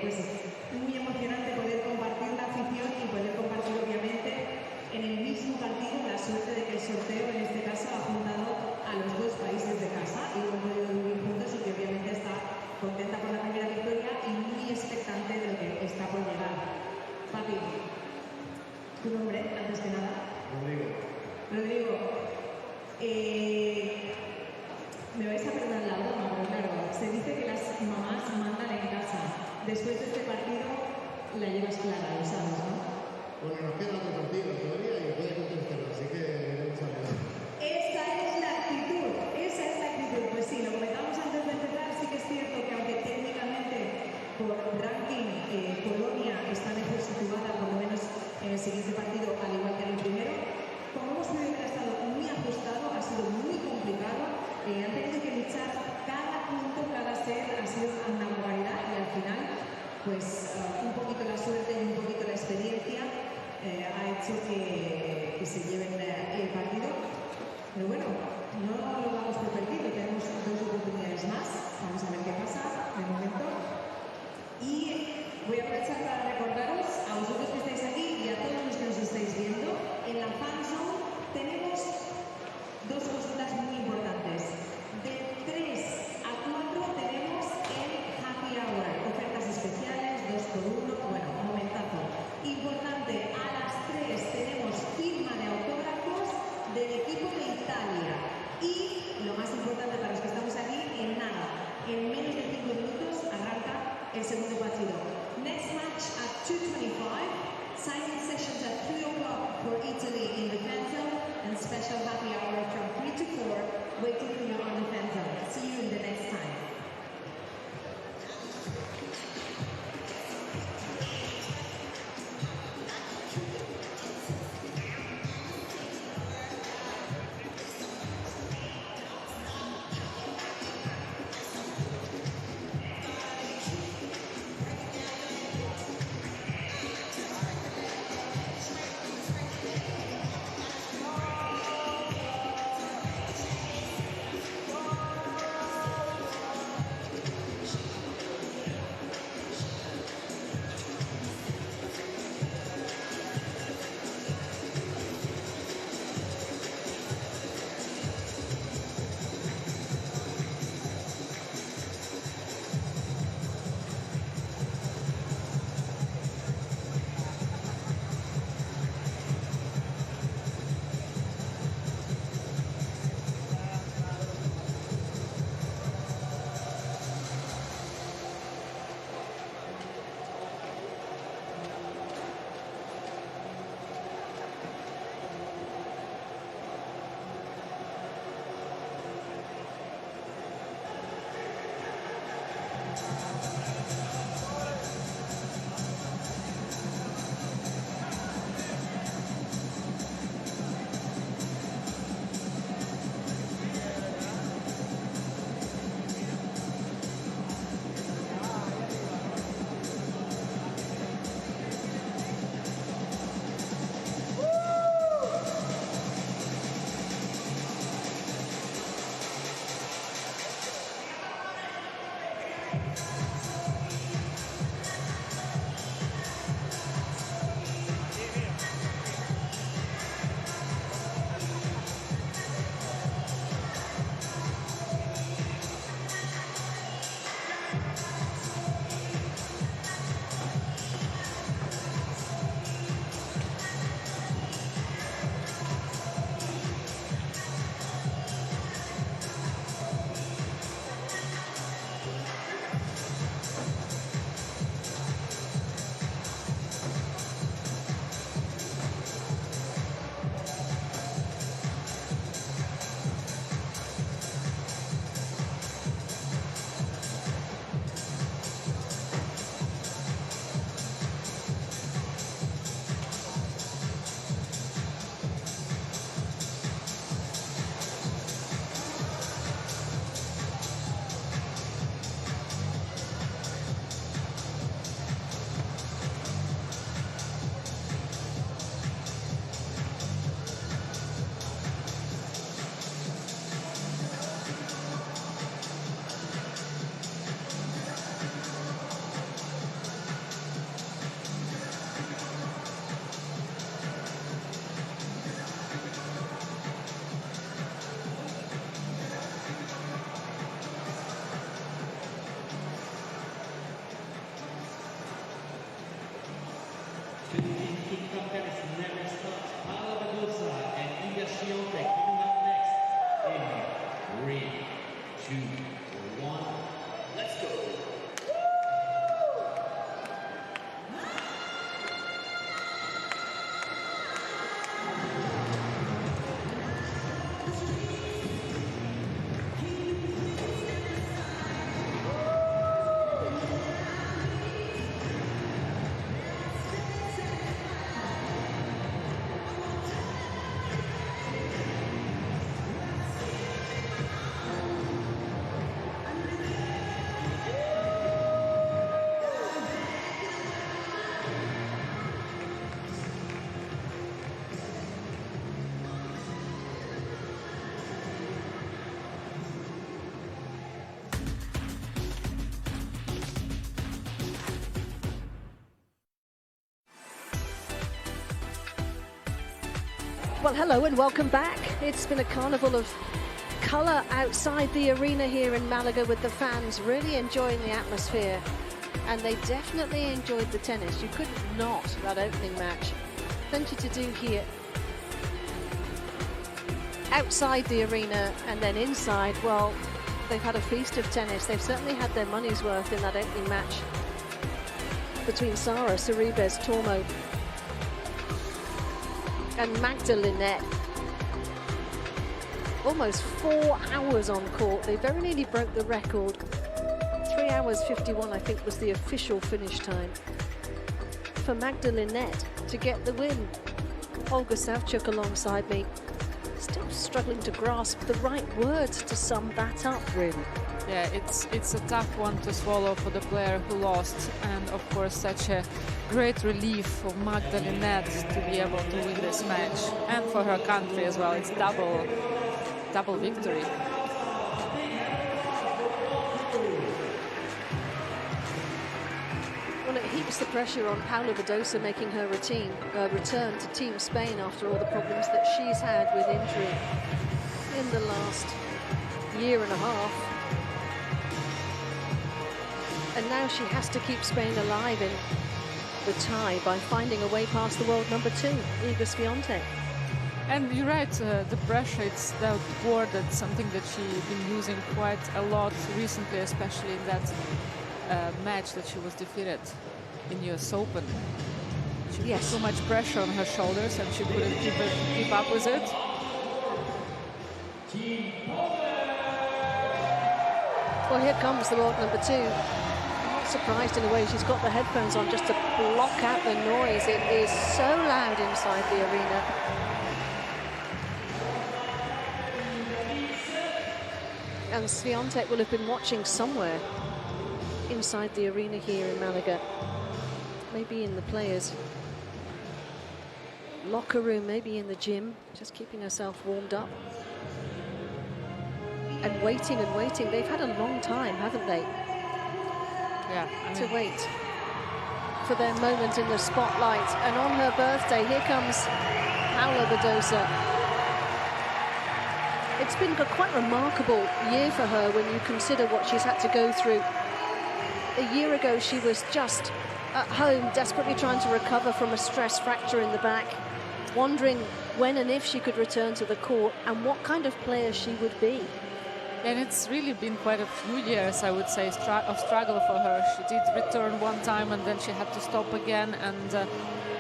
pues muy emocionante poder compartir la afición y poder compartir obviamente en el mismo partido la suerte de que el sorteo en este caso ha juntado a los dos países de casa y hemos podido vivir juntos y que obviamente está contenta por la primera victoria y muy expectante de lo que está por llegar. Papi, tu nombre, antes que nada. Rodrigo, me vais a perdonar la broma, pero claro, se dice que las mamás mandan en casa. Después de este partido la llevas clara, lo sabes, ¿no? Bueno, nos queda otro partido todavía y puede contestarlo, así que vamos a ver. Esa es la actitud, esa es la actitud. Pues sí, lo comentamos antes de empezar, sí que es cierto que aunque técnicamente por ranking Polonia está mejor situada, por lo menos en el siguiente partido, al igual que en el primero, como hemos podido ver, ha estado muy ajustado, ha sido muy complicado, han tenido que luchar cada punto, cada set, ha sido una barbaridad y al final, pues un poquito la suerte y un poquito la experiencia ha hecho que se lleven el partido. Pero bueno, no lo damos por perdido, tenemos dos oportunidades más, vamos a ver qué pasa de momento. Y voy a aprovechar para recordaros a vosotros que estáis aquí y a todos los que nos estáis viendo, en la fanzone tenemos dos cositas muy importantes. De 3 a 4 tenemos el Happy Hour, ofertas especiales, 2x1, bueno, momentazo. Importante, a las 3 tenemos firma de autógrafos del equipo de Italia. Y lo tennis never stops. And Iga Swiatek coming up next in 3, 2, 1. Let's go. Well, hello and welcome back. It's been a carnival of colour outside the arena here in Malaga with the fans really enjoying the atmosphere. And they definitely enjoyed the tennis. You couldn't not, that opening match. Plenty to do here. Outside the arena and then inside, well, they've had a feast of tennis. They've certainly had their money's worth in that opening match between Sara Sorribes Tormo and Magda Linette. Almost 4 hours on court. They very nearly broke the record. 3 hours 51, I think, was the official finish time for Magda Linette to get the win. Olga Savchuk alongside me, still struggling to grasp the right words to sum that up, really. Yeah, it's a tough one to swallow for the player who lost, and of course such a great relief for Magda Linette to be able to win this match, and for her country as well. It's double victory. Well, it heaps the pressure on Paula Badosa making her return to Team Spain after all the problems that she's had with injury in the last year and a half. And now she has to keep Spain alive in the tie by finding a way past the world number 2, Iga Swiatek. And you're right, the pressure, it's that word, that's something that she's been using quite a lot recently, especially in that match that she was defeated in US Open. She put so much pressure on her shoulders and she couldn't keep up with it. Well, here comes the world number 2. Surprised in a way, she's got the headphones on just to block out the noise. It is so loud inside the arena. And Swiatek will have been watching somewhere inside the arena here in Malaga. Maybe in the players' locker room, maybe in the gym, just keeping herself warmed up. And waiting and waiting. They've had a long time, haven't they? Yeah, to wait for their moment in the spotlight. And on her birthday, here comes Paula Badosa. It's been a quite remarkable year for her when you consider what she's had to go through. A year ago, she was just at home, desperately trying to recover from a stress fracture in the back, wondering when and if she could return to the court and what kind of player she would be. And it's really been quite a few years, I would say, of struggle for her. She did return one time and then she had to stop again. And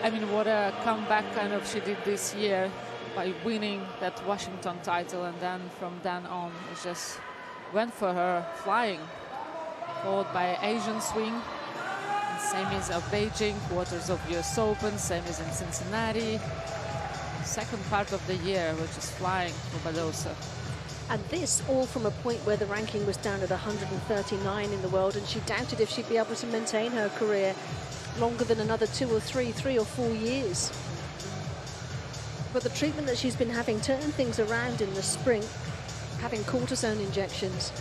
I mean, what a comeback kind of she did this year by winning that Washington title. And then from then on, it just went for her flying, followed by Asian swing. And same as Beijing, quarters of US Open, same as in Cincinnati. Second part of the year, which is flying for Badosa. And this all from a point where the ranking was down at 139 in the world, and she doubted if she'd be able to maintain her career longer than another 3 or 4 years. But the treatment that she's been having turned things around in the spring, having cortisone injections.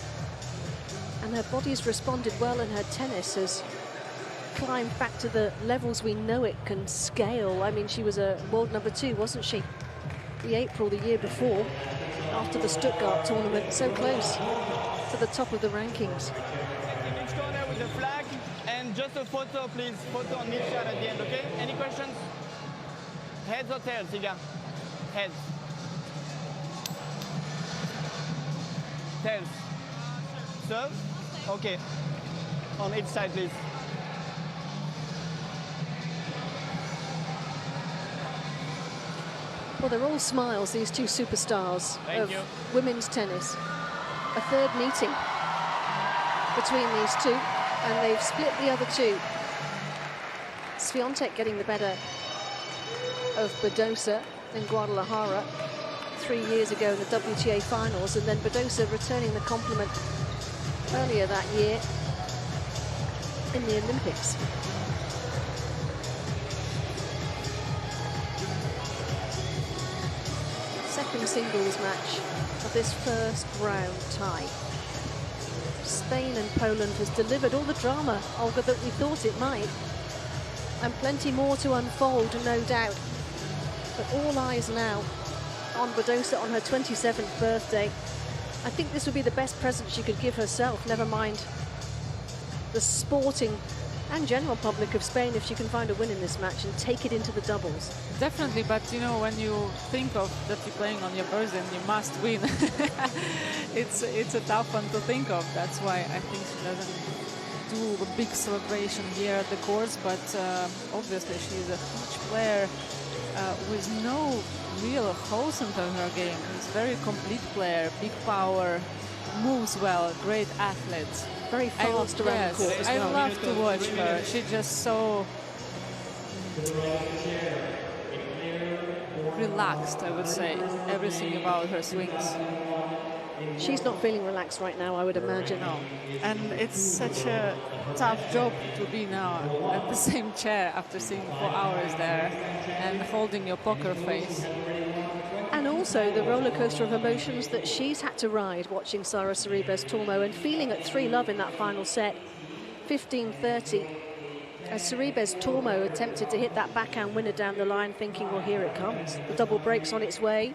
And her body's responded well, and her tennis has climbed back to the levels we know it can scale. I mean, she was a world number 2, wasn't she? The April the year before, after the Stuttgart tournament, so close to the top of the rankings. In each corner with a flag and just a photo, please. Photo on each side at the end, okay? Any questions? Heads or tails, Iga? Heads. Tails. Serve? Okay. On each side, please. Well, they're all smiles, these two superstars Thank of you. women's tennis. A third meeting between these two, and they've split the other two. Swiatek getting the better of Badosa in Guadalajara 3 years ago in the WTA finals, and then Badosa returning the compliment earlier that year in the Olympics. Second singles match of this first round tie. Spain and Poland has delivered all the drama, Olga, that we thought it might. And plenty more to unfold, no doubt. But all eyes now on Badosa on her 27th birthday. I think this would be the best present she could give herself, never mind the sporting and general public of Spain, if she can find a win in this match and take it into the doubles. Definitely, but you know, when you think of that you're playing on your birthday and you must win, it's a tough one to think of. That's why I think she doesn't do a big celebration here at the courts, but obviously she's a huge player with no real holes into her game. She's a very complete player, big power, moves well, great athlete. Very fast around the court as well. I love to watch her. She's just so relaxed, I would say. Everything about her swings. She's not feeling relaxed right now, I would imagine. No. And it's such a tough job to be now at the same chair after sitting 4 hours there and holding your poker face. And also the roller coaster of emotions that she's had to ride watching Sara Sorribes-Tormo and feeling at 3-love in that final set, 15-30. As Sorribes-Tormo attempted to hit that backhand winner down the line, thinking, well, here it comes. The double break's on its way.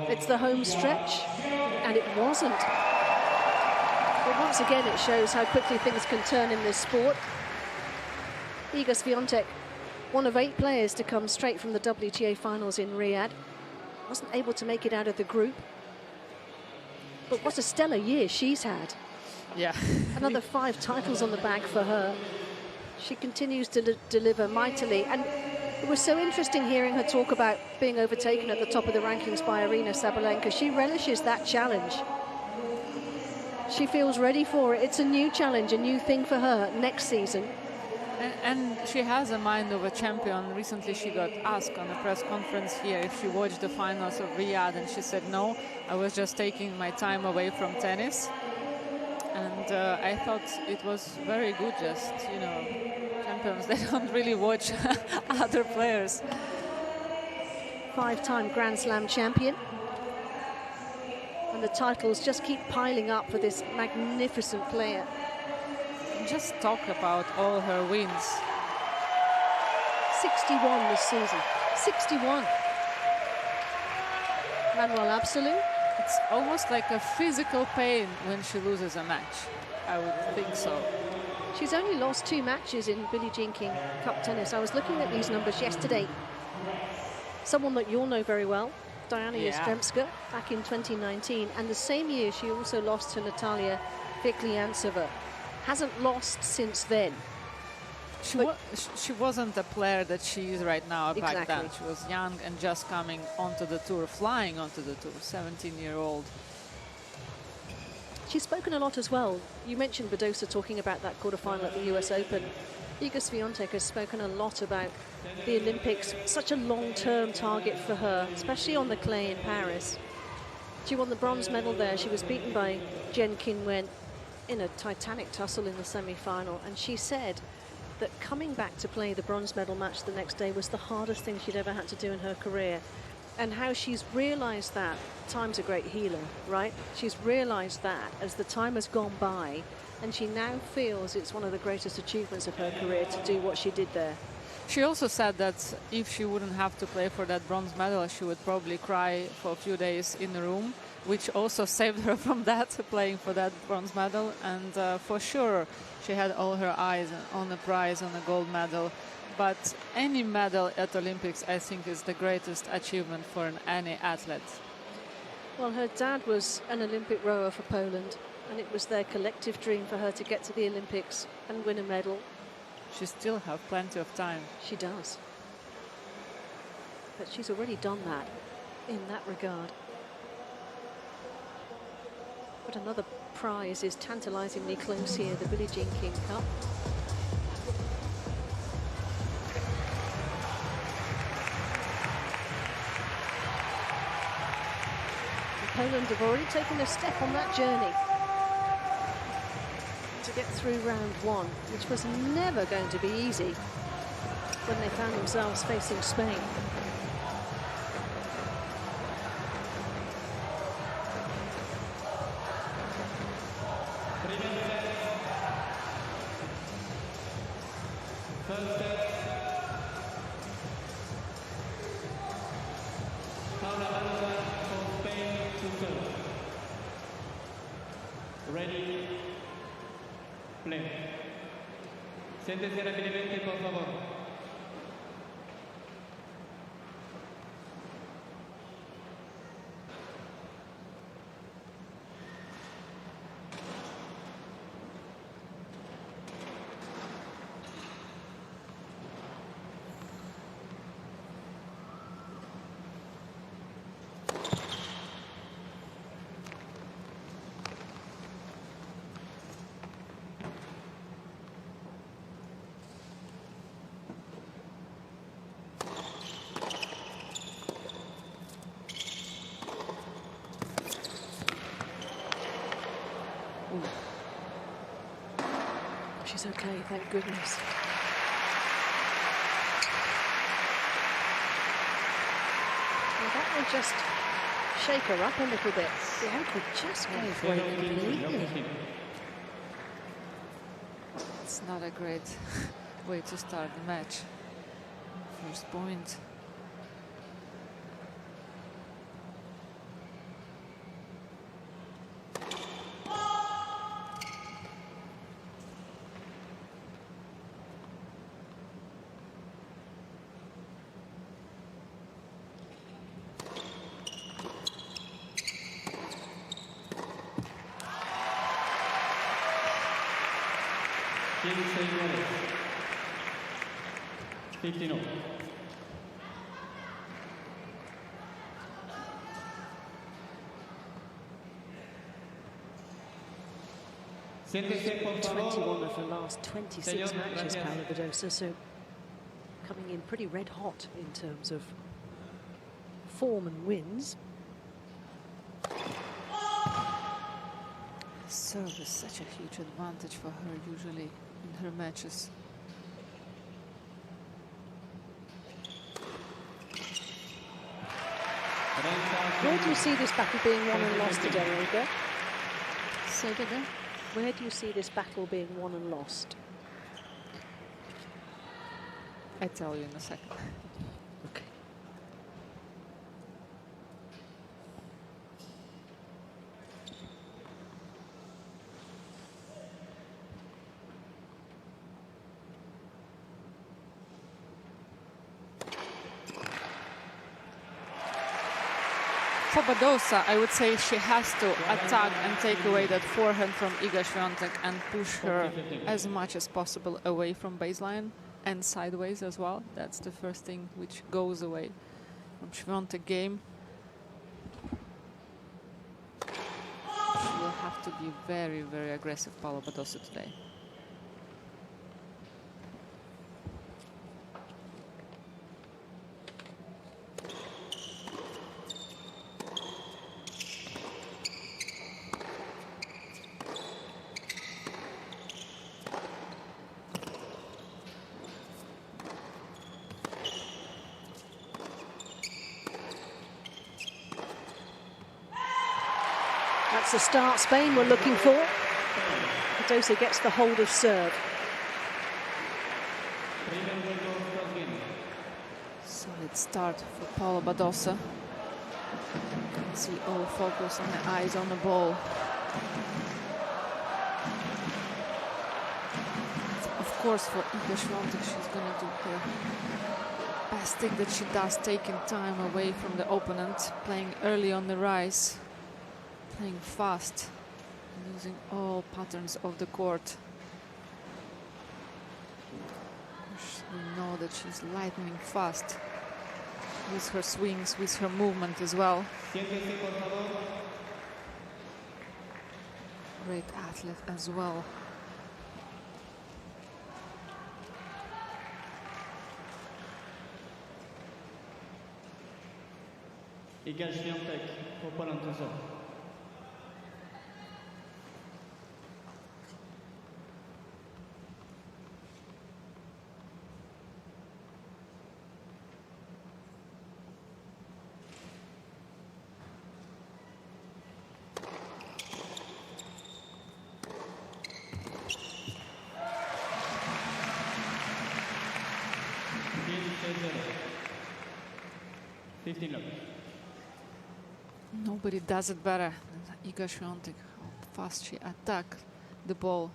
It's the home stretch, and it wasn't. But once again, it shows how quickly things can turn in this sport. Iga Swiatek, one of 8 players to come straight from the WTA finals in Riyadh. Wasn't able to make it out of the group. But what a stellar year she's had. Yeah. Another 5 titles on the bag for her. She continues to deliver mightily. And it was so interesting hearing her talk about being overtaken at the top of the rankings by Aryna Sabalenka. She relishes that challenge. She feels ready for it. It's a new challenge, a new thing for her next season. And she has a mind of a champion. Recently she got asked on a press conference here if she watched the finals of Riyadh, and she said, no, I was just taking my time away from tennis. And I thought it was very good, just, you know, champions, they don't really watch other players. 5-time Grand Slam champion. And the titles just keep piling up for this magnificent player. Just talk about all her wins. 61 this season. 61. Manuel Absolu. It's almost like a physical pain when she loses a match. I would think so. She's only lost 2 matches in Billie Jean King Cup tennis. I was looking at these numbers yesterday. Someone that you'll know very well, Diana Yastremska, back in 2019. And the same year, she also lost to Natalia Vikliantseva. Hasn't lost since then. She wasn't the player that she is right now back Exactly. then. She was young and just coming onto the tour, flying onto the tour, 17-year-old. She's spoken a lot as well. You mentioned Badosa talking about that quarterfinal at the US Open. Iga Swiatek has spoken a lot about the Olympics, such a long-term target for her, especially on the clay in Paris. She won the bronze medal there. She was beaten by Jen Qinwen in a titanic tussle in the semi-final, and she said that coming back to play the bronze medal match the next day was the hardest thing she'd ever had to do in her career, and how she's realized that time's a great healer, right? She's realized that as the time has gone by, and she now feels it's one of the greatest achievements of her career to do what she did there. She also said that if she wouldn't have to play for that bronze medal, she would probably cry for a few days in the room, which also saved her from that, playing for that bronze medal. And for sure, she had all her eyes on the prize, on the gold medal. but any medal at Olympics, I think, is the greatest achievement for any athlete. Well, her dad was an Olympic rower for Poland, and it was their collective dream for her to get to the Olympics and win a medal. She still has plenty of time. She does. But she's already done that in that regard. But another prize is tantalisingly close here, the Billie Jean King Cup. Poland have already taken a step on that journey to get through round one, which was never going to be easy when they found themselves facing Spain. Ready, play. Siéntese rápidamente, por favor. She's okay, thank goodness. Well, that will just shake her up a little bit. The ankle just gave way completely. It's not a great way to start the match. First point. She's 21 of her last 26 matches, Paula Badosa, so coming in pretty red hot in terms of form and wins. Serve is such a huge advantage for her usually in her matches. Where do you see this battle being won and lost today, Olga? Say it again. Where do you see this battle being won and lost? I tell you in a second. Okay. For Badosa, I would say she has to attack and take away that forehand from Iga Świątek and push her as much as possible away from baseline and sideways as well. That's the first thing which goes away from Świątek game. She will have to be very, very aggressive, Paula Badosa, today. That's the start Spain were looking for. Badosa gets the hold of serve. Solid start for Paula Badosa. You can see all focus and her eyes on the ball. Of course, for Iga Swiatek, she's going to do her best thing that she does, taking time away from the opponent, playing early on the rise, playing fast, using all patterns of the court. We know that she's lightning fast with her swings, with her movement as well. Great athlete as well. Iga Swiatek for Poland to serve. Nobody does it better than Iga Swiatek. How fast she attacked the ball.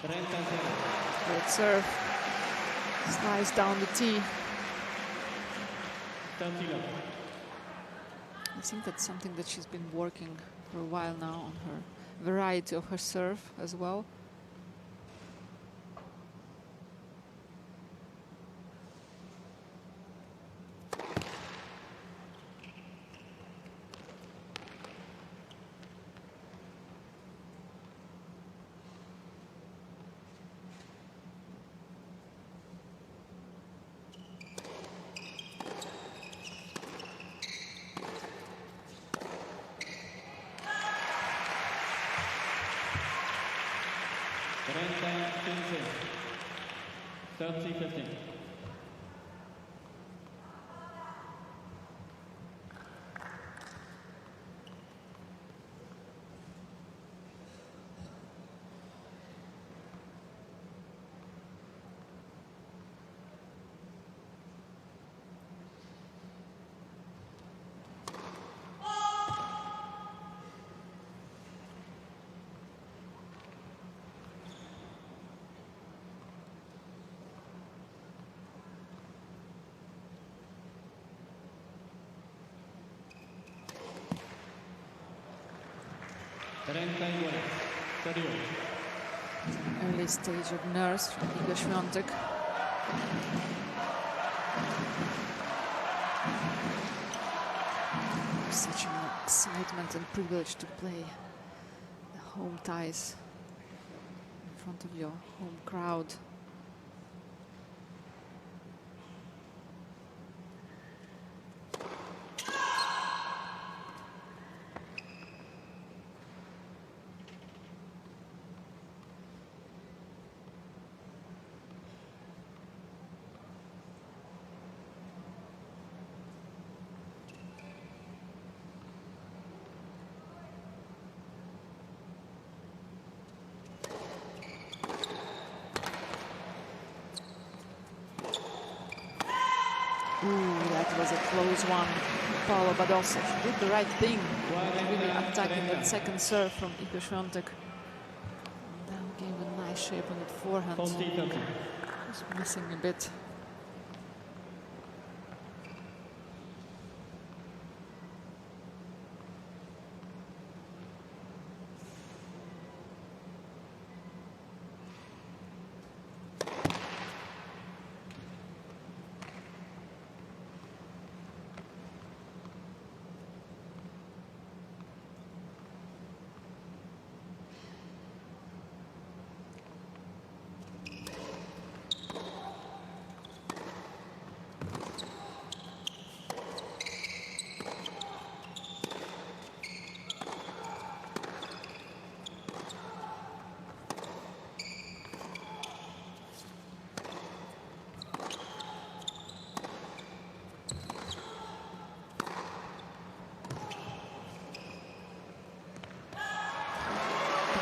Great serve. Slice down the tee. I think that's something that she's been working for a while now on her variety of her serve as well. Early stage of nerves from Iga Swiatek. Such an excitement and privilege to play the home ties in front of your home crowd. That was a close one. Paula Badosa did the right thing, really attacking that second serve from Iga Swiatek. Now gave a nice shape on the forehand. Just missing a bit.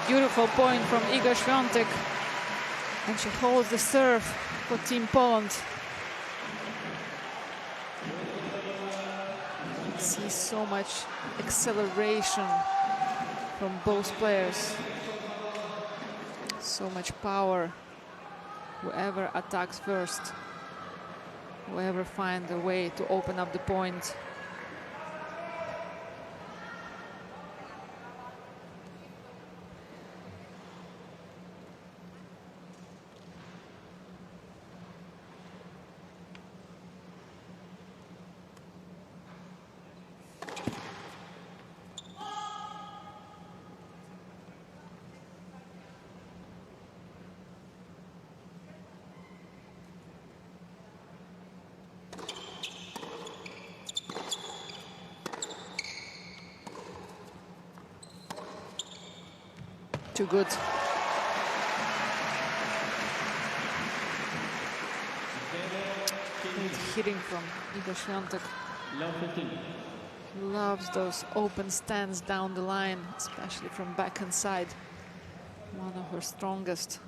Beautiful point from Iga Swiatek, and she holds the serve for Team Poland. see so much acceleration from both players. So much power. Whoever attacks first, whoever finds a way to open up the point. Too good. Great hitting from Iga Świątek. He loves those open stands down the line, especially from backhand side. One of her strongest.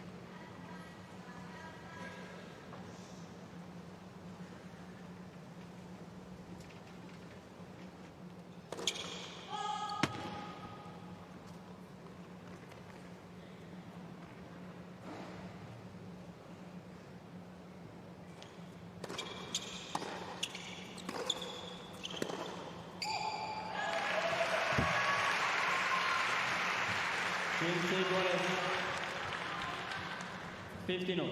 Game 15-0.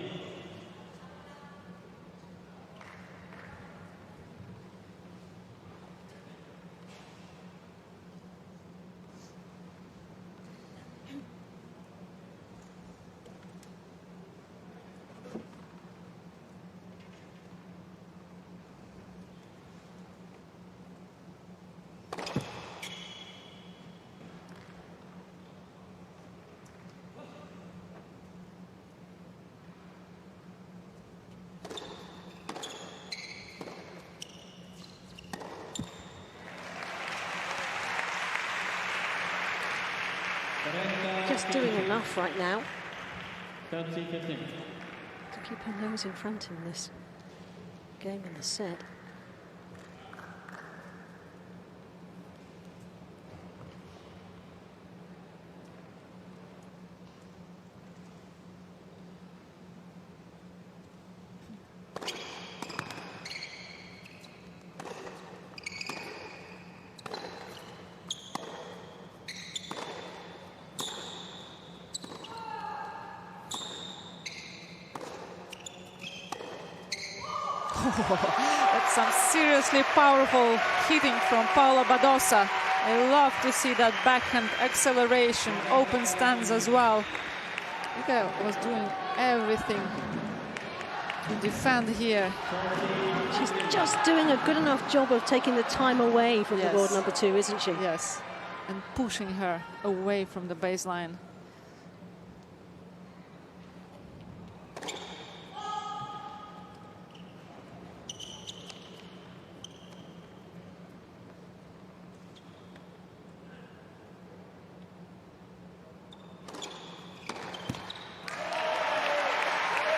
Just doing enough right now 30-15. to keep her nose in front in this game in the set. That's some seriously powerful hitting from Paula Badosa. I love to see that backhand acceleration, open stands as well. Iga was doing everything to defend here. She's just doing a good enough job of taking the time away from the board number 2, isn't she? Yes, and pushing her away from the baseline.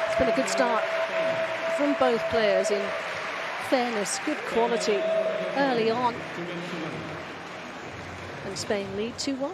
It's been a good start from both players in fairness, good quality early on. And Spain lead 2-1.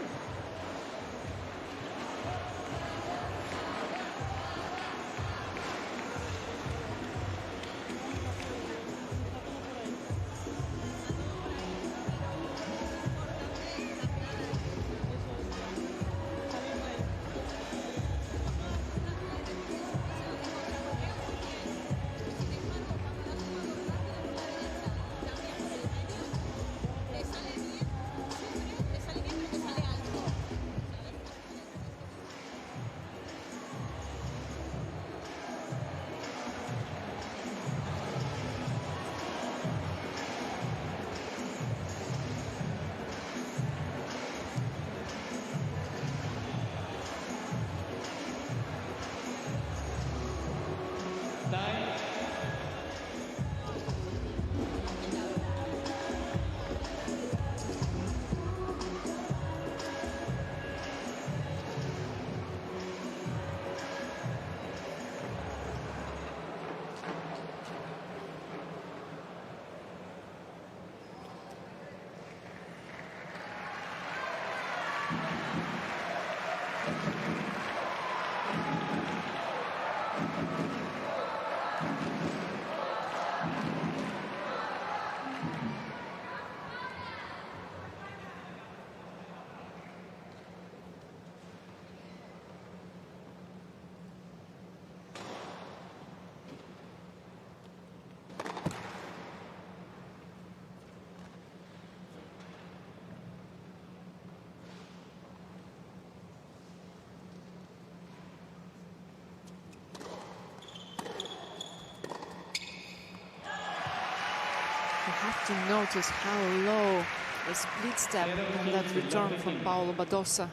You have to notice how low a split step on that return from Paolo Badosa.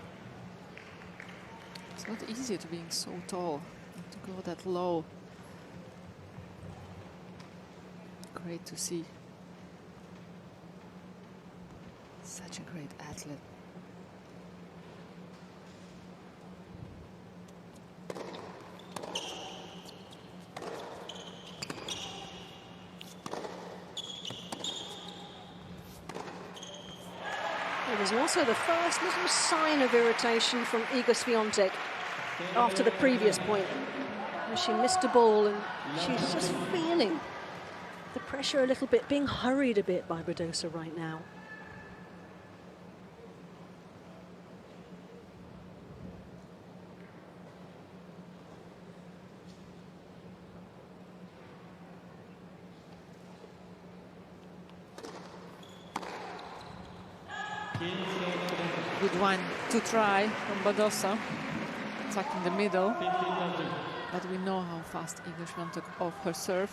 It's not easy to being so tall and to go that low. Great to see. Such a great athlete. There was also the first little sign of irritation from Iga Swiatek after the previous point, where she missed a ball and she's just feeling the pressure a little bit, being hurried a bit by Badosa right now. Good one to try from Badosa, attacking the middle. But we know how fast Iga Swiatek off her serve.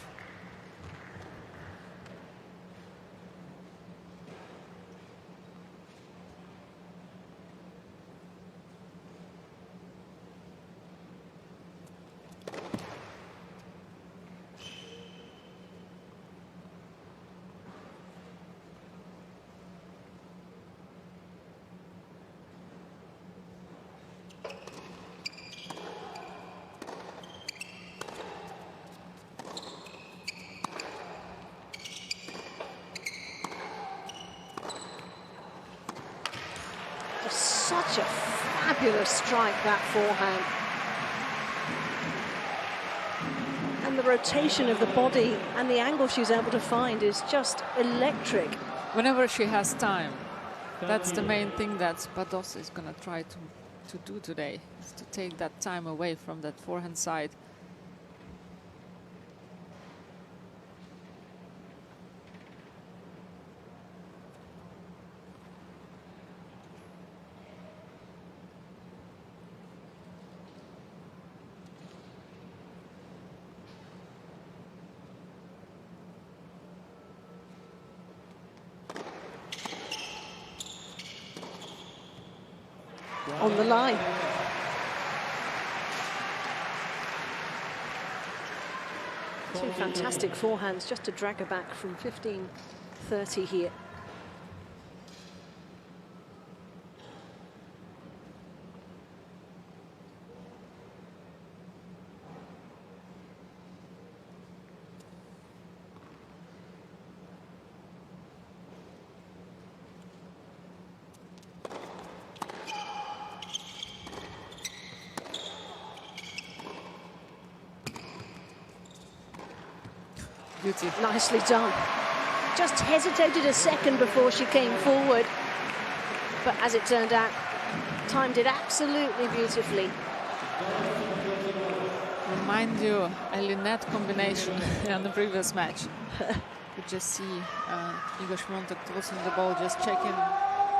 Such a fabulous strike, that forehand. And the rotation of the body and the angle she's able to find is just electric. Whenever she has time, that's the main thing that Badosa is going to try to do today, is to take that time away from that forehand side. On the line. Two fantastic forehands just to drag her back from 15-30 here. Beauty. Nicely done. Just hesitated a second before she came forward. But as it turned out, timed it absolutely beautifully. Remind you a Lynette combination on the previous match. You just see Iga Swiatek tossing the ball, just checking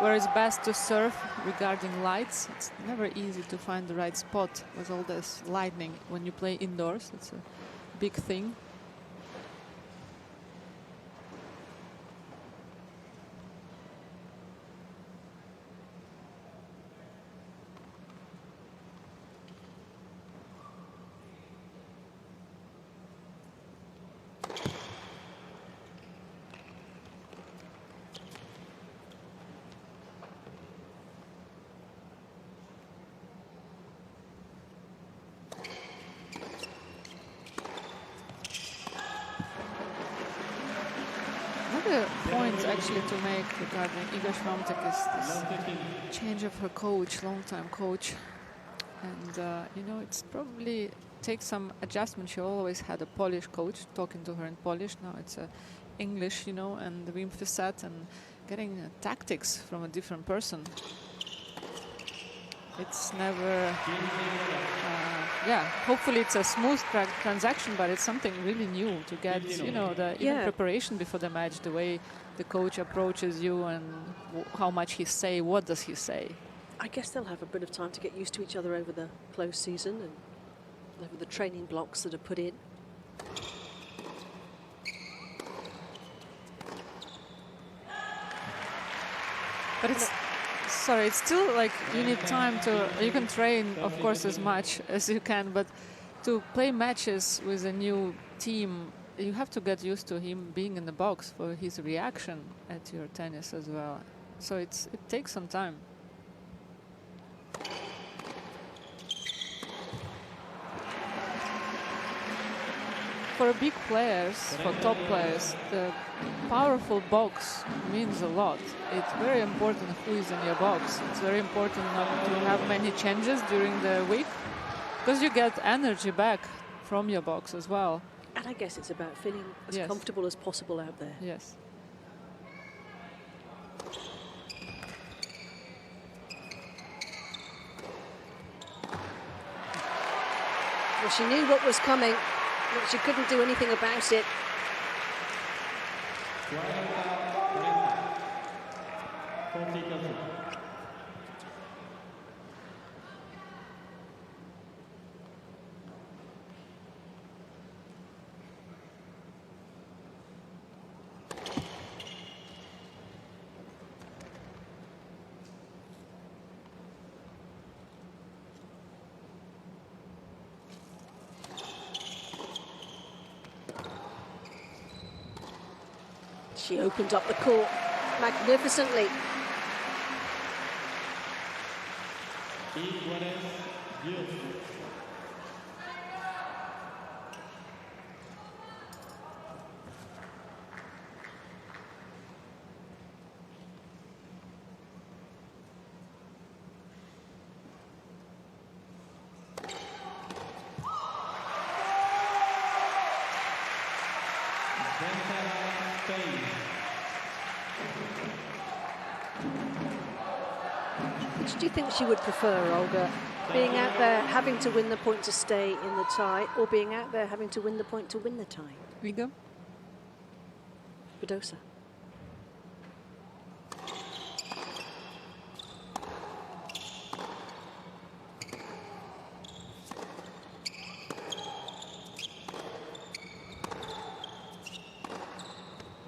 where is best to serve regarding lights. It's never easy to find the right spot with all this lightning when you play indoors. It's a big thing. Another point actually to make regarding Iga Swiatek is this change of her coach, long-time coach. And, you know, it's probably takes some adjustment. She always had a Polish coach talking to her in Polish. Now it's English, you know, and Wim Fissat, and getting tactics from a different person. It's never, yeah, hopefully it's a smooth transaction, but it's something really new to get, you know, the even preparation before the match, the way the coach approaches you and how much he say, what does he say. I guess they'll have a bit of time to get used to each other over the close season and over the training blocks that are put in. But it's, sorry, it's still like you need time to, you can train, of course, as much as you can, but to play matches with a new team, you have to get used to him being in the box for his reaction at your tennis as well. So it takes some time. For big players, for top players, the powerful box means a lot. It's very important who is in your box. It's very important not to have many changes during the week, because you get energy back from your box as well. And I guess it's about feeling as comfortable as possible out there. Yes. Well, she knew what was coming, but she couldn't do anything about it. She opened up the court magnificently. Which do you think she would prefer, Olga? Being out there having to win the point to stay in the tie, or being out there having to win the point to win the tie? Riga? Badosa.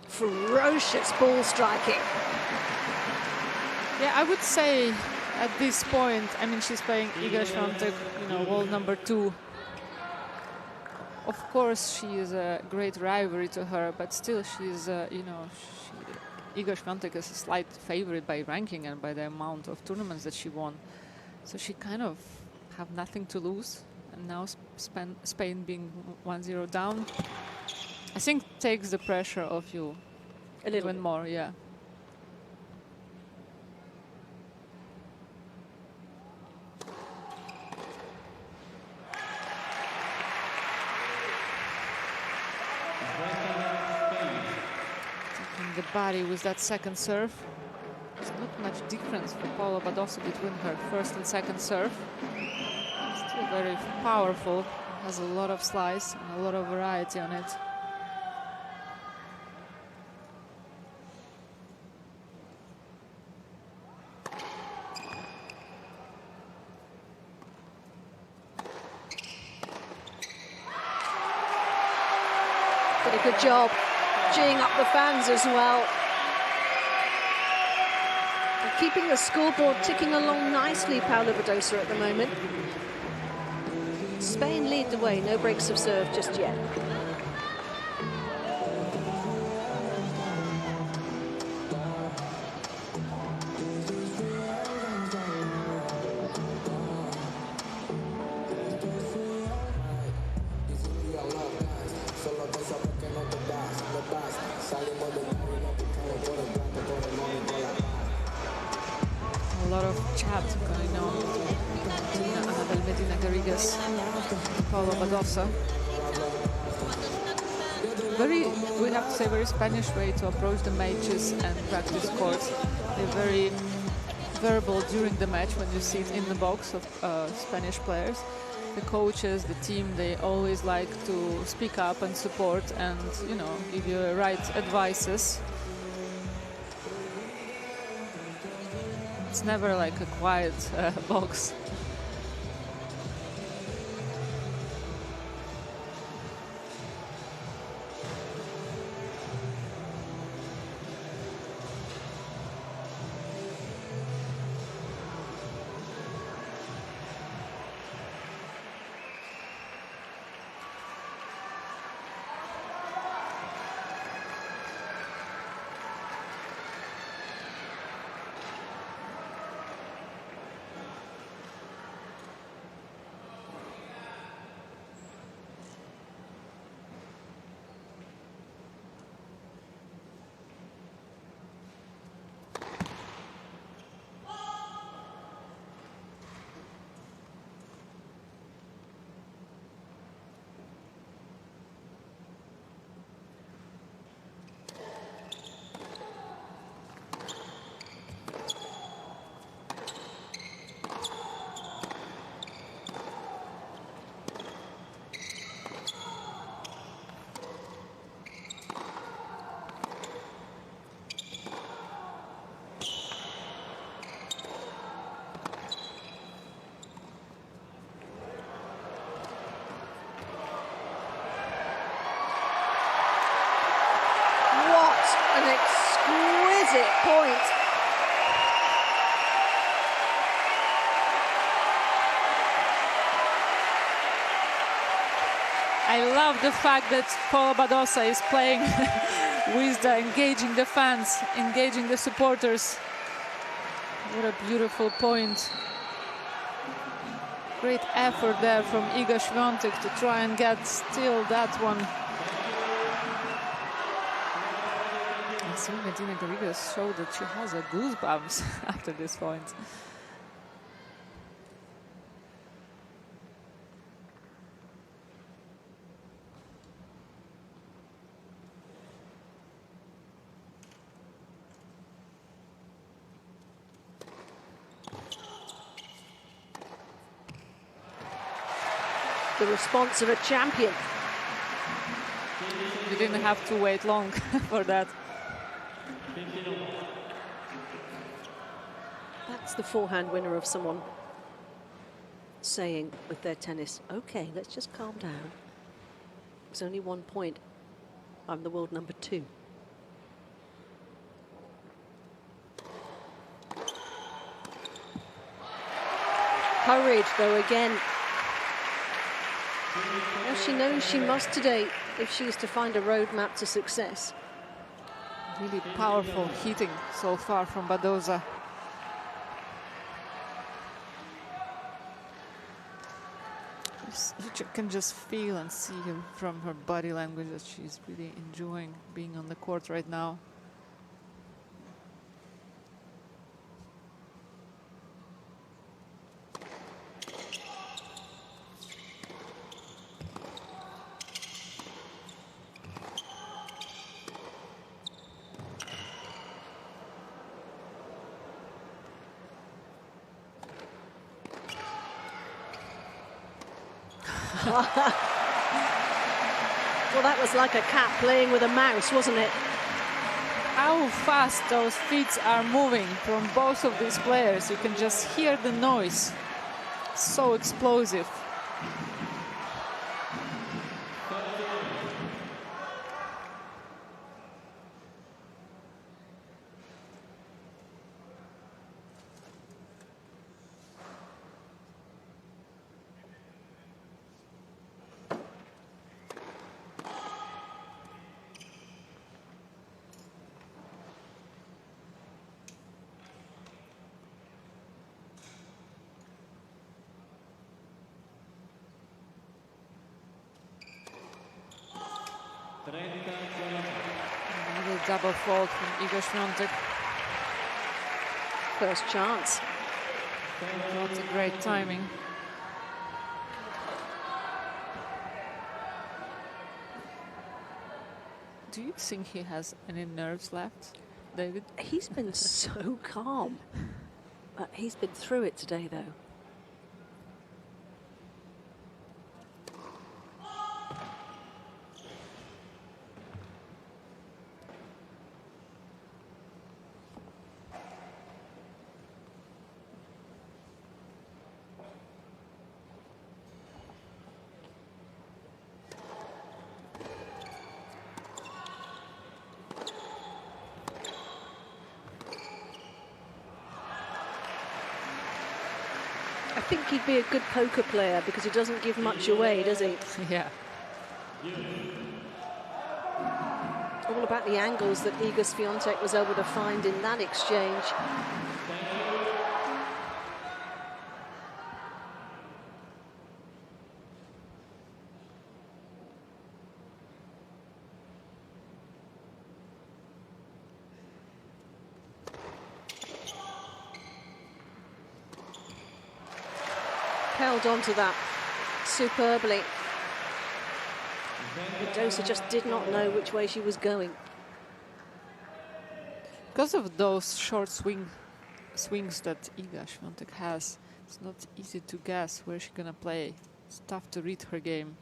Ferocious ball striking. Yeah, I would say at this point, I mean, she's playing Iga Świątek, you know, world number 2. Of course, she is a great rivalry to her, but still she's, you know, Iga Świątek is a slight favorite by ranking and by the amount of tournaments that she won. So she kind of have nothing to lose. And now Spain being 1-0 down, I think takes the pressure off you a little even bit more, yeah. The body with that second serve. There's not much difference for Paula Badosa between her first and second serve. Still very powerful, has a lot of slice and a lot of variety on it. Did a good job geeing up the fans as well. And keeping the scoreboard ticking along nicely, Paula Badosa at the moment. Spain lead the way, no breaks of serve just yet. A lot of chat going on between Anabel Medina Garrigues and Paula Badosa. Very, we have to say, very Spanish way to approach the matches and practice courts. They're very verbal during the match when you sit in the box of Spanish players. The coaches, the team, they always like to speak up and support and, you know, give you right advices. It's never like a quiet box. an exquisite point. I love the fact that Paula Badosa is playing with engaging the fans, engaging the supporters. What a beautiful point. Great effort there from Iga Świątek to try and get still that one. And seeing Medina Garriga showed that she has a goosebumps after this point. The response of a champion. You didn't have to wait long for that. That's the forehand winner of someone saying with their tennis, okay, let's just calm down. It's only 1 point. I'm the world number 2. Hurried though again. Now she knows she must today if she is to find a roadmap to success. Really powerful hitting so far from Badosa. You can just feel and see from her body language that she's really enjoying being on the court right now. Well, that was like a cat playing with a mouse, wasn't it? How fast those feet are moving from both of these players. You can just hear the noise. So explosive. Another double fault from Iga Świątek. First chance. Not a great timing. Do you think he has any nerves left, David? He's been so calm. He's been through it today, though. I think he'd be a good poker player because he doesn't give much away, does he? Yeah. All about the angles that Iga Świątek was able to find in that exchange. Held on to that superbly. Badosa just did not know which way she was going. Because of those short swings that Iga Świątek has, it's not easy to guess where she's gonna play. It's tough to read her game.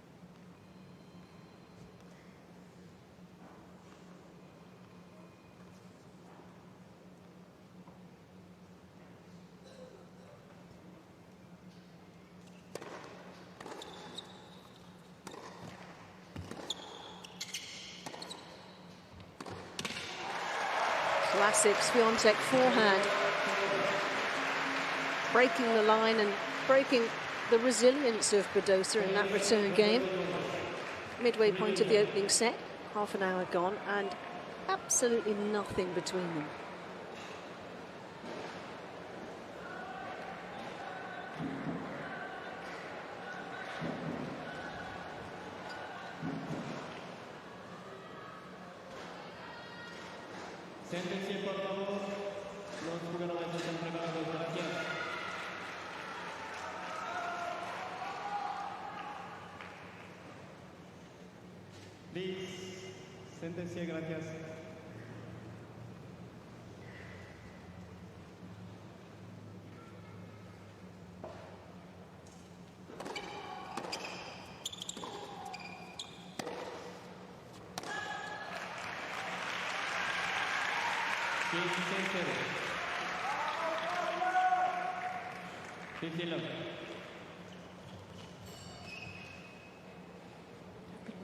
Classic Swiatek forehand. Breaking the line and breaking the resilience of Badosa in that return game. Midway point of the opening set, half an hour gone, and absolutely nothing between them. Siéntense, por favor. Los jugadores están preparados. Gracias. Please, siéntense, gracias.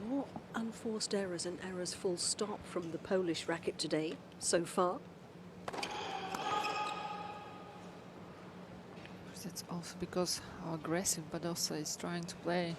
More unforced errors and errors full stop from the Polish racket today so far. That's also because how aggressive Badosa is trying to play.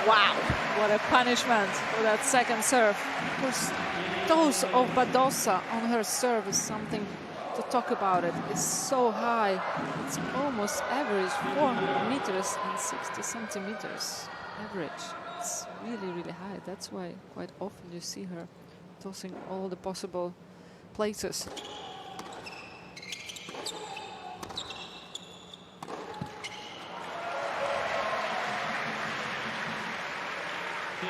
Wow, what a punishment for that second serve. Of course, toes of Badosa on her serve is something to talk about. It's so high. It's almost average, 400 meters and 60 centimeters average. It's really, really high. That's why quite often you see her tossing all the possible places.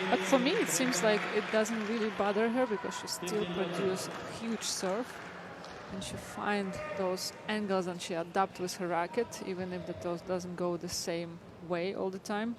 But for me, it seems like it doesn't really bother her because she still produces a huge serve. And she finds those angles and she adapts with her racket, even if the toss doesn't go the same way all the time.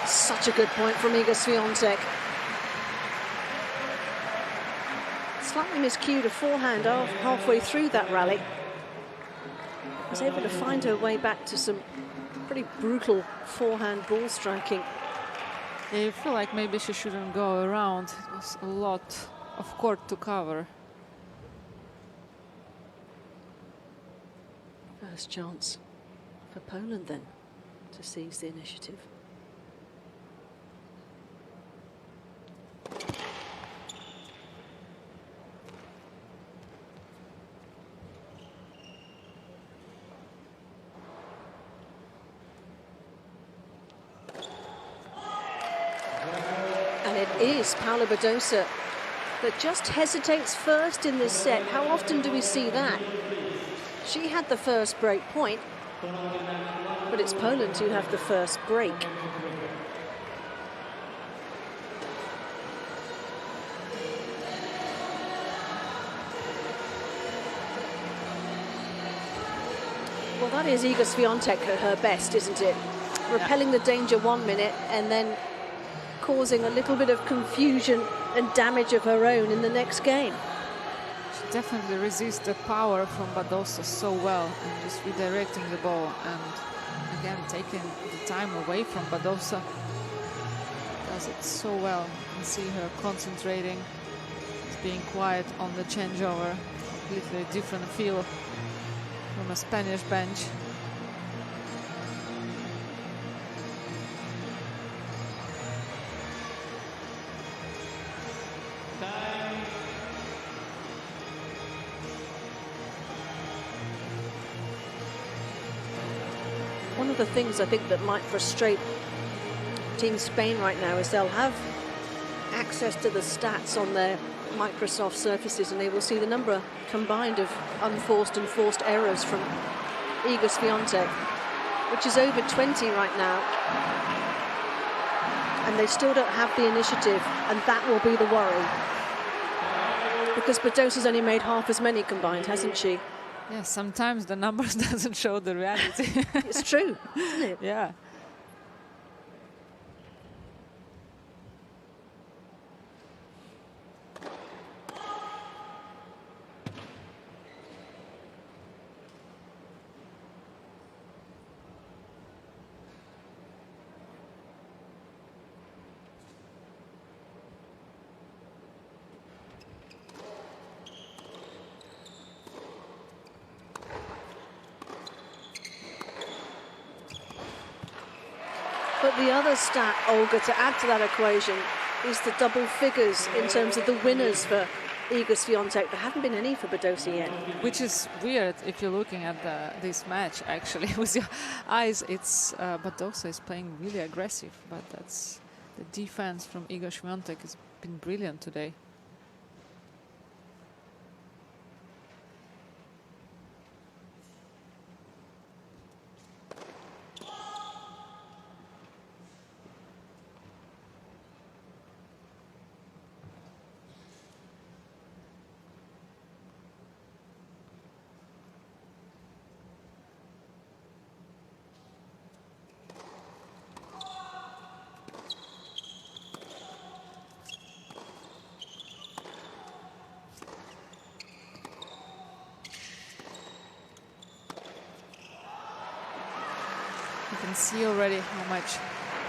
Such a good point from Iga Swiatek. Slightly miscued a forehand halfway through that rally. Was able to find her way back to some pretty brutal forehand ball striking. Yeah, you feel like maybe she shouldn't go around. It was a lot of court to cover. First chance for Poland then to seize the initiative. And it is Paula Badosa that just hesitates first in this set. How often do we see that? She had the first break point, but it's Poland who have the first break. Well, that is Iga Swiatek at her best, isn't it? Repelling the danger 1 minute and then causing a little bit of confusion and damage of her own in the next game. She definitely resists the power from Badosa so well and just redirecting the ball and again taking the time away from Badosa. does it so well. You can see her concentrating, being quiet on the changeover. Completely different feel from a Spanish bench. One of the things I think that might frustrate Team Spain right now is they'll have access to the stats on their Microsoft surfaces, and they will see the number combined of unforced and forced errors from Iga Swiatek, which is over 20 right now. And they still don't have the initiative, and that will be the worry. Because Badosi's only made half as many combined, hasn't she? Yeah, sometimes the numbers doesn't show the reality. It's true, isn't it? Yeah. But the other stat, Olga, to add to that equation, is the double figures in terms of the winners for Iga Swiatek. There haven't been any for Badosi yet. Which is weird if you're looking at this match, actually. With your eyes, it's Badosa is playing really aggressive, but that's the defense from Iga Swiatek has been brilliant today. You can see already how much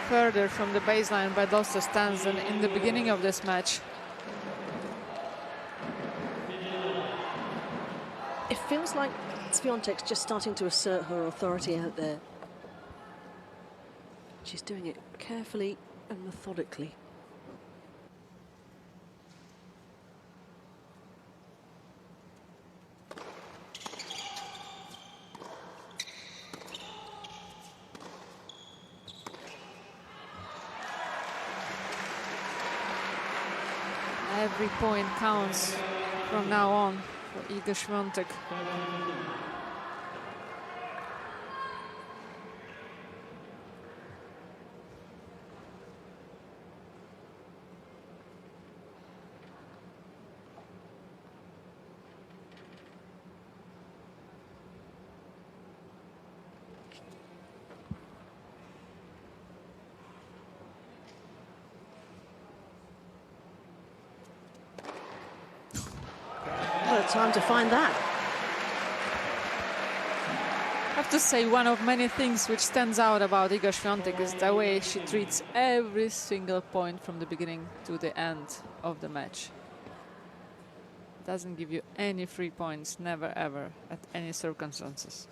further from the baseline Badosa stands than in the beginning of this match. It feels like Swiatek's just starting to assert her authority out there. She's doing it carefully and methodically. Every point counts from now on for Iga Swiatek. What a time to find that. I have to say, one of many things which stands out about Iga Swiatek is the way she treats every single point from the beginning to the end of the match. Doesn't give you any free points, never ever, at any circumstances.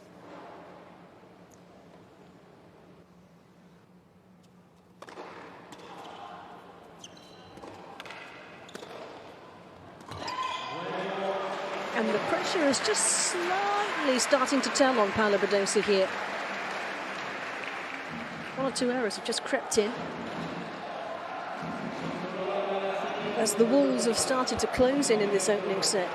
And the pressure is just slightly starting to tell on Paola Badosa here. One or two errors have just crept in, as the walls have started to close in this opening set.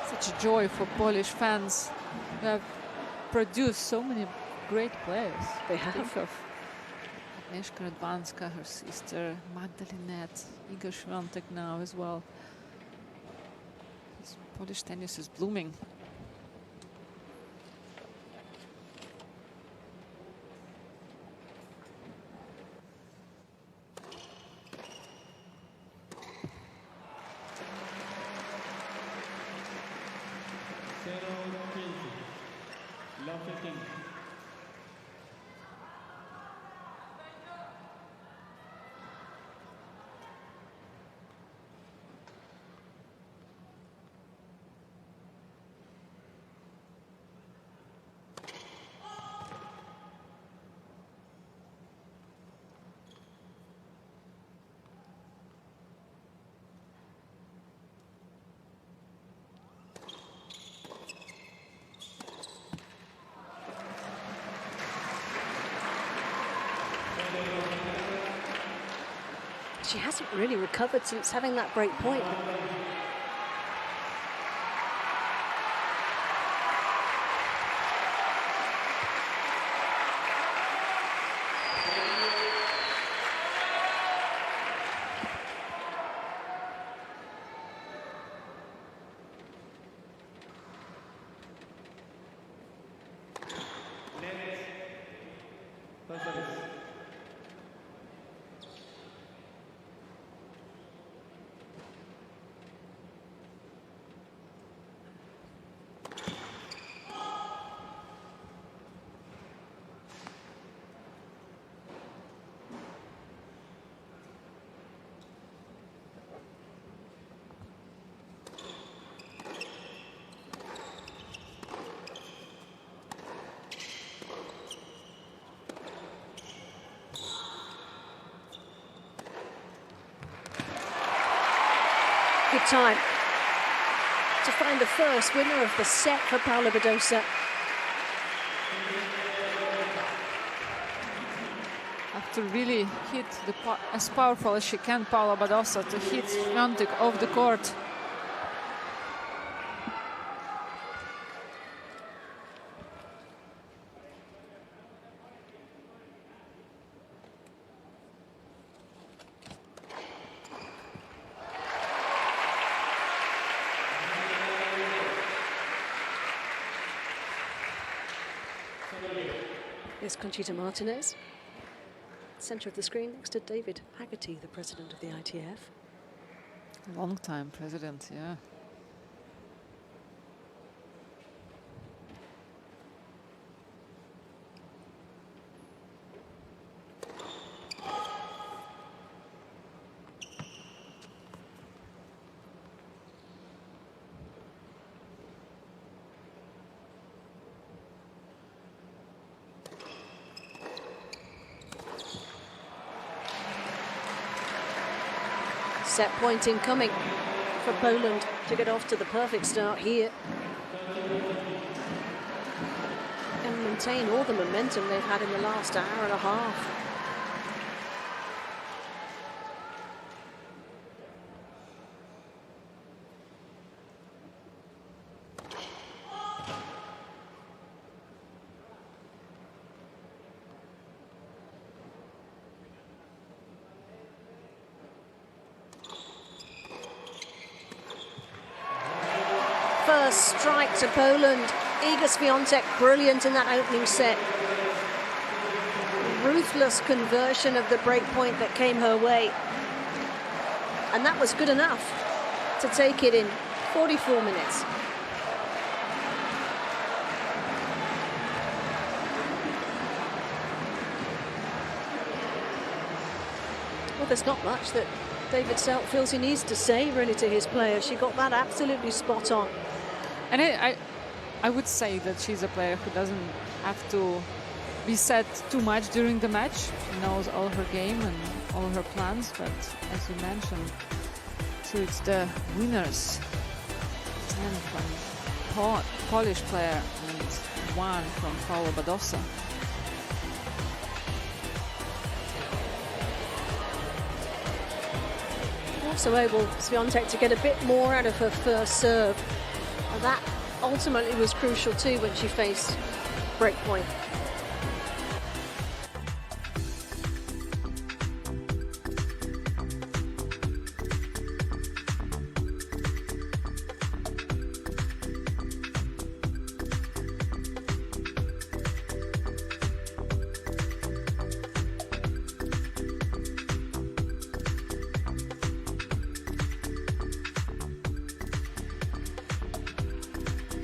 Such a joy for Polish fans who have produced so many great players. They have. Think of Agnieszka Radwanska, her sister, Magdalinette, Iga Swiatek now as well. This Polish tennis is blooming. Love 15. She hasn't really recovered since having that break point. Good time to find the first winner of the set for Paula Badosa. Have to really hit as powerful as she can, Paula Badosa, to hit Swiatek off the court. Here's Conchita Martinez, centre of the screen next to David Haggerty, the president of the ITF. Long-time president, yeah. Set point incoming for Poland to get off to the perfect start here and maintain all the momentum they've had in the last hour and a half. First strike to Poland. Iga Swiatek brilliant in that opening set. Ruthless conversion of the break point that came her way. And that was good enough to take it in 44 minutes. Well, there's not much that David Selt feels he needs to say really to his players. She got that absolutely spot on. And I would say that she's a player who doesn't have to be set too much during the match. She knows all her game and all her plans, but as you mentioned, so it's the winners. 10 from Polish player and 1 from Paula Badosa. Also able, Swiatek, to get a bit more out of her first serve. And that ultimately was crucial too when she faced break point.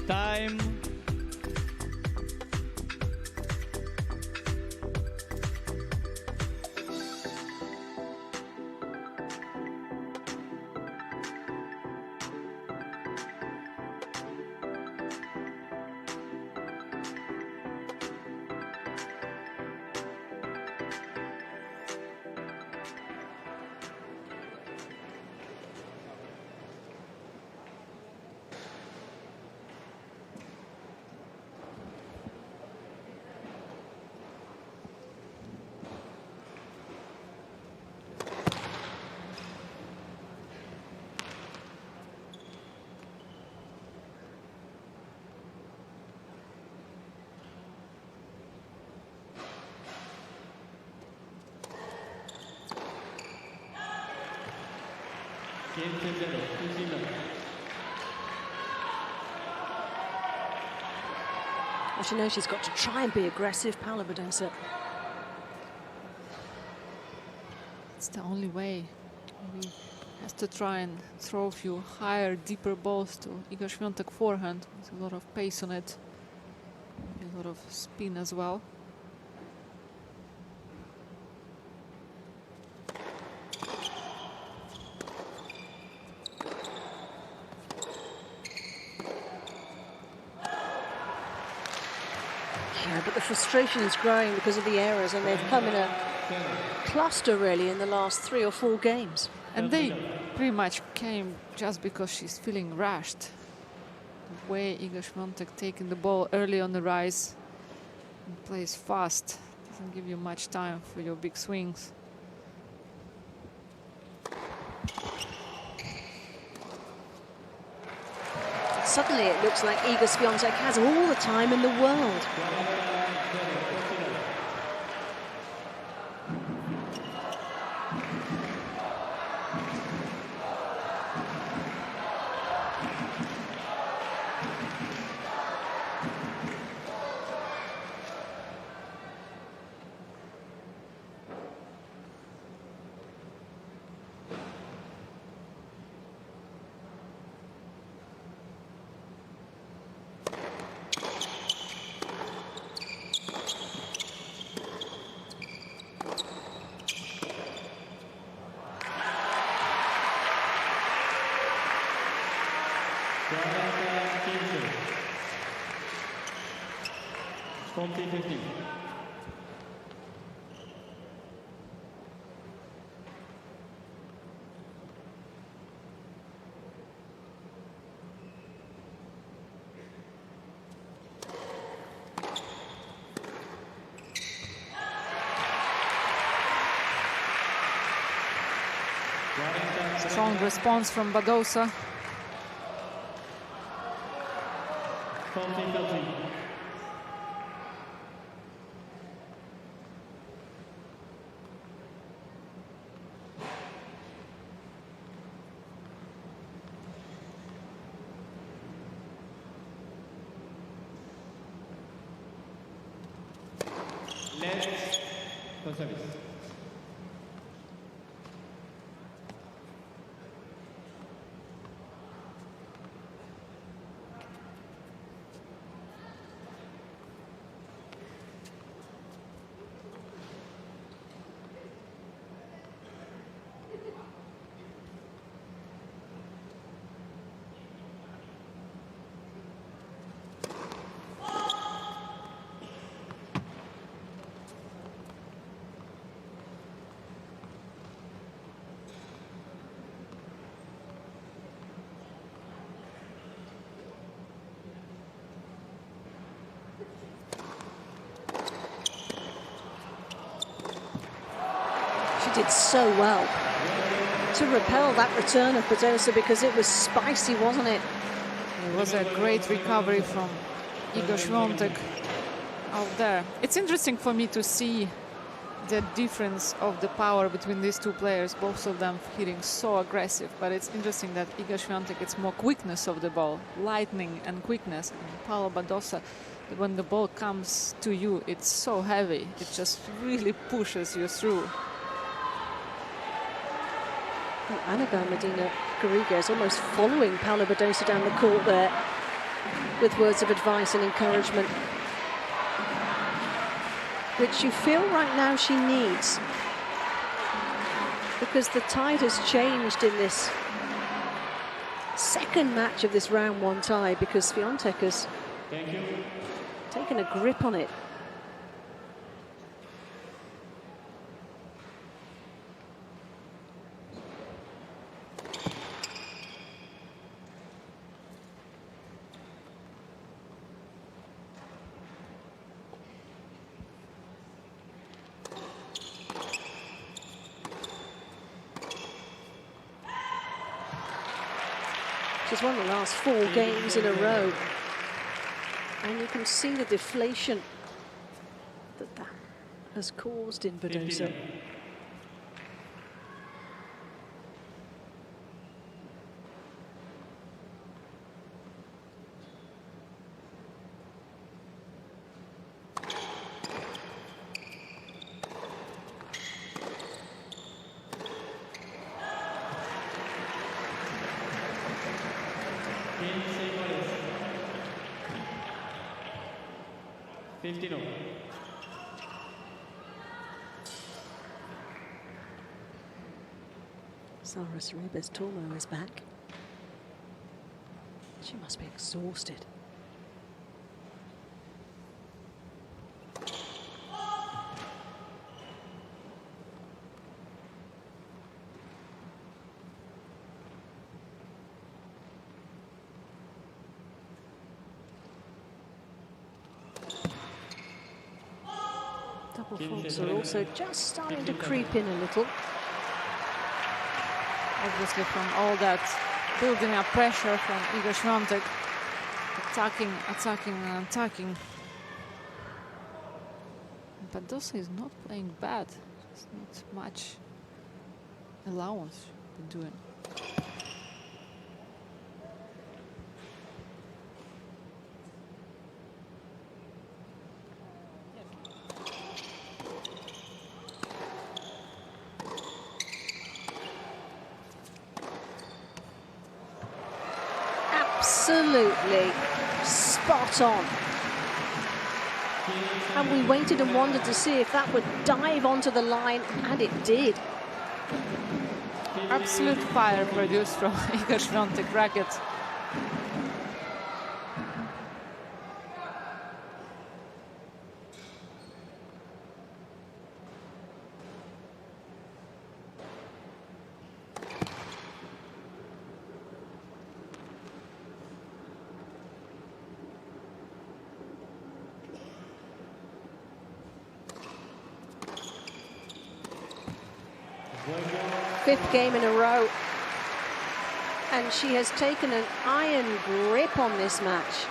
Time. 15-0, 15-0. Well, she knows she's got to try and be aggressive, Paula Badosa. It's the only way. He has to try and throw a few higher, deeper balls to Iga Świątek forehand. There's a lot of pace on it, a lot of spin as well. Yeah, but the frustration is growing because of the errors, and they've come in a cluster really in the last 3 or 4 games. And they pretty much came just because she's feeling rushed. The way Iga Świątek taking the ball early on the rise and plays fast doesn't give you much time for your big swings. Suddenly it looks like Iga Świątek has all the time in the world. Strong response from Badosa. 14-13. Let's go service. Did so well to repel that return of Badosa because it was spicy, wasn't it? It was a great recovery from Iga Świątek out there. It's interesting for me to see the difference of the power between these two players, both of them hitting so aggressive. But it's interesting that Iga Świątek, it's more quickness of the ball, lightning and quickness. And Paula Badosa, when the ball comes to you, it's so heavy. It just really pushes you through. Well, Annabelle Medina Garriga is almost following Paula Badosa down the court there with words of advice and encouragement, which you feel right now she needs, because the tide has changed in this second match of this round 1 tie, because Świątek has taken a grip on it. She's won the last 4 games in a row. And you can see the deflation that has caused in Badosa. 15-0. Sara Sorribes Tormo is back. She must be exhausted. Double faults are also just starting to creep in a little. Obviously, from all that building up pressure from Iga Świątek, attacking. Badosa is not playing bad. It's not much allowance she's been doing. Absolutely spot on. And we waited and wondered to see if that would dive onto the line, and it did. Absolute fire produced from Iga Świątek racket. Fifth game in a row, and she has taken an iron grip on this match.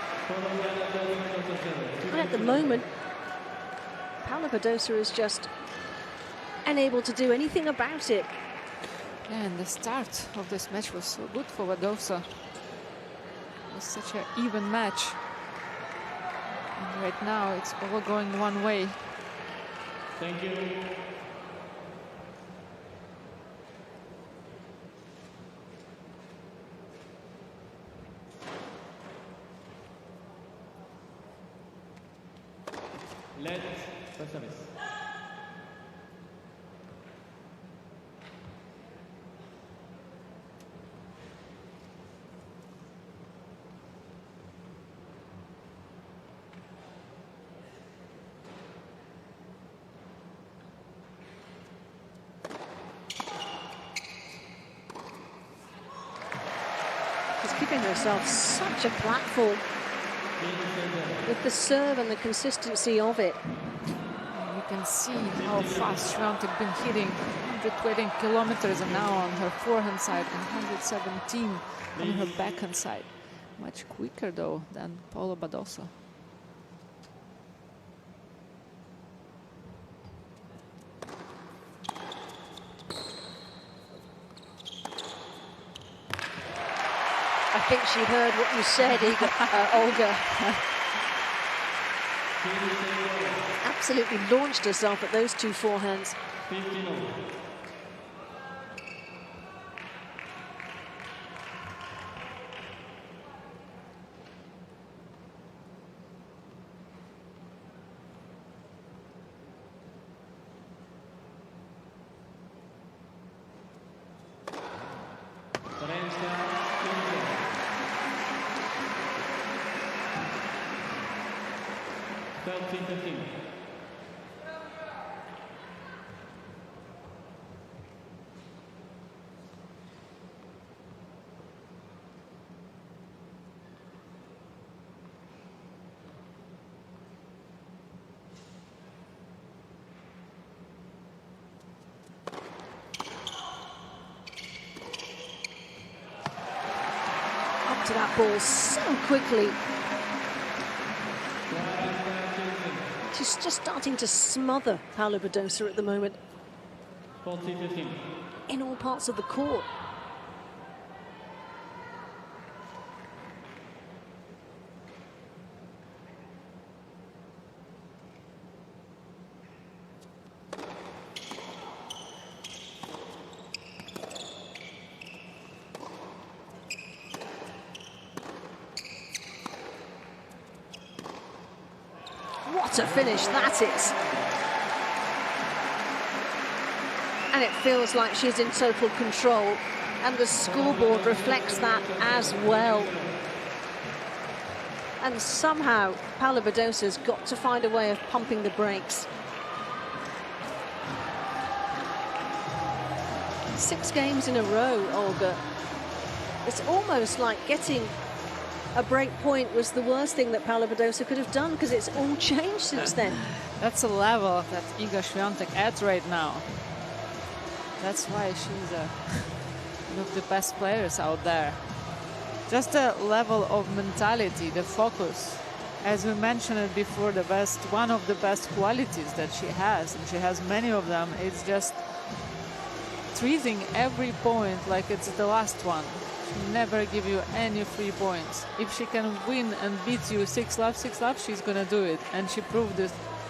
And at the moment, Paula Badosa is just unable to do anything about it. Yeah, and the start of this match was so good for Badosa. It was such an even match. And right now, it's all going one way. Thank you. Let service. She's giving herself such a platform with the serve and the consistency of it. You can see how fast Świątek been hitting. 120 kilometers an hour on her forehand side and 117 on her backhand side. Much quicker though than Paula Badosa. I think she heard what you said, Olga. Absolutely launched herself at those two forehands. 15-0. To that ball so quickly. She's just starting to smother Paula Badosa at the moment 40-15. in all parts of the court. What What a finish that is. And it feels like she's in total control. And the scoreboard reflects that as well. And somehow, Paula Badosa's got to find a way of pumping the brakes. 6 games in a row, Olga. It's almost like getting a break point was the worst thing that Paula Badosa could have done, because it's all changed since then. That's a level that Iga Świątek at right now. That's why she's one of the best players out there. Just the level of mentality, the focus. As we mentioned it before, one of the best qualities that she has, and she has many of them, it's just treating every point like it's the last one. She never give you any free points. If she can win and beat you 6 love, she's gonna do it. And she proved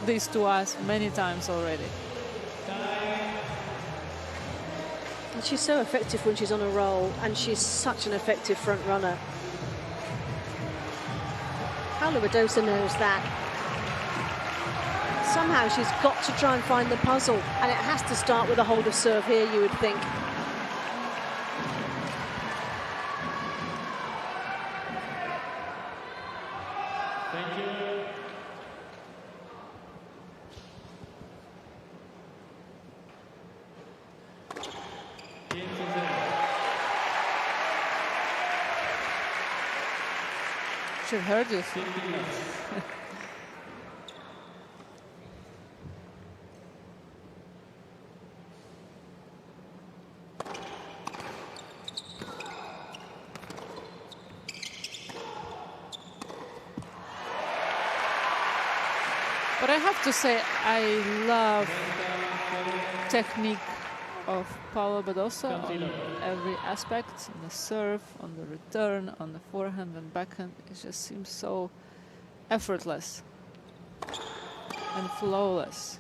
this to us many times already. And she's so effective when she's on a roll, and she's such an effective front runner. Paula Badosa knows that. Somehow she's got to try and find the puzzle, and it has to start with a hold of serve here, you would think. Thank you. Should hurt you. But I have to say, I love technique of Paula Badosa on every aspect, on the serve, on the return, on the forehand and backhand. It just seems so effortless and flawless.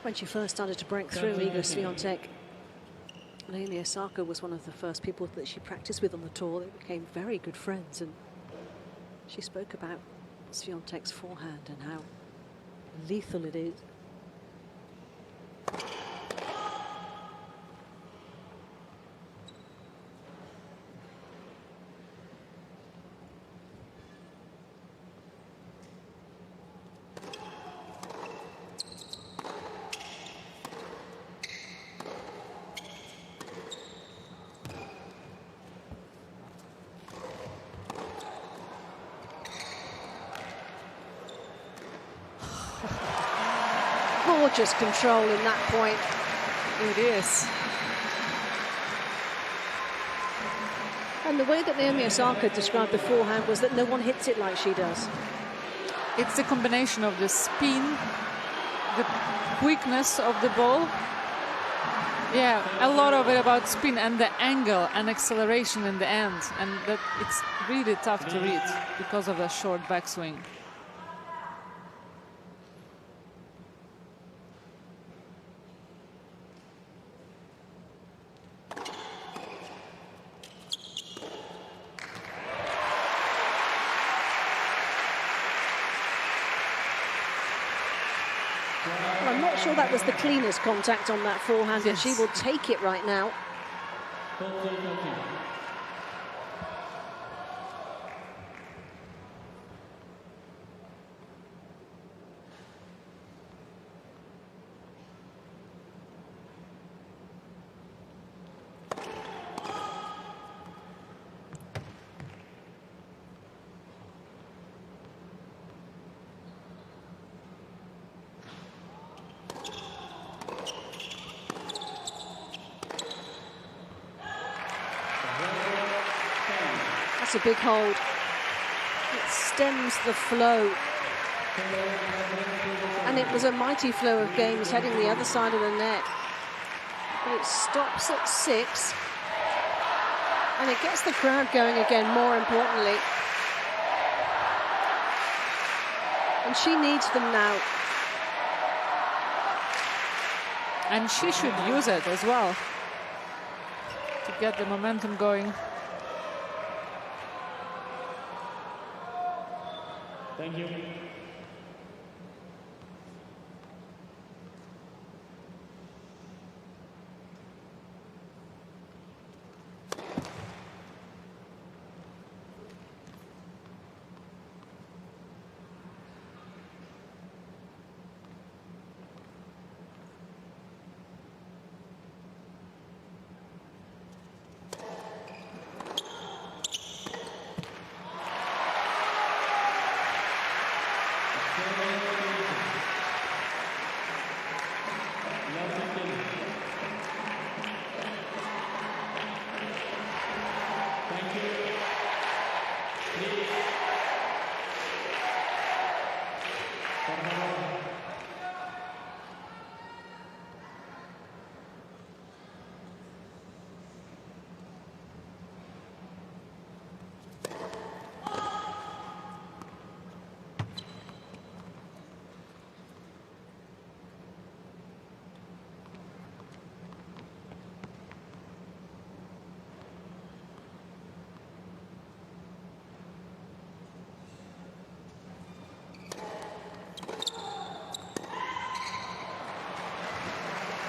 When she first started to break through, Iga Świątek, Naomi Osaka was one of the first people that she practiced with on the tour. They became very good friends, and she spoke about Świątek's forehand and how lethal it is. Gorgeous control in that point. It is. And the way that Naomi Osaka described the forehand was that no one hits it like she does. It's the combination of the spin, the quickness of the ball. Yeah, a lot of it about spin and the angle and acceleration in the end. And that it's really tough to read because of the short backswing. Well, I'm not sure that was the cleanest contact on that forehand, yes. And she will take it right now. That's a big hold. It stems the flow And it was a mighty flow of games heading the other side of the net. But it stops at 6. And it gets the crowd going again, more importantly. And she needs them now. And she should use it as well to get the momentum going. Thank you.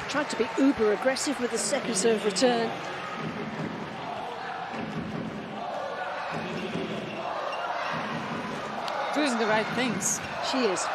Tried to be uber aggressive with the second serve return. Doing the right things. She is.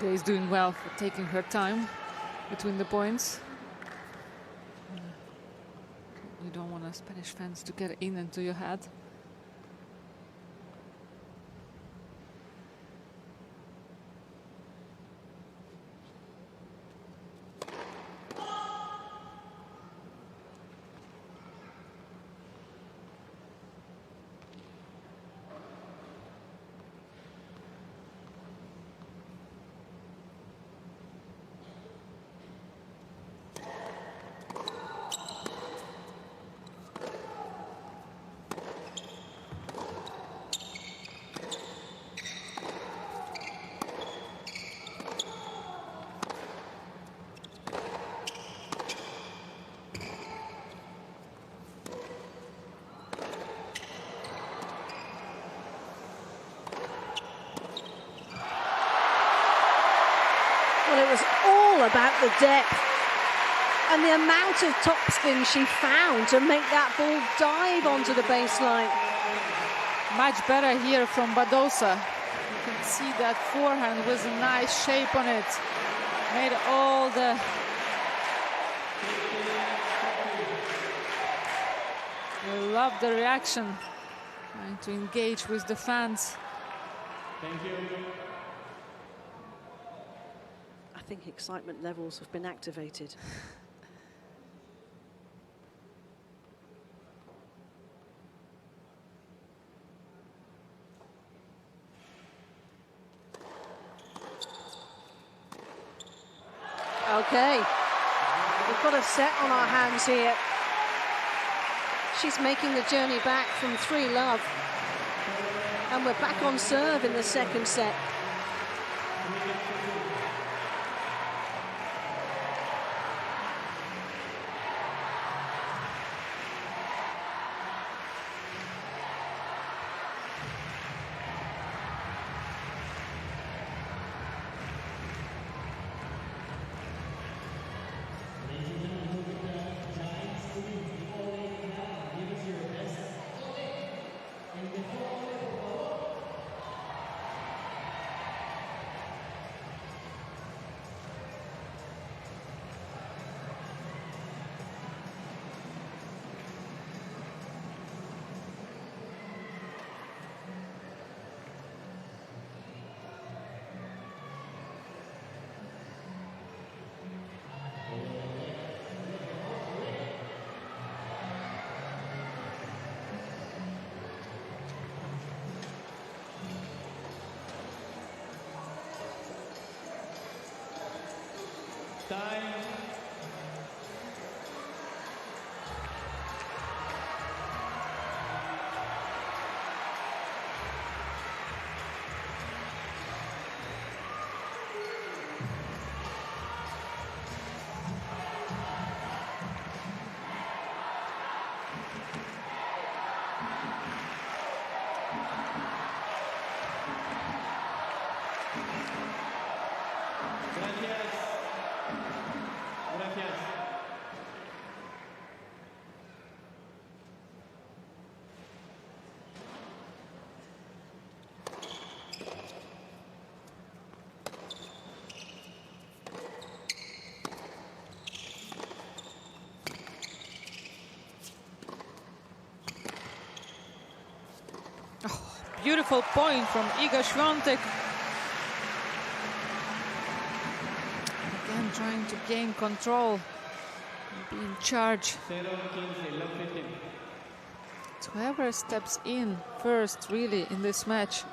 Liga is doing well for taking her time between the points. You don't want a Spanish fans to get into your head. Well, it was all about the depth and the amount of topspin she found to make that ball dive onto the baseline. Much better here from Badosa. You can see that forehand with a nice shape on it. Made all the... I love the reaction. Trying to engage with the fans. Thank you. I think excitement levels have been activated. Okay, we've got a set on our hands here. She's making the journey back from 3-love. And we're back on serve in the second set. Time. Gracias. Gracias. Beautiful point from Iga Świątek. Again, trying to gain control and be in charge. 0-15, love 15. It's whoever steps in first, really, in this match.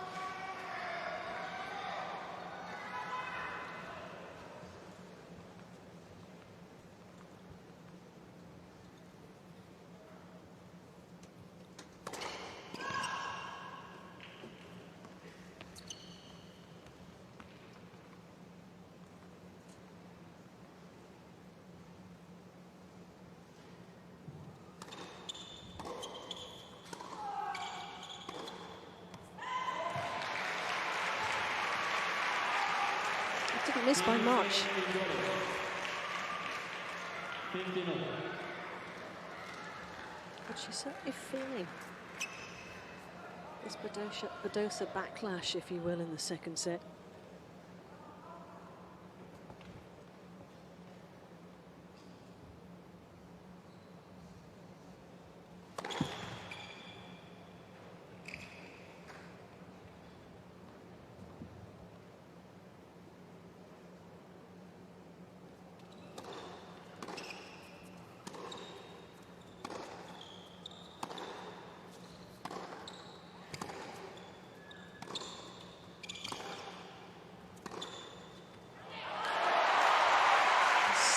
Didn't miss by much. 15. But she's certainly feeling this Badosa backlash, if you will, in the second set.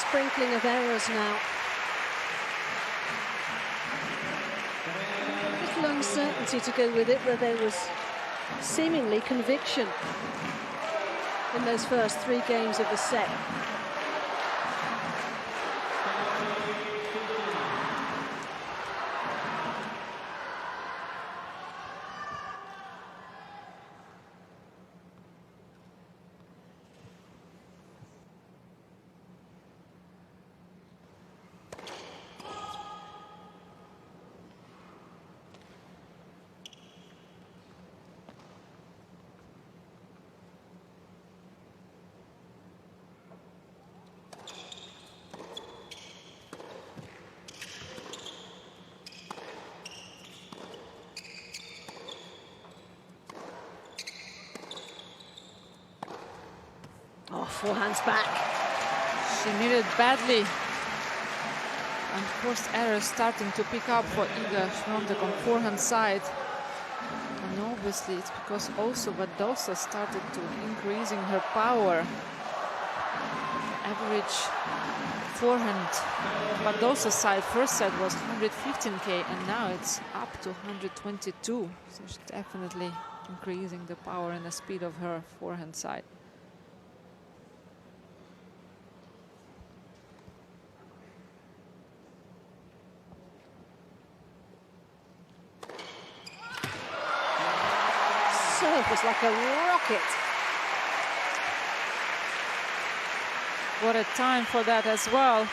Sprinkling of errors now. A little uncertainty to go with it, where there was seemingly conviction in those first 3 games of the set. Oh, forehands back. She needed badly. And forced errors starting to pick up for Iga Świątek on forehand side. And obviously it's because also Badosa started to increasing her power. Average forehand Badosa side first set was 115k and now it's up to 122. So she's definitely increasing the power and the speed of her forehand side. Serve was like a rocket. What a time for that as well.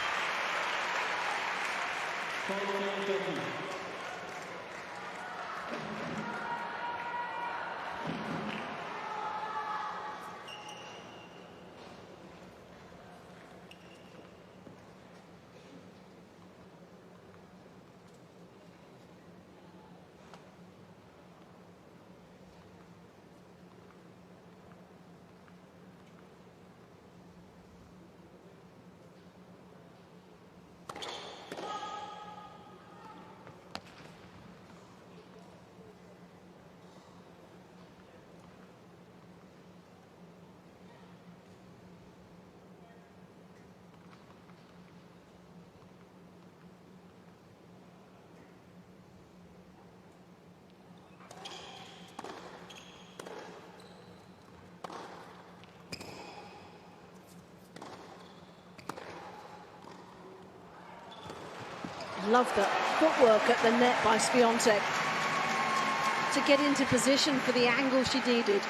Love the footwork at the net by Swiatek to get into position for the angle she needed.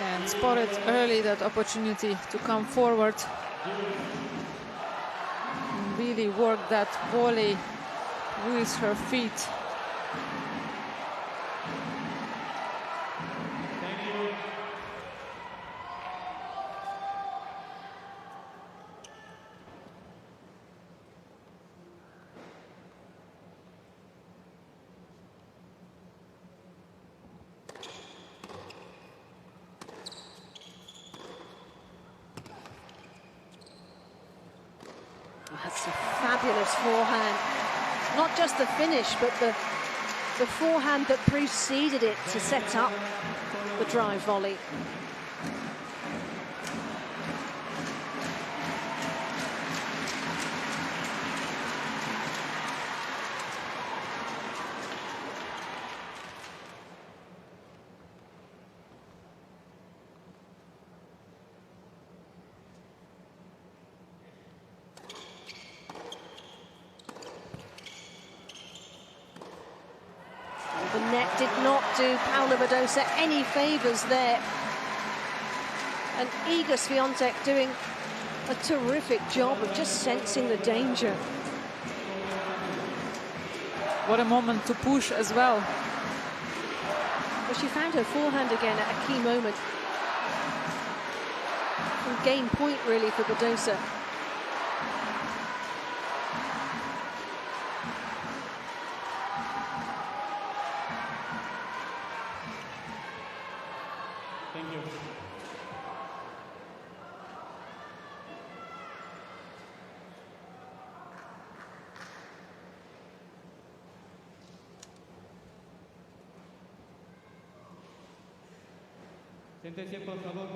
And spotted early that opportunity to come forward. And really work that volley with her feet. That's a fabulous forehand. Not just the finish, but the forehand that preceded it to set up the drive volley. The net did not do Paula Badosa any favours there. And eager Swiatek doing a terrific job of just sensing the danger. What a moment to push as well. Well, she found her forehand again at a key moment. And game point really for Badosa. Thank you. Siéntese, por favor.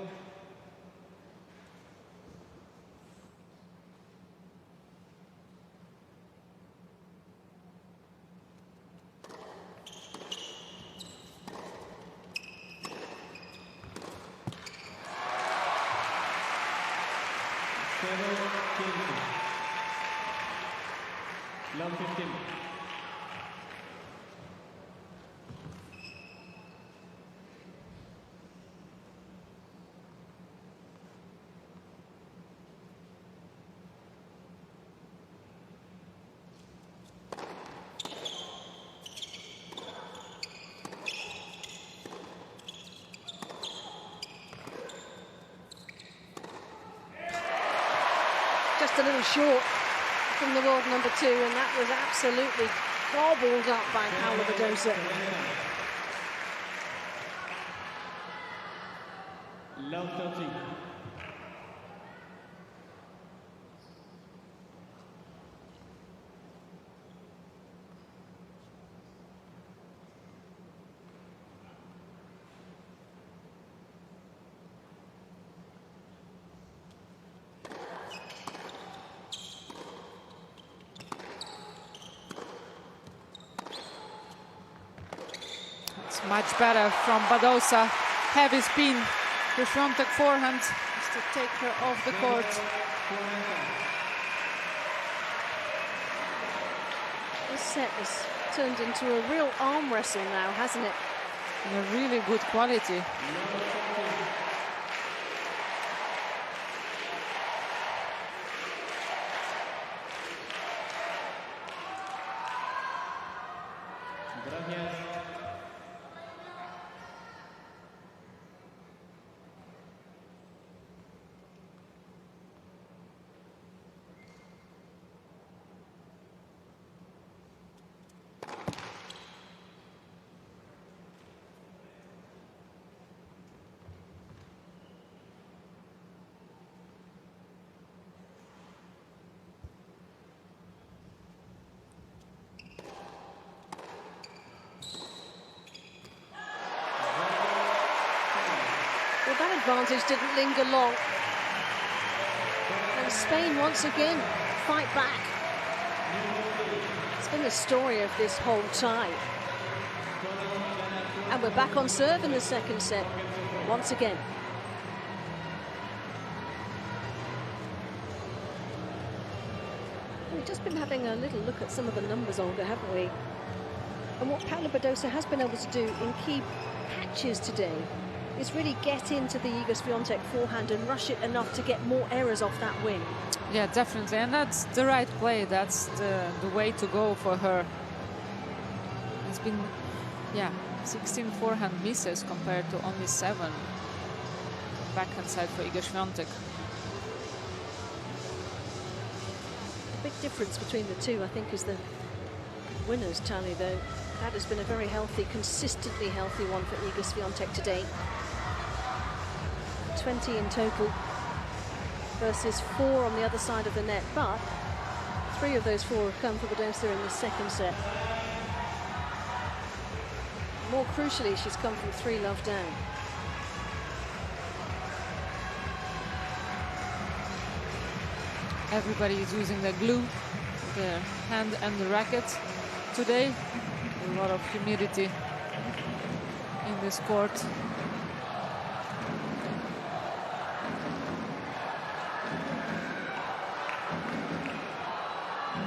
Love 15. Just a little short from the world number 2, and that was absolutely gobbled up by Paula Badosa. Love 13. Much better from Badosa. Heavy spin. The Swiatek forehand is to take her off the court. This set has turned into a real arm wrestle now, hasn't it? And a really good quality. Gracias. Well, that advantage didn't linger long. And Spain once again fight back. It's been the story of this whole tie. And we're back on serve in the second set once again. We've just been having a little look at some of the numbers, Olga, haven't we? And what Paula Badosa has been able to do in key patches today is really get into the Iga Swiatek forehand and rush it enough to get more errors off that wing. Yeah, definitely. And that's the right play. That's the way to go for her. It's been, yeah, 16 forehand misses compared to only 7 backhand side for Iga Swiatek. The big difference between the two, I think, is the winners' tally, though. That has been a very healthy, consistently healthy one for Iga Swiatek today. 20 in total versus 4 on the other side of the net, but 3 of those 4 have come for Badosa in the second set. More crucially, she's come from 3 love down. Everybody is using the glue, the hand and the racket today. A lot of humidity in this court.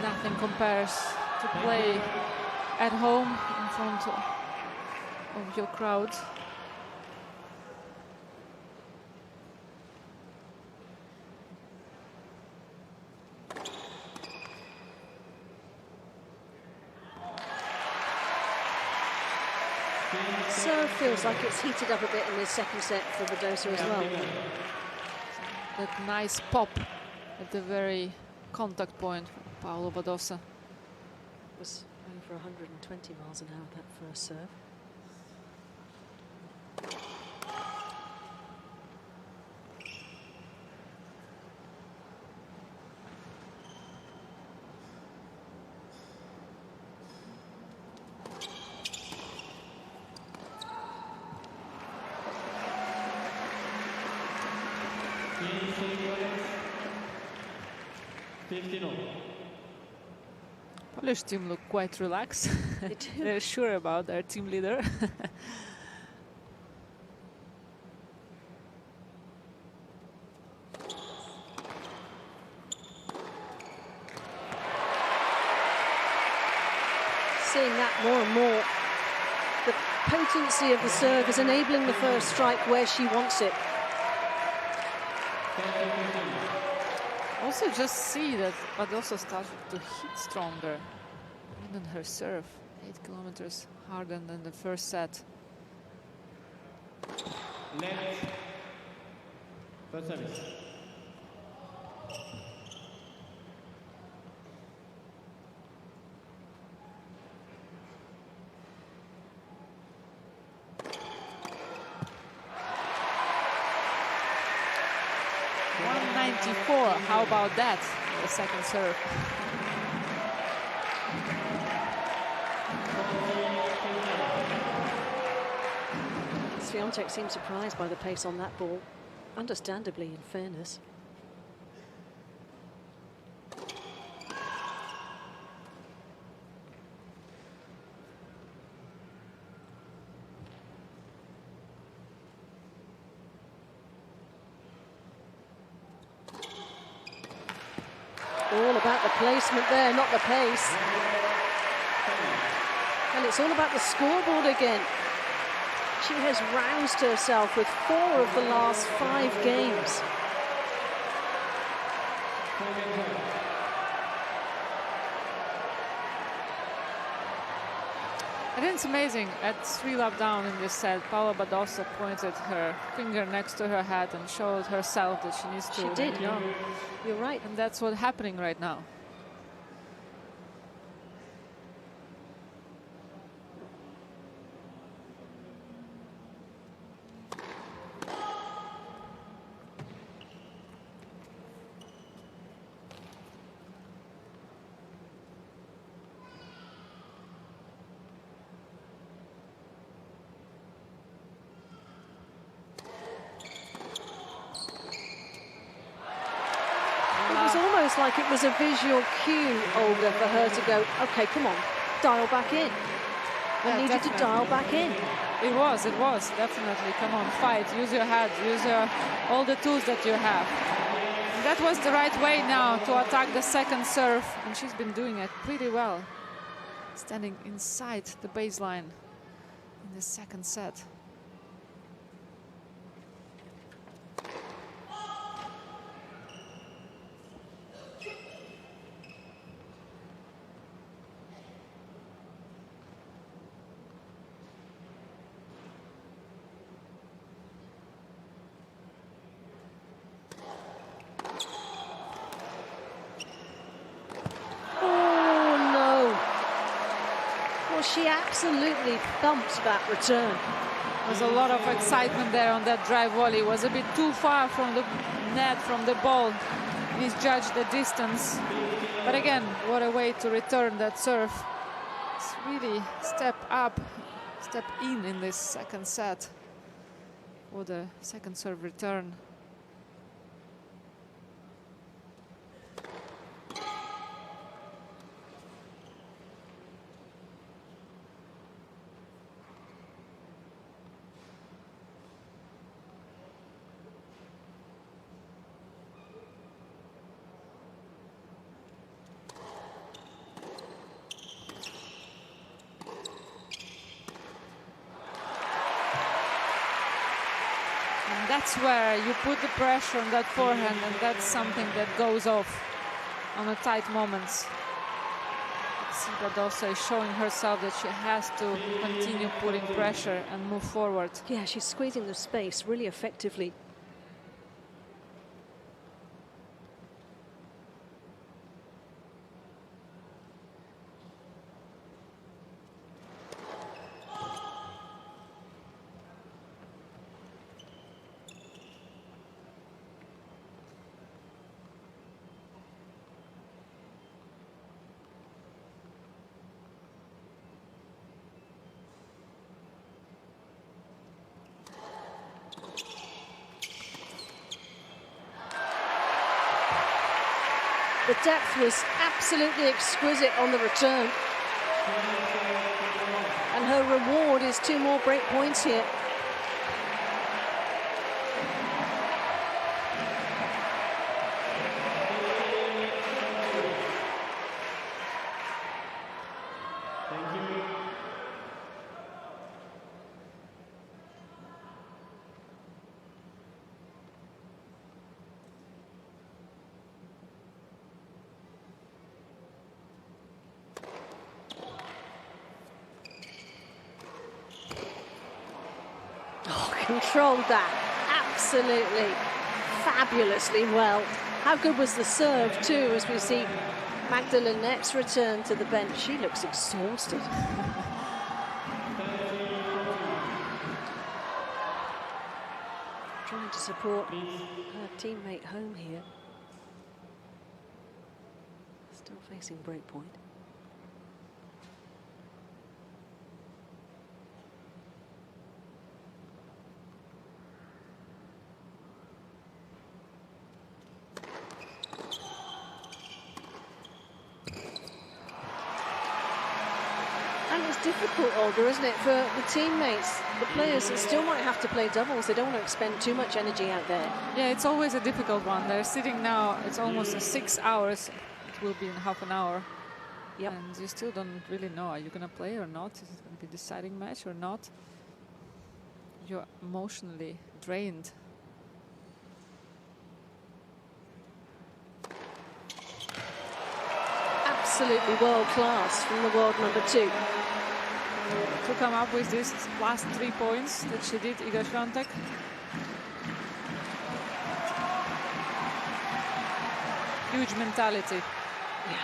Nothing compares to play at home in front of your crowd. Serve feels like it's heated up a bit in this second set for Badosa as well. That nice pop at the very contact point for Paula Badosa. Was over 120 miles an hour that first serve. Polish team look quite relaxed. They do. They're sure about their team leader. Seeing that more and more. The potency of the serve is enabling the first strike where she wants it. Also just see that Badosa started to hit stronger. Even her serve, 8 kilometers harder than the first set. Net. First service. How about that? The second serve. Swiatek seemed surprised by the pace on that ball. Understandably, in fairness. All about the placement there, not the pace. And it's all about the scoreboard again. She has roused herself with 4 of the last 5 games. I think it's amazing. At 3 lap down in this set, Paula Badosa pointed her finger next to her head and showed herself that she needs to. She did, yeah. You're right. And that's what's happening right now. Like it was a visual cue, Olga, for her to go, okay, come on, dial back in. I need you to dial back in. It was, definitely. Come on, fight, use your head, use all the tools that you have. And that was the right way now to attack the second serve, and she's been doing it pretty well. Standing inside the baseline in the second set. She absolutely thumped that return. There's a lot of excitement there on that drive volley. It was a bit too far from the net, from the ball. Misjudged the distance. But again, what a way to return that serve. It's really step up, step in this second set for the second serve return. That's where you put the pressure on that forehand, and that's something that goes off on the tight moments. Badosa is showing herself that she has to continue putting pressure and move forward. Yeah, she's squeezing the space really effectively. The depth was absolutely exquisite on the return. And her reward is 2 more break points here. Controlled that absolutely fabulously well. How good was the serve too, as we see Magdalenet's return to the bench. She looks exhausted. Trying to support her teammate home here. Still facing break point. Difficult, Olga, isn't it, for the teammates, the players that still might have to play doubles. They don't want to expend too much energy out there. Yeah, it's always a difficult one. They're sitting now, it's almost 6 hours will be in half an hour. Yep. And you still don't really know, are you going to play or not? Is it going to be a deciding match or not? You're emotionally drained. Absolutely world class from the world number 2. To come up with these last 3 points that she did, Iga Świątek. Huge mentality. Yeah.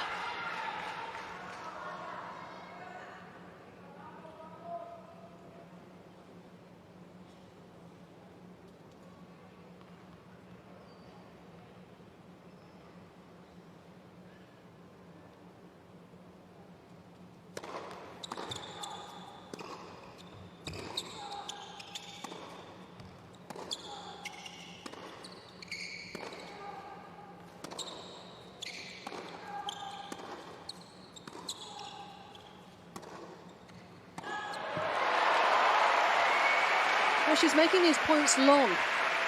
Well, she's making these points long,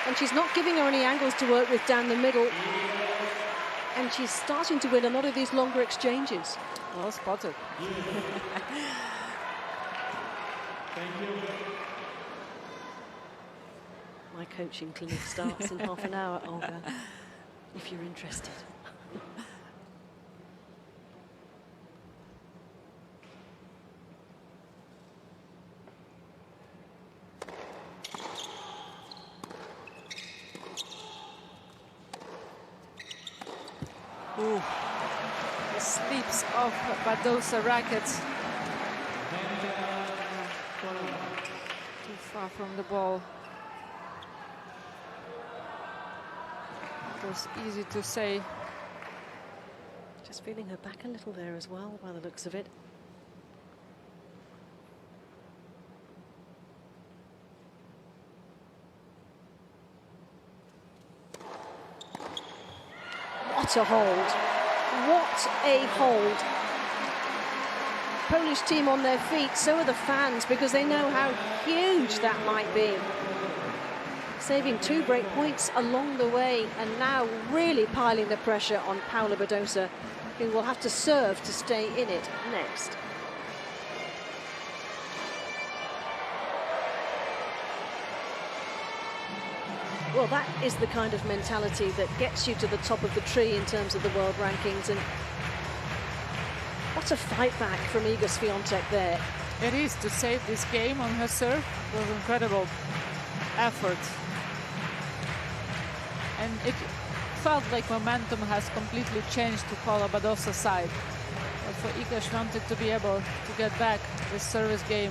and she's not giving her any angles to work with down the middle. And she's starting to win a lot of these longer exchanges. Well spotted. Thank you. My coaching clinic starts in half an hour, Olga, if you're interested. Ooh. The slips of Badosa rackets. Too far from the ball. It was easy to say. Just feeling her back a little there as well, by the looks of it. What a hold. What a hold. Polish team on their feet, so are the fans, because they know how huge that might be. Saving 2 break points along the way, and now really piling the pressure on Paula Badosa, who will have to serve to stay in it next. Well, that is the kind of mentality that gets you to the top of the tree in terms of the world rankings. And what a fight back from Iga Świątek there. It is, to save this game on her serve was incredible effort. And it felt like momentum has completely changed to Paula Badosa's side. But for Iga Świątek to be able to get back this service game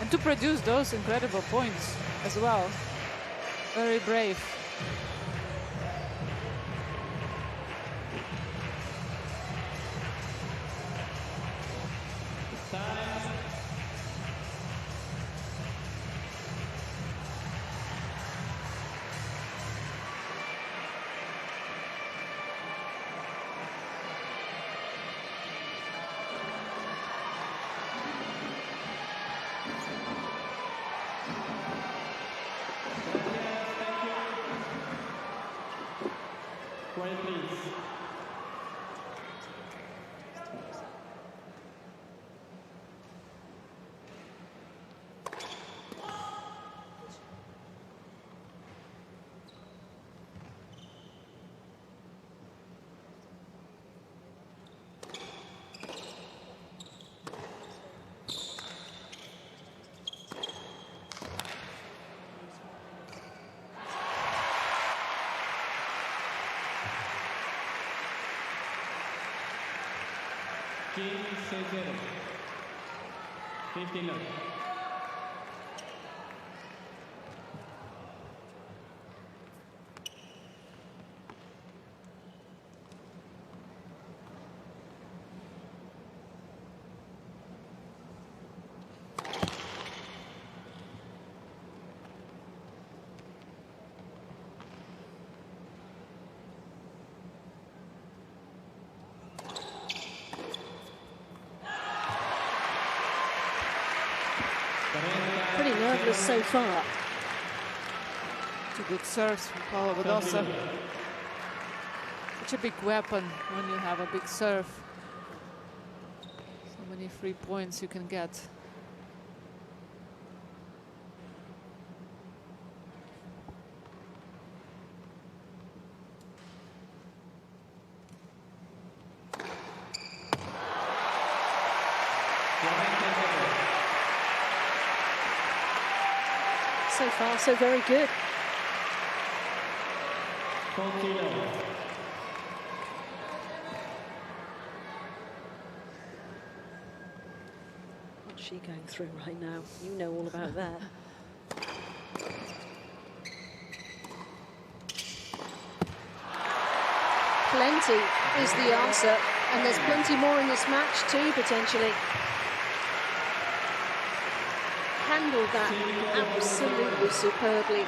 and to produce those incredible points as well. Very brave. Quiet, please. King 6-0. 15 love. Pretty nerveless so far. 2 good serves from Paula Badosa. such a big weapon when you have a big serve. So many free points you can get. So far, so very good. What's she going through right now? You know all about that. Plenty is the answer, and there's plenty more in this match too, potentially. Handled that absolutely superbly.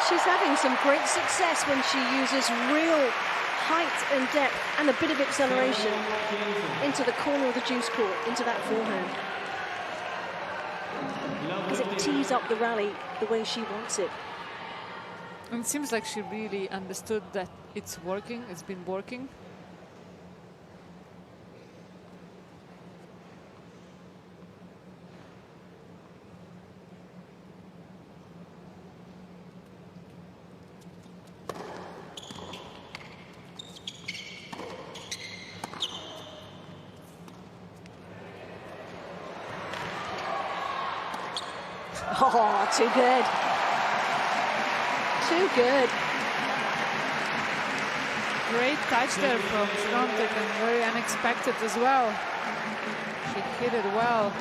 She's having some great success when she uses real height and depth and a bit of acceleration into the corner of the juice court, into that forehand. Because it tees up the rally the way she wants it. And it seems like she really understood that it's working, it's been working. Oh, too good. Too good. Great touch there from Świątek and very unexpected as well. She hit it well.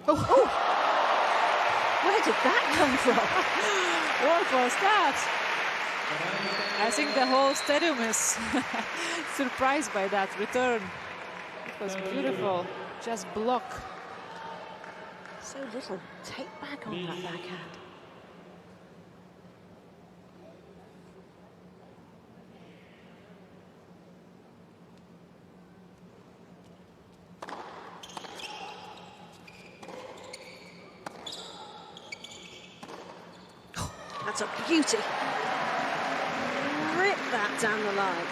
Oh. Where did that come from? What was that? I think the whole stadium is surprised by that return. It was beautiful. Just block. So little take back on that backhand. That's a beauty. Rip that down the line.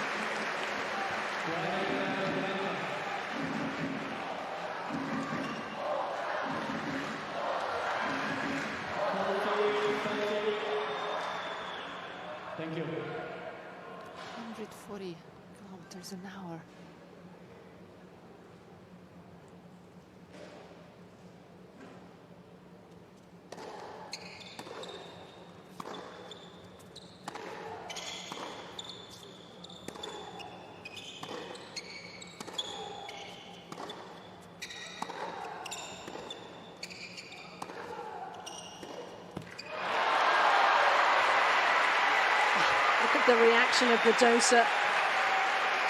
Thank you. 140 kilometers an hour. The reaction of Badosa.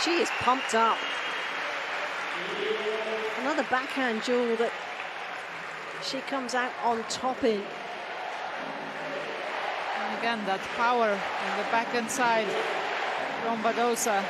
She is pumped up. Another backhand jewel that she comes out on top in. And again, that power on the backhand side from Badosa.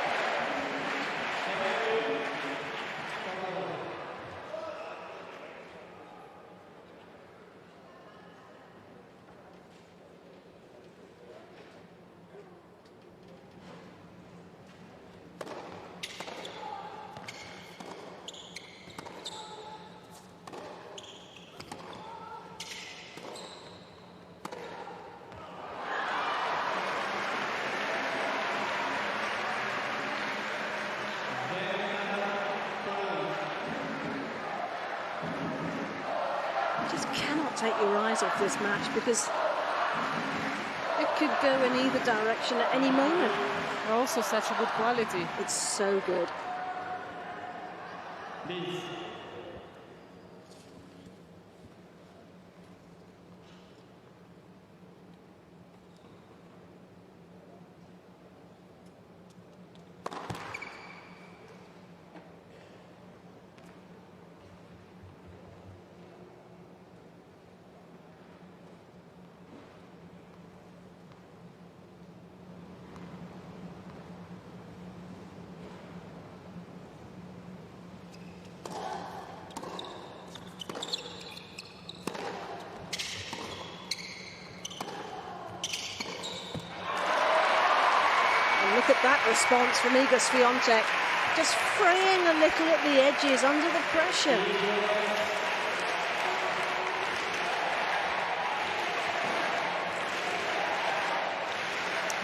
take your eyes off this match because it could go in either direction at any moment. Also such a good quality. It's so good. Please. Look at that response from Iga Swiatek, just fraying a little at the edges under the pressure.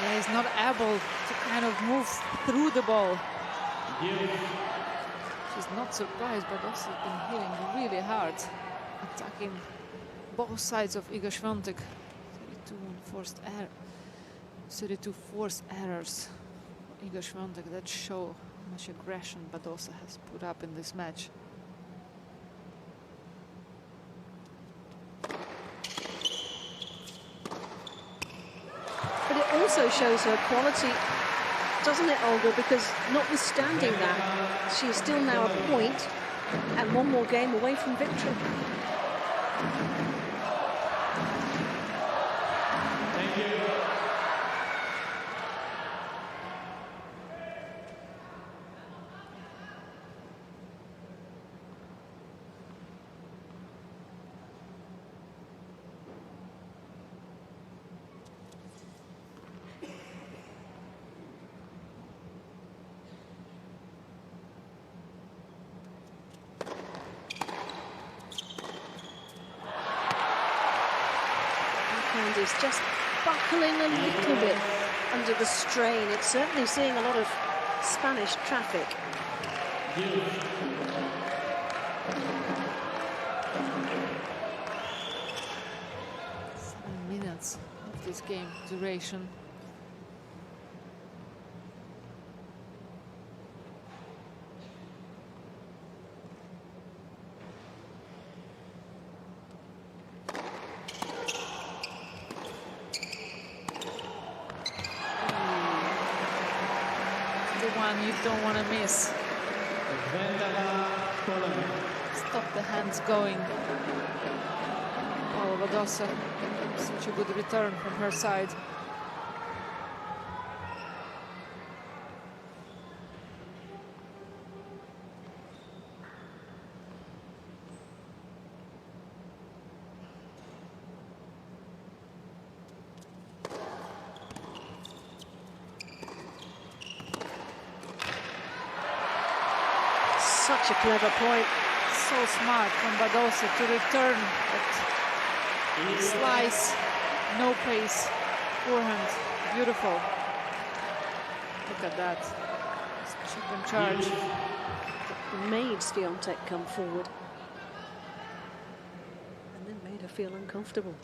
Yeah, he's not able to kind of move through the ball. She's not surprised, but also been hitting really hard, attacking both sides of Iga Swiatek. 32 forced errors. Iga Swiatek, that show how much aggression Badosa has put up in this match. But it also shows her quality, doesn't it, Olga? Because notwithstanding that, she is still now a point and one more game away from victory. Thank you. And is just buckling a little bit under the strain. It's certainly seeing a lot of Spanish traffic. 7 minutes of this game duration. You don't want to miss. Stop the hands going. Oh, Badosa, such a good return from her side. Such a clever point. So smart from Badosa to return that slice, no pace, forehand, beautiful. Look at that, chip and charge. Made Swiatek come forward and then made her feel uncomfortable.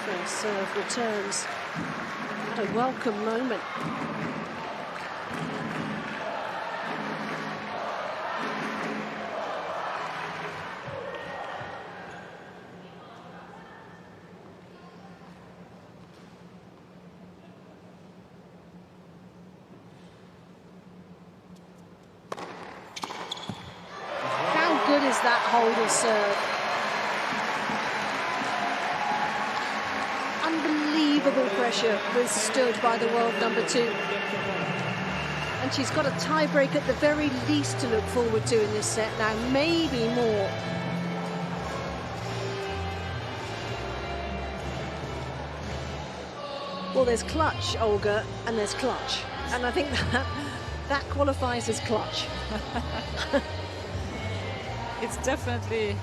First serve returns at a welcome moment. How good is that holder serve? Unbelievable pressure withstood by the world number 2. And she's got a tiebreak at the very least to look forward to in this set now, maybe more. Well, there's clutch, Olga, and there's clutch. And I think that qualifies as clutch. it's definitely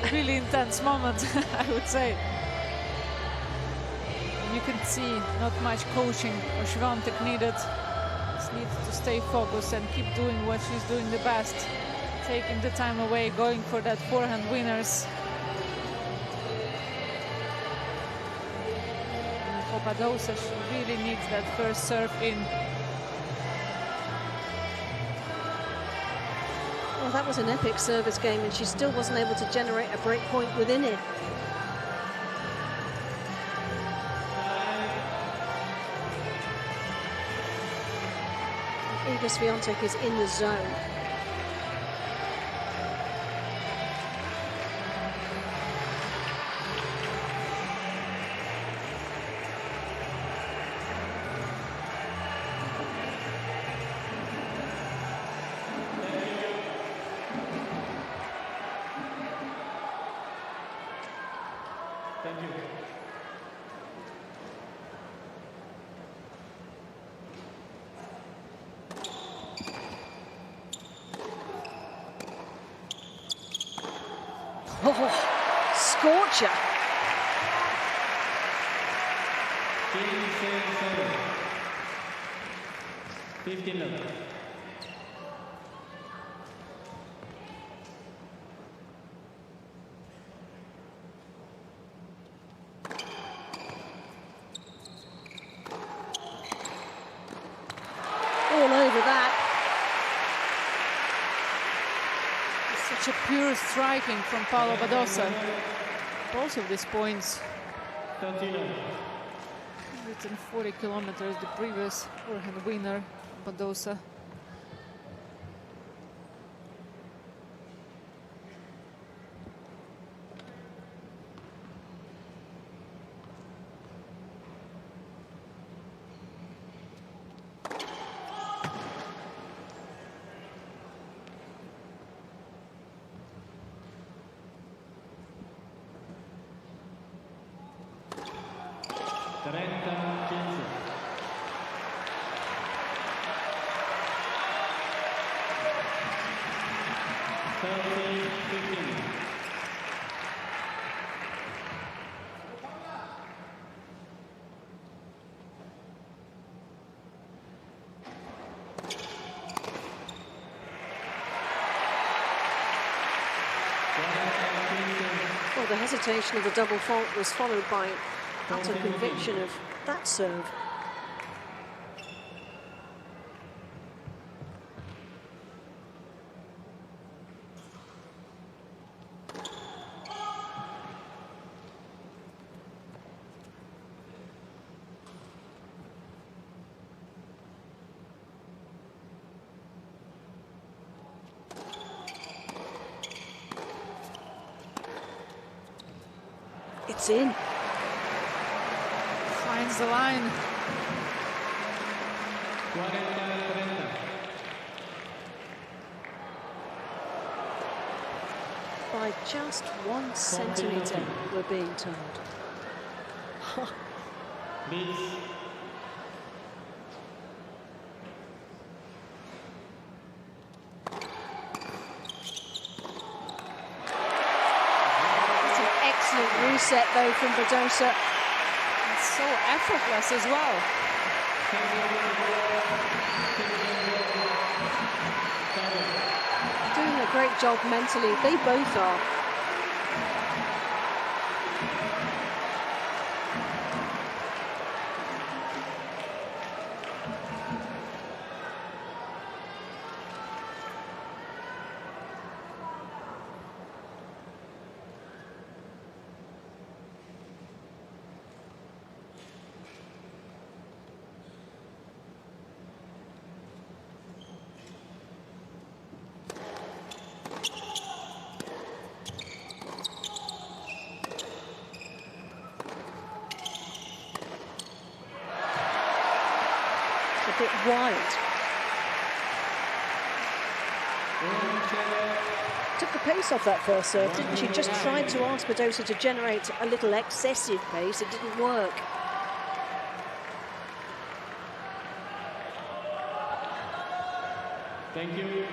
a really intense moment, I would say. And you can see not much coaching or Świątek needed. Just needs to stay focused and keep doing what she's doing the best. Taking the time away, going for that forehand winners. And for Badosa, she really needs that first serve in. Well, that was an epic service game, and she still wasn't able to generate a break point within it. Iga Świątek is in the zone. Thank you. Oh, scorcher. 15 love. All over that. Such a pure striking from Paula Badosa. Both of these points. 13 love. 140 kilometers, the previous forehand winner, Badosa. Well, the hesitation of the double fault was followed by utter conviction of that serve. It's in. Finds the line. 40-30. By just 1 centimetre, we're being told. Leads. That's an excellent reset, though, from Badosa. It's so effortless as well. Doing a great job mentally. They both are. A bit wide. Took the pace off that first serve, didn't she? Just tried to ask Badosa to generate a little excessive pace. It didn't work. Thank you.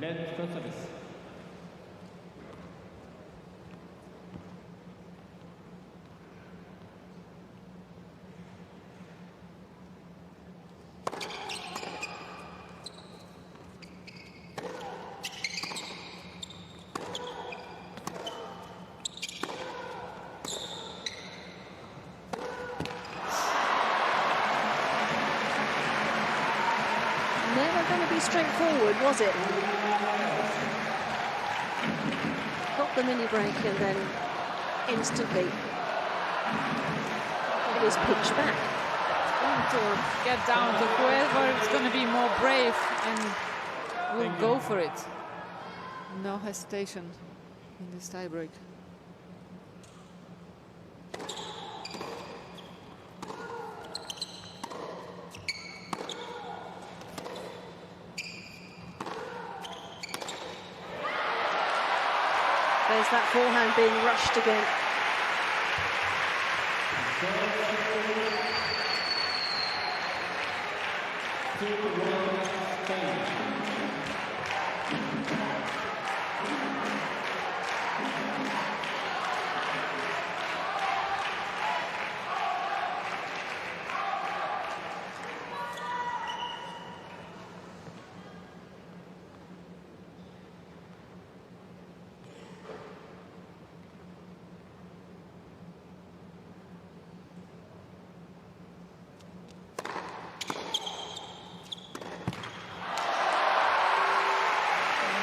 Let first service. Never going to be straightforward, was it? Got the mini break and then instantly it is pitched back. To get down to whoever is going to be more brave and will go for it. No hesitation in this tiebreak. There's that forehand being rushed again.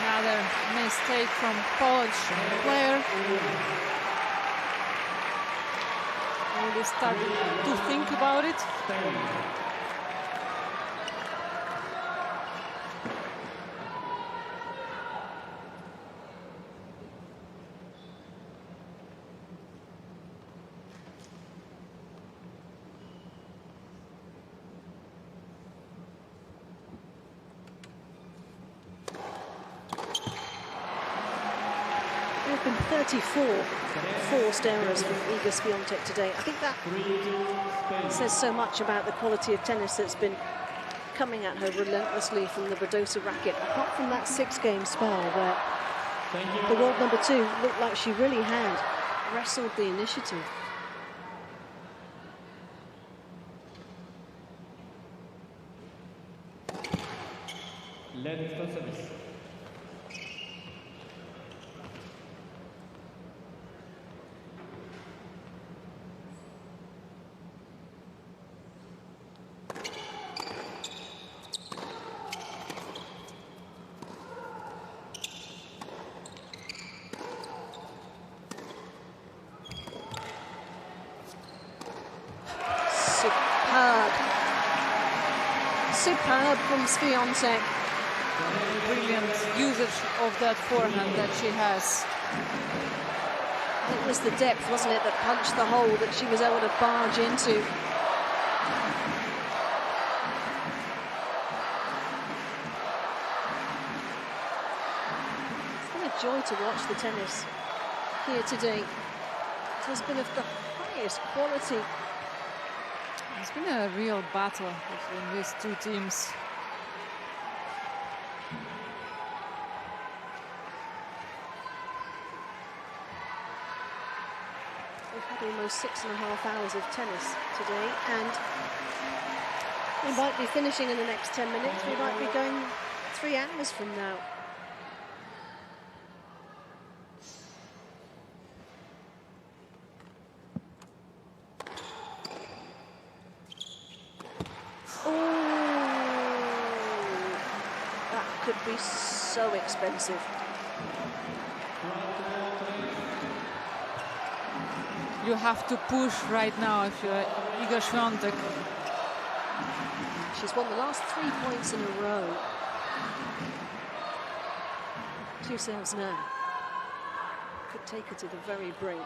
Another mistake from Polish player. Really started to think about it. There have been 34 forced errors from Iga Swiatek today. I think that says so much about the quality of tennis that's been coming at her relentlessly from the Badosa racket, apart from that 6-game spell where the world number 2 looked like she really had wrestled the initiative. Let first service. Superb from Swiatek. Brilliant usage of that forehand that she has. It was the depth, wasn't it, that punched the hole that she was able to barge into. It's been a joy to watch the tennis here today. It has been of the highest quality. It's been a real battle between these two teams. We've had almost 6.5 hours of tennis today, and we might be finishing in the next 10 minutes. We might be going 3 hours from now. Could be so expensive. You have to push right now if you're Iga Swiatek. She's won the last 3 points in a row. 2 serves now. Could take her to the very brink.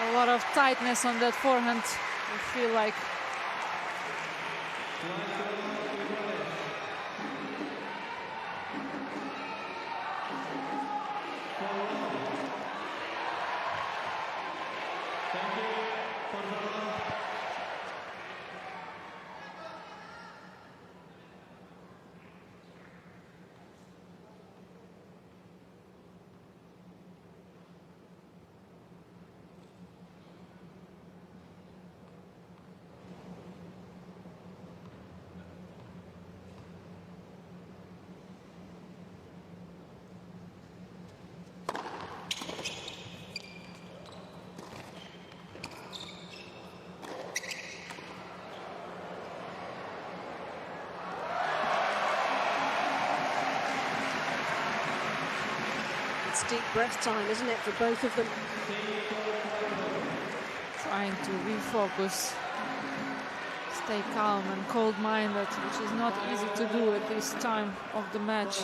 A lot of tightness on that forehand. I feel like. It's deep breath time, isn't it, for both of them? Trying to refocus, stay calm and cold-minded, which is not easy to do at this time of the match.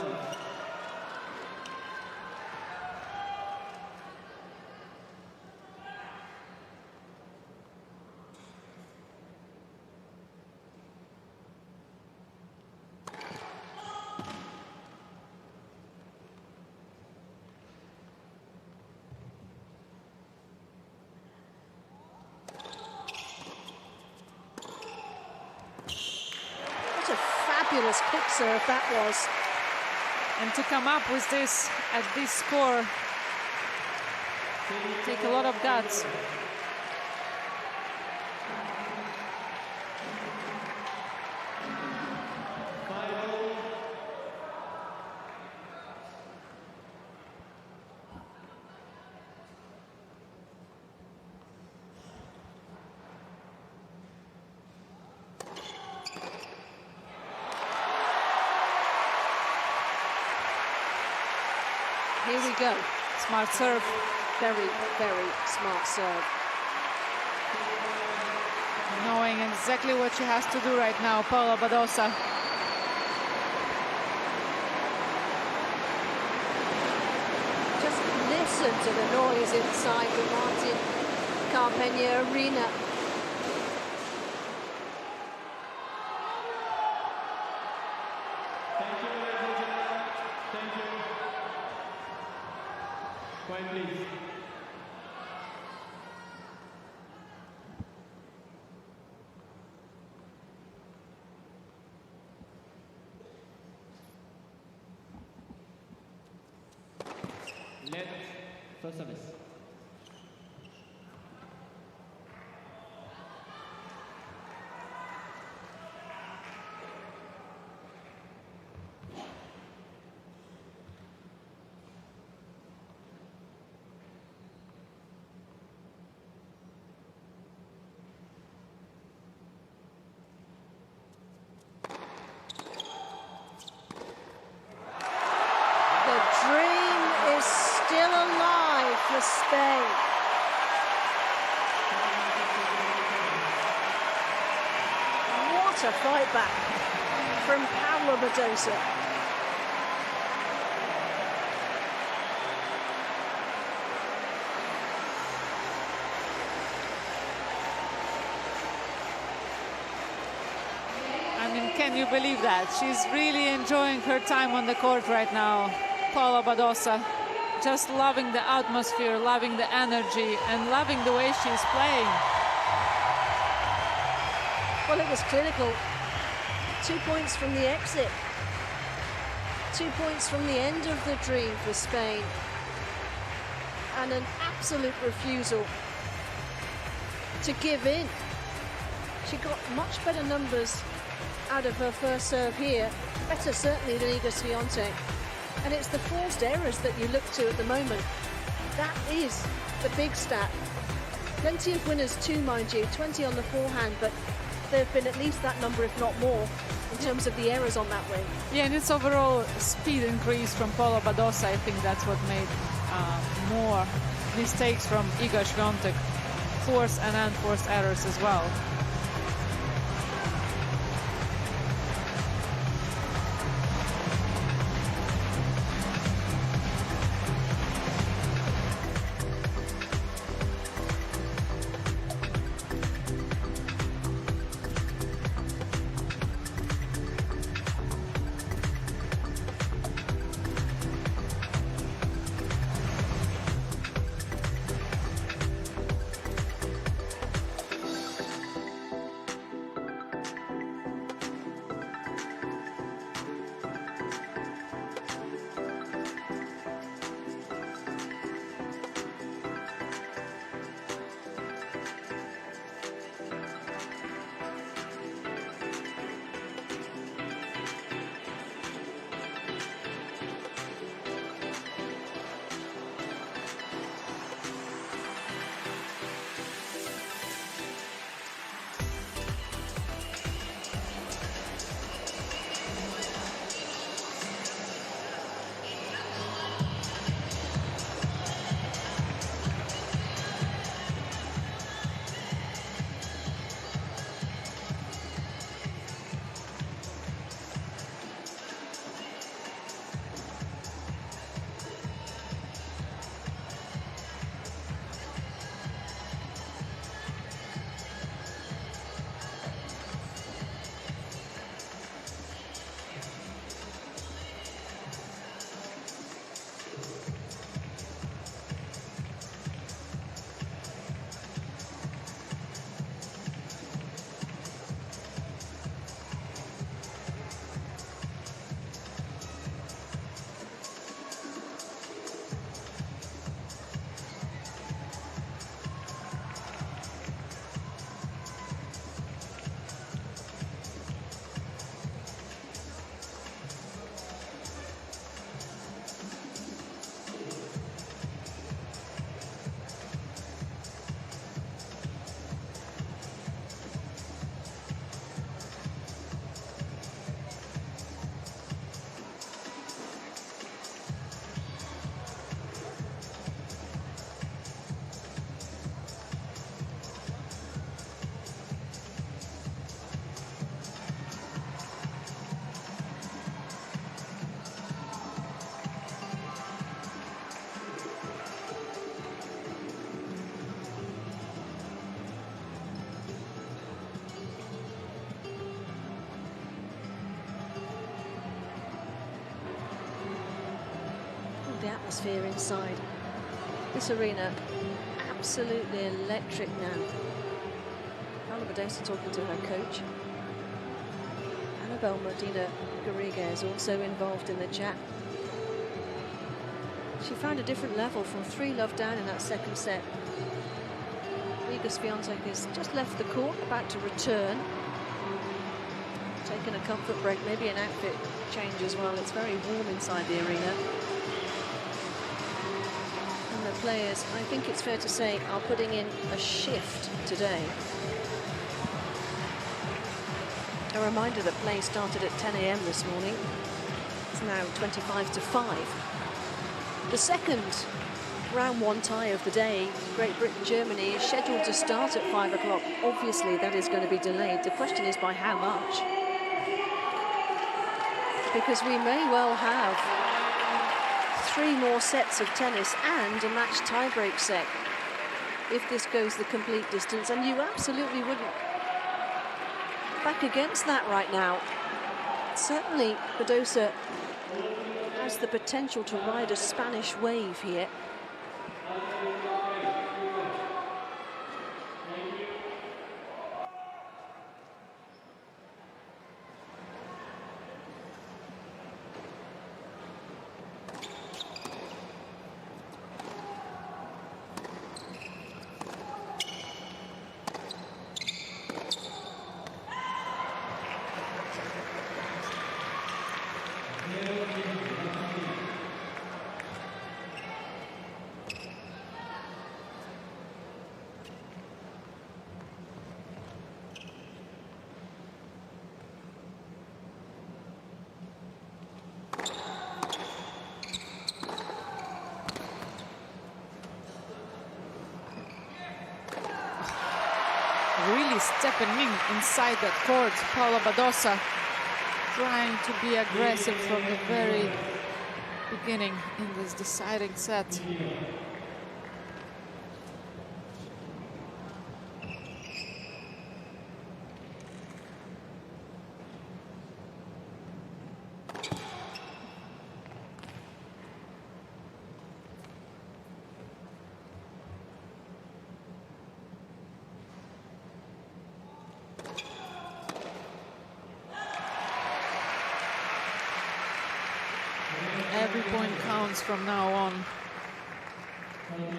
Fabulous kick serve that was. And to come up with this at this score, take a lot of guts. Here we go. Smart serve. Very, very smart serve. Knowing exactly what she has to do right now, Paula Badosa. Just listen to the noise inside the Martin Carpena Arena. Quiet, please. Let first service. For Spain. What a fight back from Paula Badosa. I mean, can you believe that? She's really enjoying her time on the court right now, Paula Badosa. Just loving the atmosphere, loving the energy, and loving the way she's playing. Well, it was clinical. 2 points from the exit. 2 points from the end of the dream for Spain. And an absolute refusal to give in. She got much better numbers out of her first serve here. Better certainly than Iga Swiatek. And it's the forced errors that you look to at the moment. That is the big stat. Plenty of winners too, mind you, 20 on the forehand, but there have been at least that number, if not more, in terms of the errors on that wing. Yeah, and it's overall speed increase from Paula Badosa. I think that's what made more mistakes from Iga Swiatek. Forced and unforced errors as well. the atmosphere inside. This arena, absolutely electric now. Paula Badosa talking to her coach. Annabel Medina Garriga is also involved in the chat. She found a different level from 3-love down in that second set. Iga Swiatek has just left the court, about to return. Taking a comfort break, maybe an outfit change as well. It's very warm inside the arena. And the players, I think it's fair to say, are putting in a shift today. A reminder that play started at 10 a.m. this morning. It's now 25 to 5. The second round one tie of the day, Great Britain-Germany, is scheduled to start at 5 o'clock. Obviously, that is going to be delayed. The question is by how much? Because we may well have 3 more sets of tennis and a match tie-break set if this goes the complete distance, and you absolutely wouldn't back against that right now. Certainly, Badosa has the potential to ride a Spanish wave here. Really stepping inside that court. Paula Badosa trying to be aggressive from the very beginning in this deciding set. Every point counts from now on.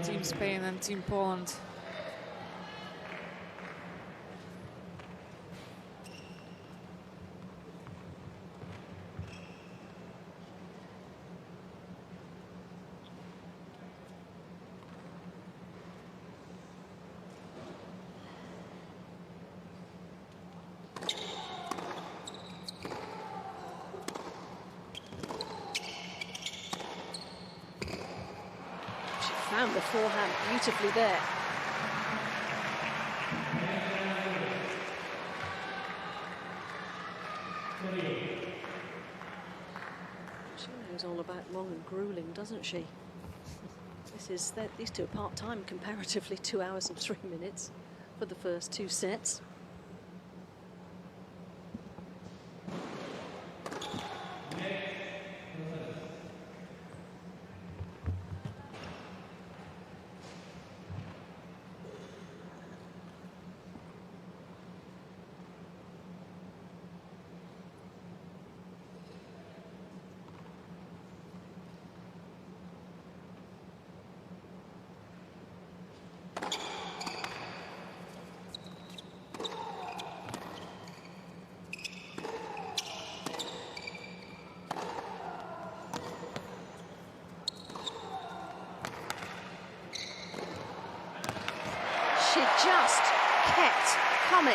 Team Spain and Team Poland. Found the forehand beautifully there. She knows all about long and grueling, doesn't she? These two are part-time comparatively, 2 hours and 3 minutes for the first 2 sets. She just kept coming.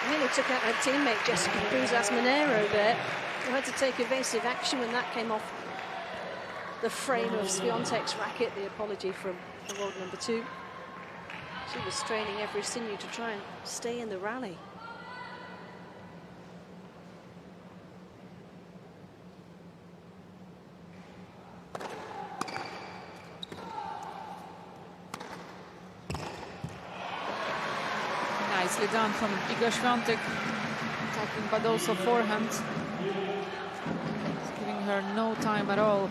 Nearly took out her teammate Jessica Cruz-Asmonero there, who had to take evasive action when that came off the frame of Swiatek's racket. The apology from the world number 2. She was straining every sinew to try and stay in the rally. Nicely done from Iga Swiatek attacking, but also forehand. It's giving her no time at all.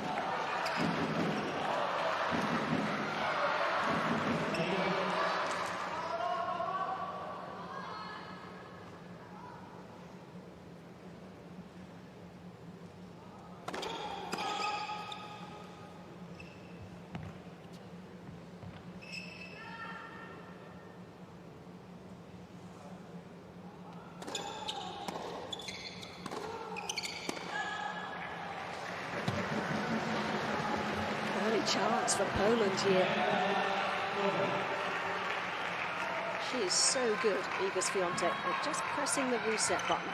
Chance for Poland here. She is so good, Iga Swiatek, at just pressing the reset button.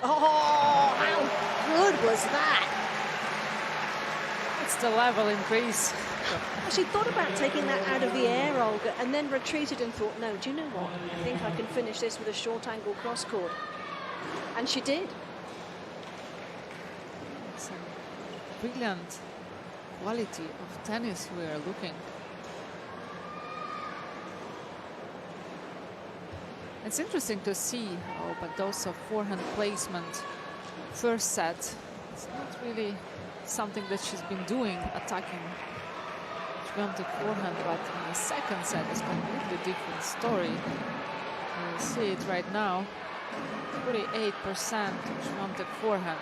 Oh, how good was that? It's the level increase. She thought about taking that out of the air, Olga, and then retreated and thought, no, do you know what? I think I can finish this with a short angle cross court. And she did. Some brilliant quality of tennis we are looking. It's interesting to see how Badosa forehand placement first set. It's not really something that she's been doing, attacking Swiatek forehand, but in the second set it's a completely different story. You'll see it right now. 48% Swiatek forehand.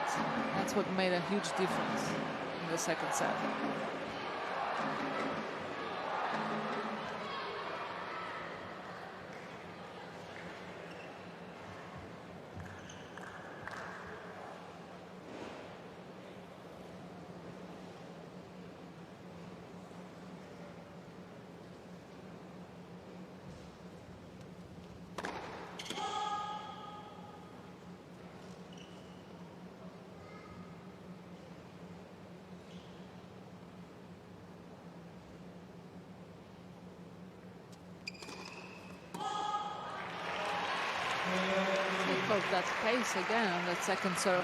That's what made a huge difference in the second set. Of that pace again on that second serve.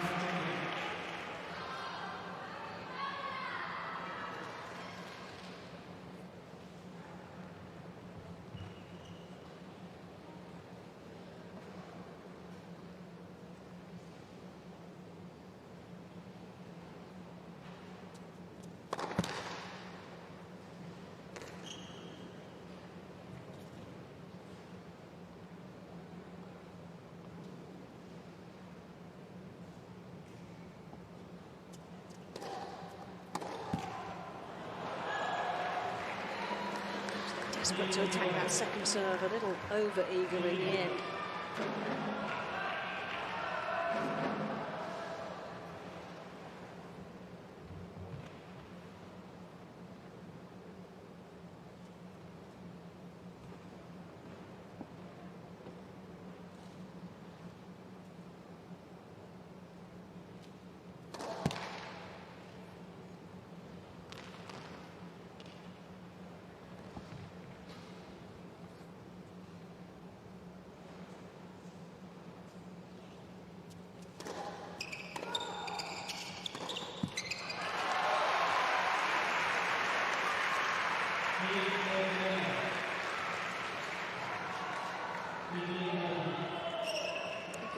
Desperate to attack that second serve, a little over eager in the end.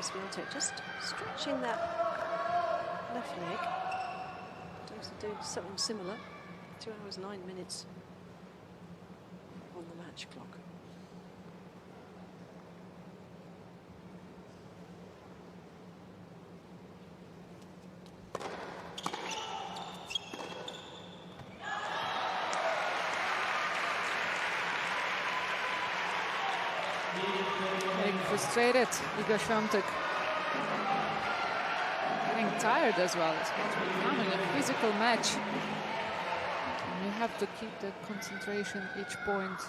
Swiatek just stretching that left leg. Does do something similar. 2 hours 9 minutes on the match clock. Getting frustrated, Iga Swiatek. Getting tired as well. It's becoming a physical match. And you have to keep the concentration each point.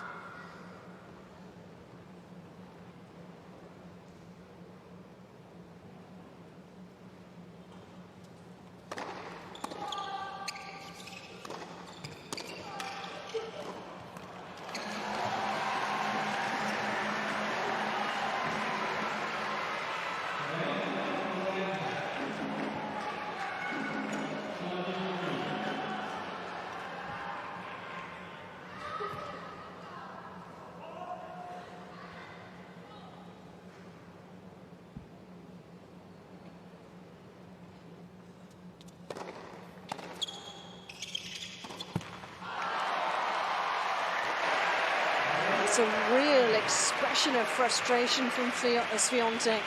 It's a real expression of frustration from Swiatek.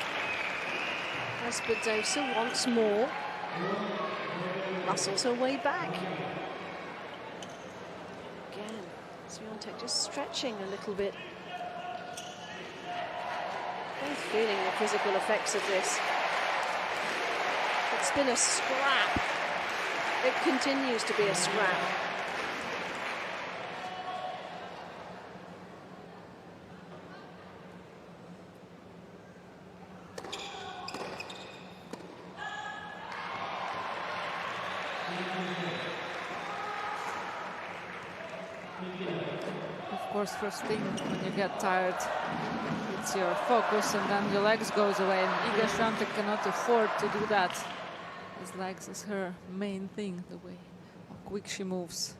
As Badosa once more muscles her way back. Again, Swiatek just stretching a little bit. Both feeling the physical effects of this. It's been a scrap. It continues to be a scrap. Of course, first thing when you get tired, it's your focus, and then your legs goes away. And Iga Świątek cannot afford to do that. His legs is her main thing, the way how quick she moves.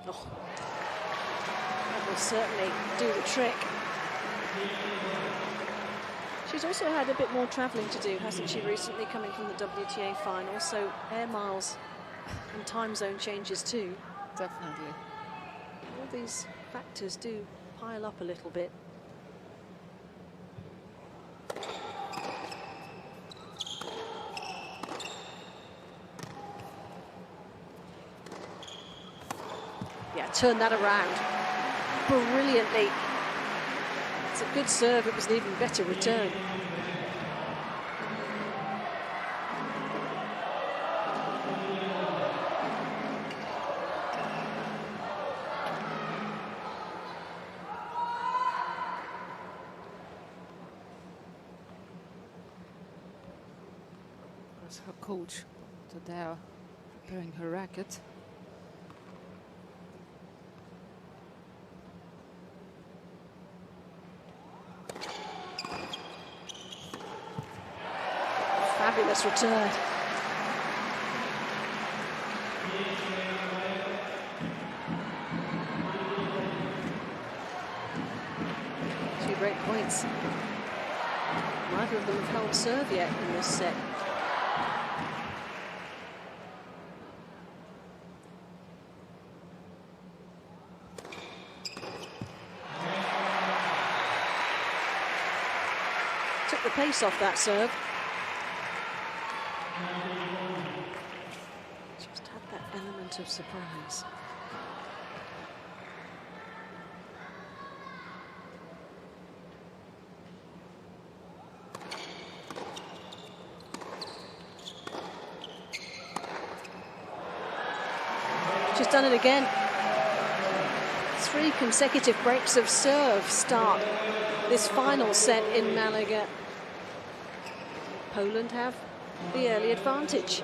Oh, that will certainly do the trick. She's also had a bit more travelling to do, hasn't she, recently, coming from the WTA final, so air miles and time zone changes too. Definitely. All these factors do pile up a little bit. Yeah, turn that around brilliantly. It's a good serve, it was an even better return. Her coach there preparing her racket. Fabulous return. Two great points. Neither of them have held serve yet in this set. Took the pace off that serve. Just had that element of surprise. She's done it again. 3 consecutive breaks of serve start this final set in Malaga. Poland have the early advantage.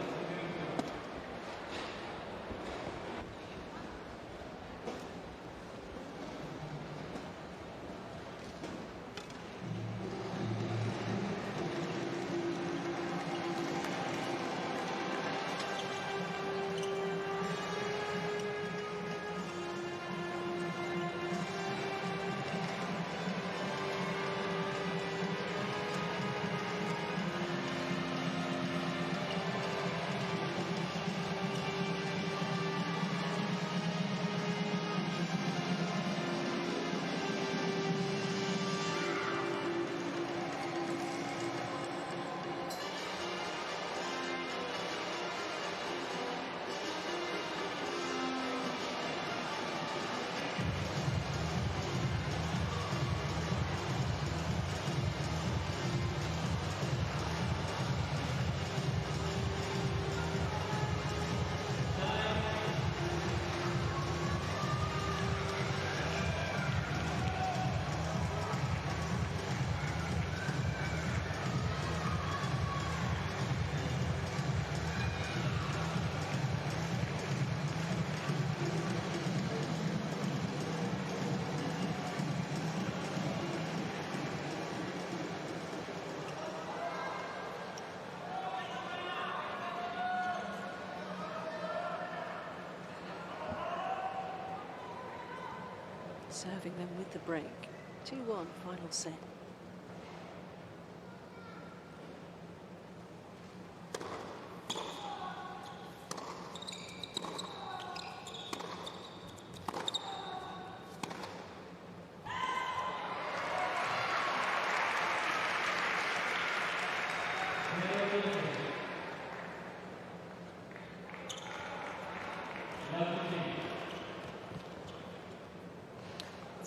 Serving them with the break. 2-1 final set.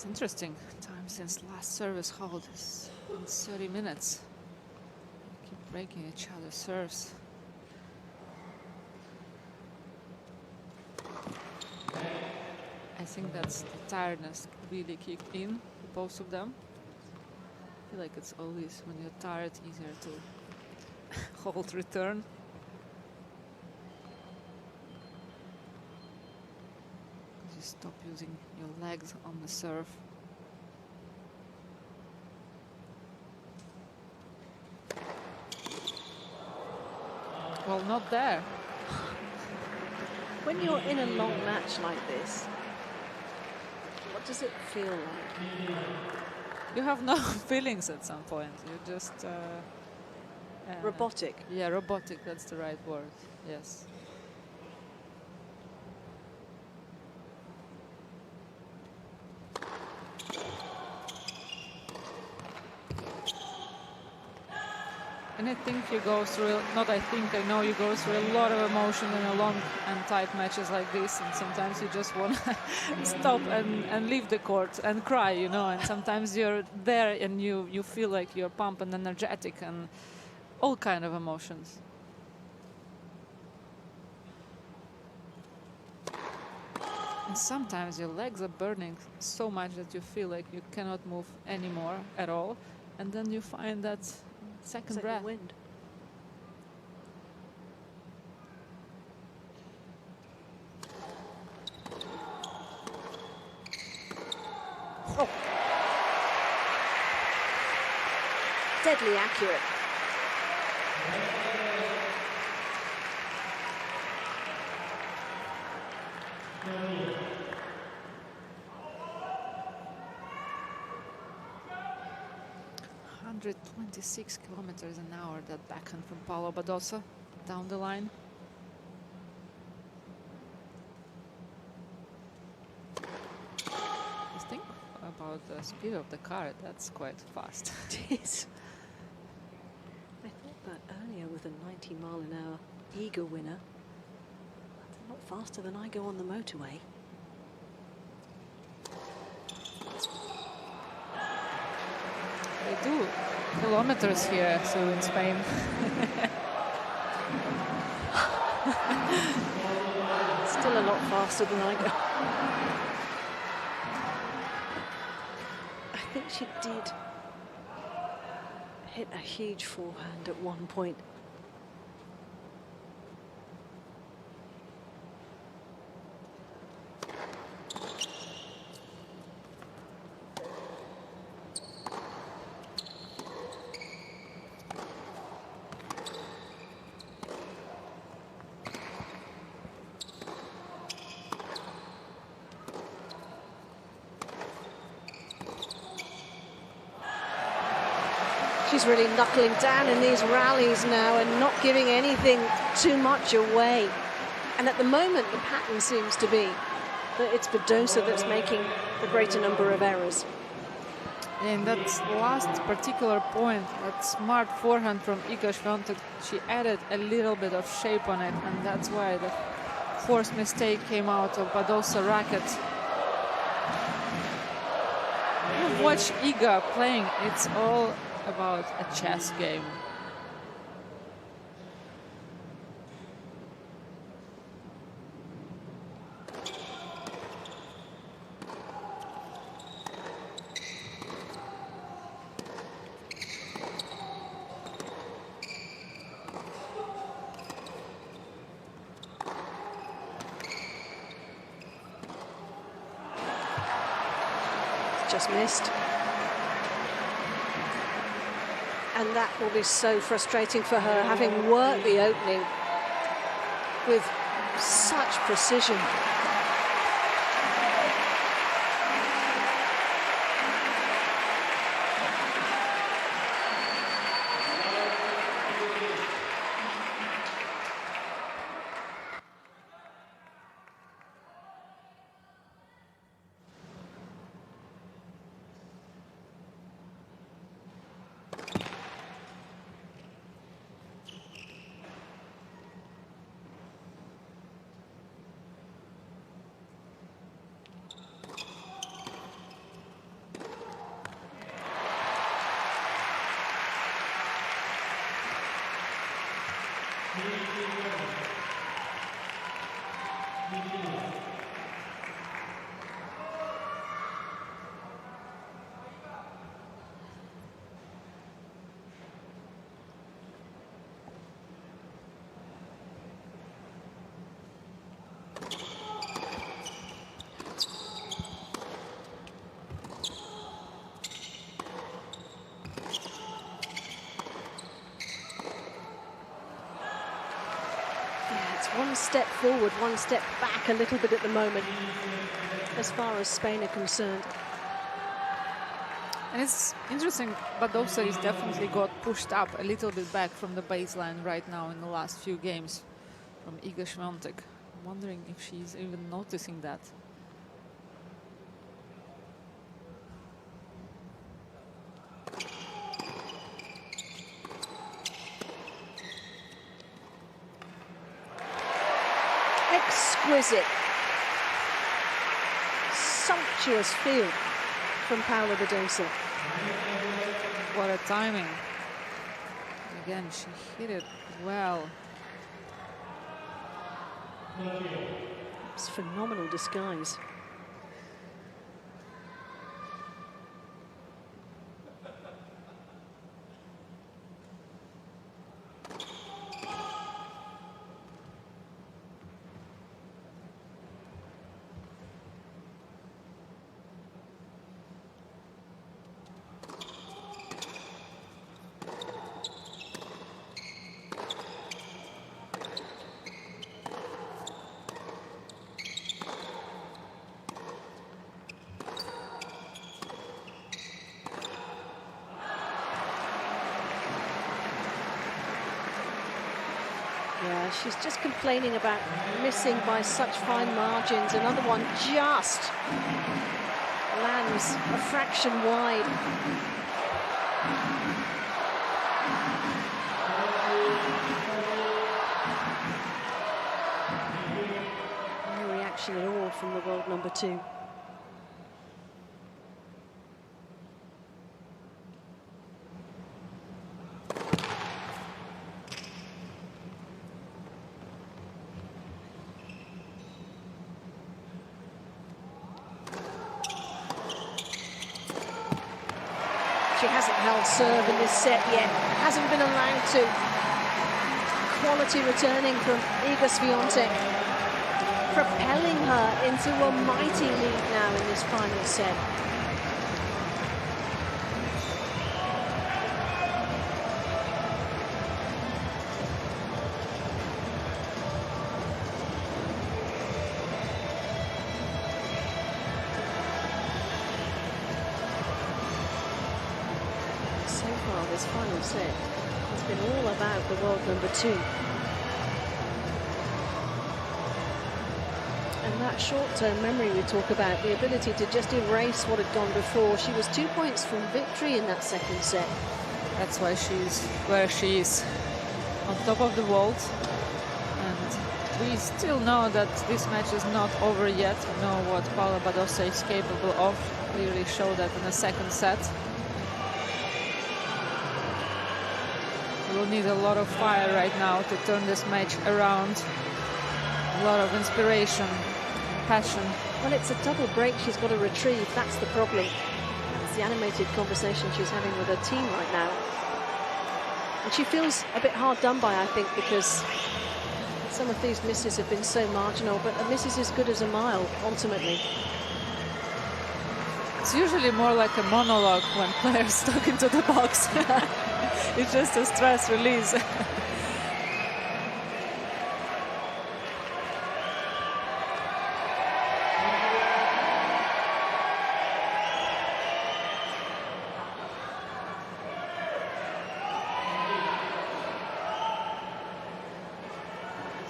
It's interesting. Time since last service hold is in 30 minutes. Keep breaking each other's serves. I think that's the tiredness really kicked in, both of them. I feel like it's always when you're tired easier to hold return. Because you stop using your legs on the serve. Well, not there. When you're in a long match like this, what does it feel like? You have no feelings at some point. You're just... Robotic. Yeah, robotic, that's the right word. Yes. And I think you go through, not I think, I know you go through a lot of emotion in a long and tight matches like this, and sometimes you just want to stop and leave the court and cry, you know, and sometimes you're there and you feel like you're pumped and energetic and all kind of emotions. And sometimes your legs are burning so much that you feel like you cannot move anymore at all, and then you find that second breath. Wind. Oh. Deadly accurate. .26 kilometers an hour, that backhand from Paolo Badosa down the line. Just think about the speed of the car, that's quite fast. It is. I thought that earlier with a 90-mile-an-hour Eager winner. That's a lot faster than I go on the motorway. They do kilometers here, so in Spain. Still a lot faster than I go. I think she did hit a huge forehand at one point. She's really knuckling down in these rallies now and not giving anything too much away. And at the moment, the pattern seems to be that it's Badosa that's making the greater number of errors. In that last particular point, that smart forehand from Iga Świątek, she added a little bit of shape on it, and that's why the forced mistake came out of Badosa racket. Watch Iga playing, it's all about a chess game. Just missed. And that will be so frustrating for her, having worked the opening with such precision. One step forward, one step back a little bit at the moment, as far as Spain are concerned. And it's interesting, Badosa is definitely got pushed up a little bit back from the baseline right now in the last few games from Iga Świątek. I'm wondering if she's even noticing that. Exquisite, sumptuous field from Paula Badosa. What a timing. Again, she hit it well. It's phenomenal disguise. Yeah, she's just complaining about missing by such fine margins. Another one just lands a fraction wide. No reaction at all from the world number 2. She hasn't held serve in this set yet, hasn't been allowed to. Quality returning from Iga Świątek, propelling her into a mighty lead now in this final set. This final set has been all about the world number 2. And that short-term memory we talk about, the ability to just erase what had gone before. She was 2 points from victory in that second set. That's why she's where she is, on top of the world. And we still know that this match is not over yet. We know what Paula Badosa is capable of. Clearly showed that in the second set. We'll need a lot of fire right now to turn this match around. A lot of inspiration, passion. Well, it's a double break she's got to retrieve. That's the problem. It's the animated conversation she's having with her team right now. And she feels a bit hard done by, I think, because some of these misses have been so marginal, but a miss is as good as a mile, ultimately. It's usually more like a monologue when players stuck into the box. It's just a stress release.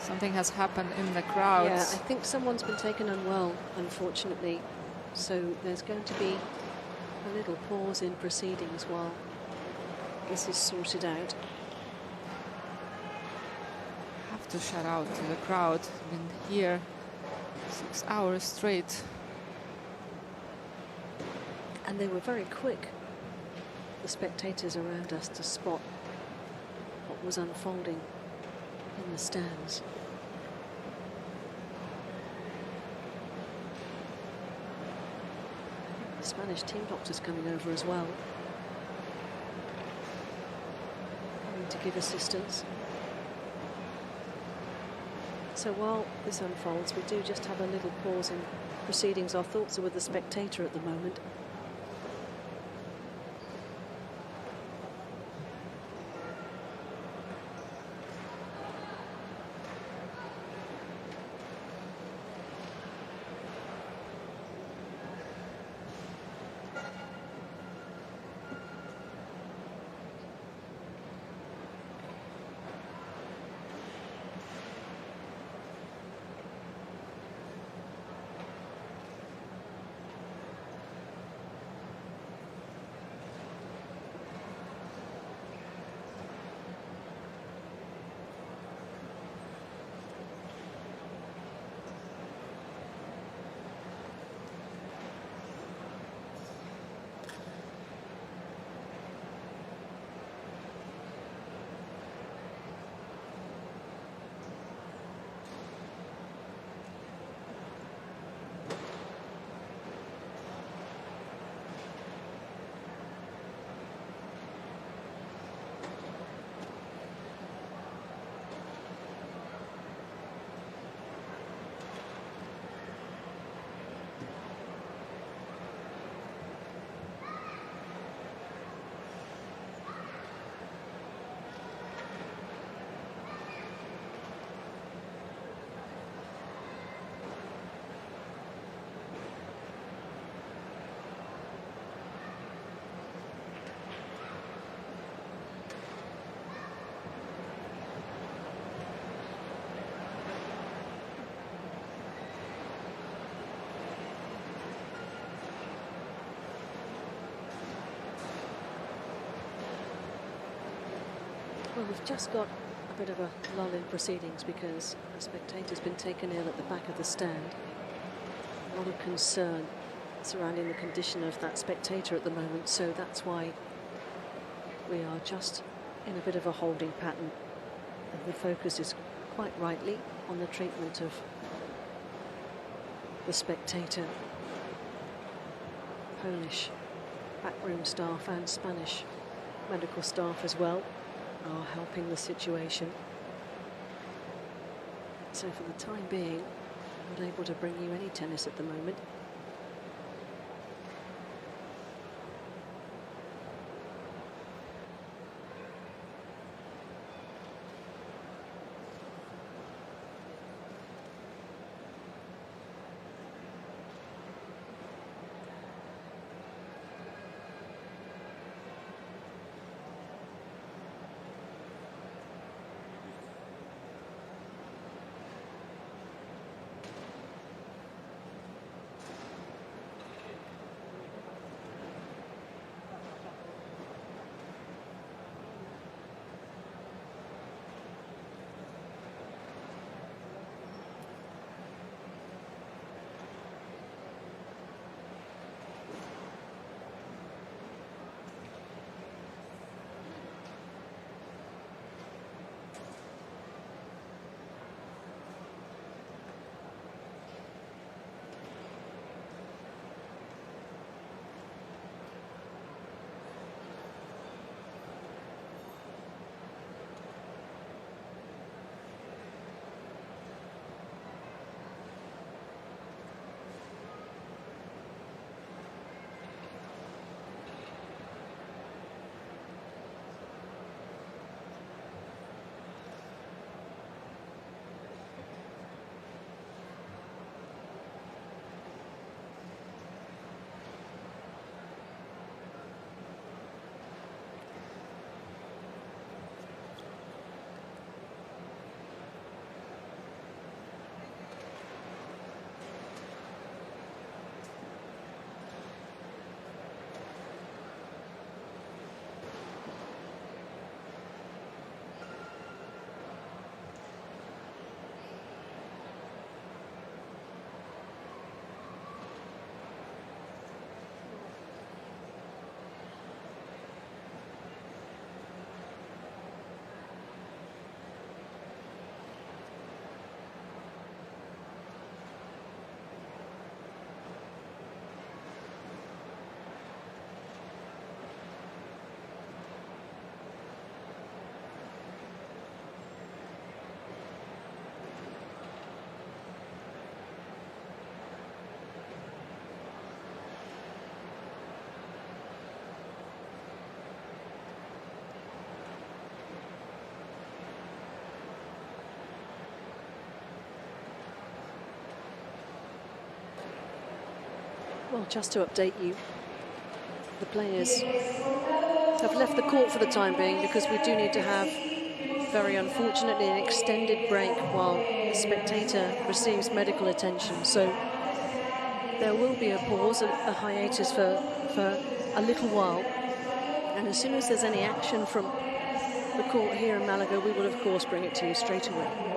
Something has happened in the crowd. Yeah, I think someone's been taken unwell, unfortunately. So there's going to be a little pause in proceedings while this is sorted out. Have to shout out to the crowd. Been here 6 hours straight. And they were very quick, the spectators around us, to spot what was unfolding. in the stands. The Spanish team doctor's coming over as well, coming to give assistance. So while this unfolds, we do just have a little pause in proceedings. Our thoughts are with the spectator at the moment. Well, we've just got a bit of a lull in proceedings because a spectator's been taken ill at the back of the stand. A lot of concern surrounding the condition of that spectator at the moment, so that's why we are just in a bit of a holding pattern. And the focus is quite rightly on the treatment of the spectator. Polish backroom staff and Spanish medical staff as well are helping the situation. So for the time being, I'm not able to bring you any tennis at the moment. Well, just to update you, the players have left the court for the time being because we do need to have, very unfortunately, an extended break while the spectator receives medical attention. So there will be a pause, a hiatus for a little while. And as soon as there's any action from the court here in Malaga, we will, of course, bring it to you straight away.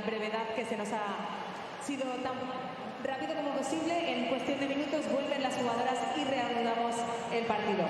brevedad que se nos ha sido tan rápido como posible. En cuestión de minutos vuelven las jugadoras y reanudamos el partido.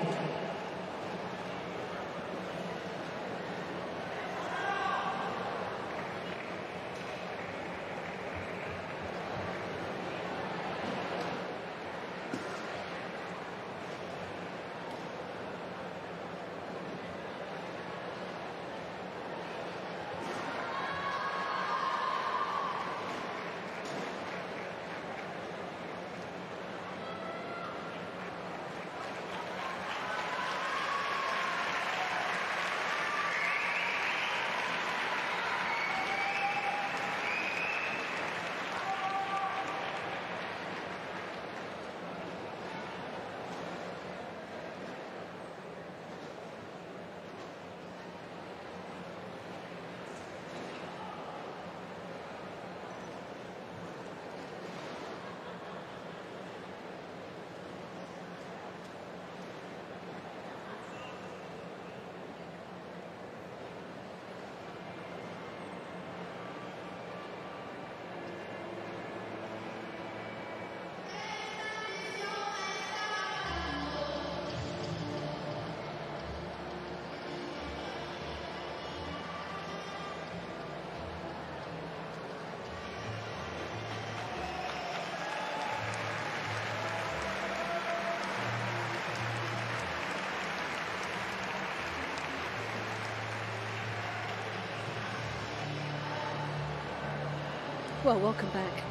Well, welcome back.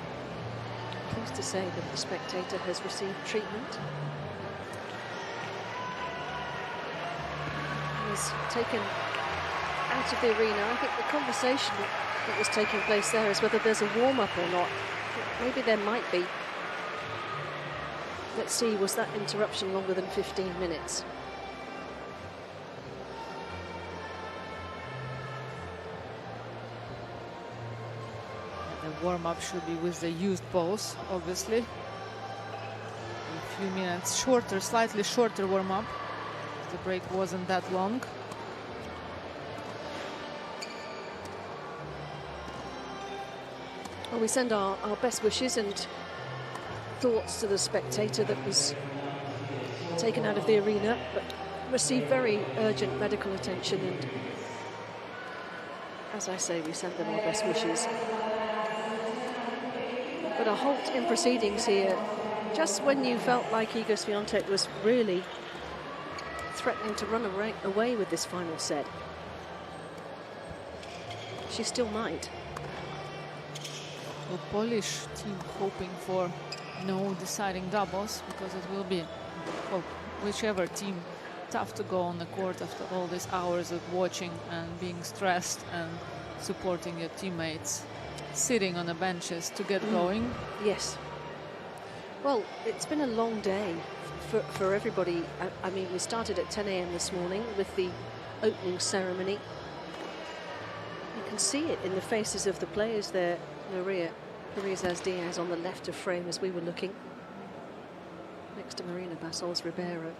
Pleased to say that the spectator has received treatment. Was taken out of the arena. I think the conversation that was taking place there is whether there's a warm-up or not. Maybe there might be. Let's see, was that interruption longer than 15 minutes? The warm-up should be with the used balls, obviously. A few minutes shorter, slightly shorter warm-up. The break wasn't that long. Well, we send our best wishes and thoughts to the spectator that was taken out of the arena, but received very urgent medical attention. And as I say, we send them our best wishes. But a halt in proceedings here, just when you felt like Iga Swiatek was really threatening to run away with this final set. She still might. The Polish team hoping for no deciding doubles, because it will be, well, whichever team, tough to go on the court after all these hours of watching and being stressed and supporting your teammates, sitting on the benches to get going. Yes. Well, it's been a long day for everybody. I mean, we started at 10 a.m. this morning with the opening ceremony. You can see it in the faces of the players there. Maria Diaz on the left of frame as we were looking, next to Marina Basols Ribeiro,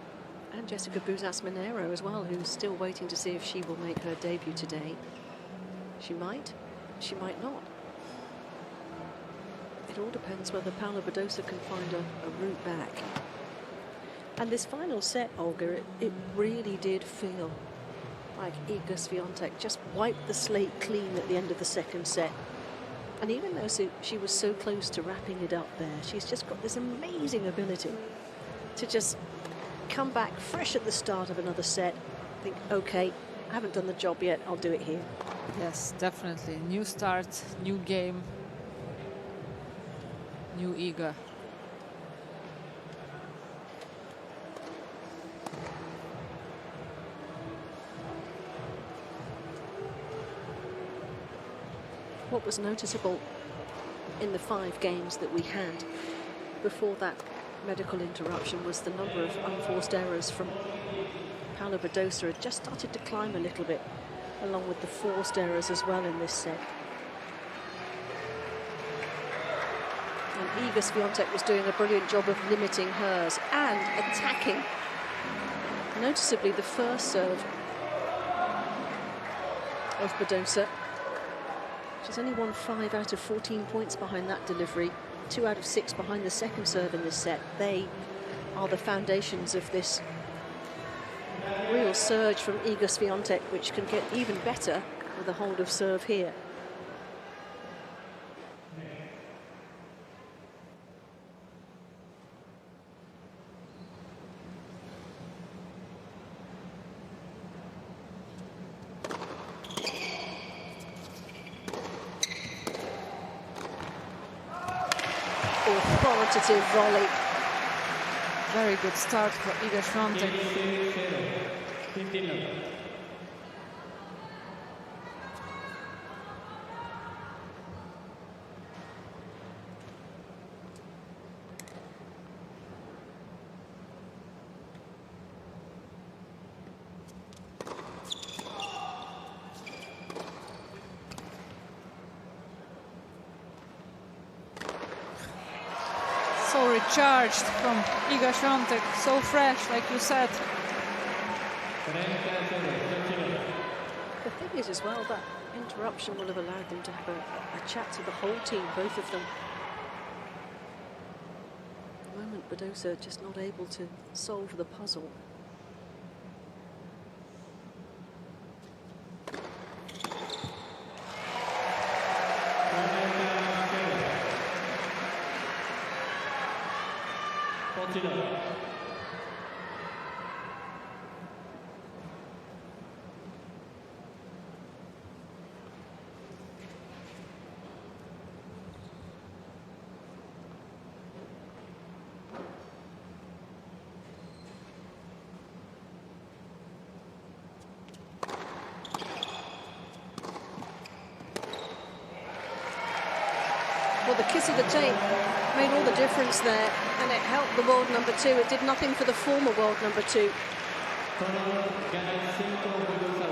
and Jessica Buzas Monero as well, who's still waiting to see if she will make her debut today. She might not. It all depends whether Paula Badosa can find a route back. And this final set, Olga, it really did feel like Iga Swiatek just wiped the slate clean at the end of the second set. And even though she was so close to wrapping it up there, she's just got this amazing ability to just come back fresh at the start of another set, think, okay, I haven't done the job yet, I'll do it here. Yes, definitely. New start, new game, new Iga. What was noticeable in the 5 games that we had before that medical interruption was the number of unforced errors from Paula Badosa had just started to climb a little bit, along with the forced errors as well in this set. And Iga Swiatek was doing a brilliant job of limiting hers and attacking. Noticeably, the first serve of Badosa. She's only won 5 out of 14 points behind that delivery, 2 out of 6 behind the second serve in this set. They are the foundations of this real surge from Iga Swiatek, which can get even better with a hold of serve here. Authoritative volley. Very good start for Iga Swiatek. 15. So recharged from Iga Swiatek, so fresh, like you said. The thing is as well, that interruption will have allowed them to have a chat to the whole team, both of them. At the moment, Badosa just not able to solve the puzzle. Well, the kiss of the tape made all the difference there, and it helped the world number 2. It did nothing for the former world number 2.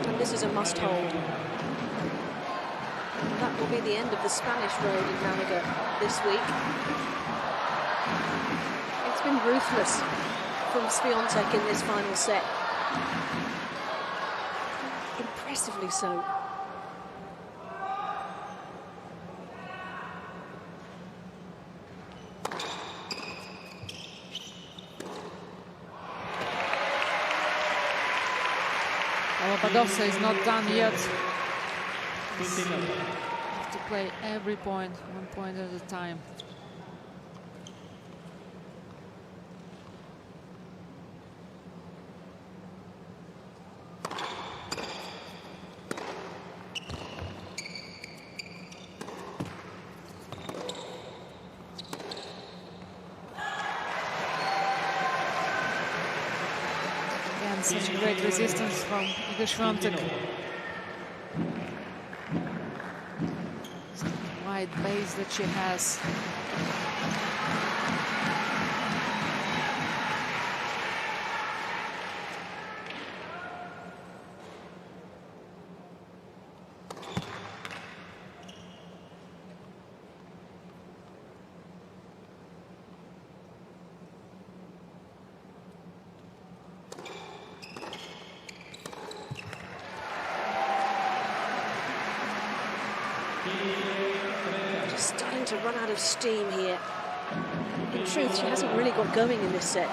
And this is a must-hold. That will be the end of the Spanish road in Malaga this week. It's been ruthless from Swiatek in this final set. Impressively so. Badosa is not done yet. Have to play every point, 1 point at a time. Such great resistance from Iga Świątek. Wide base that she has. Just starting to run out of steam here. In truth, she hasn't really got going in this set.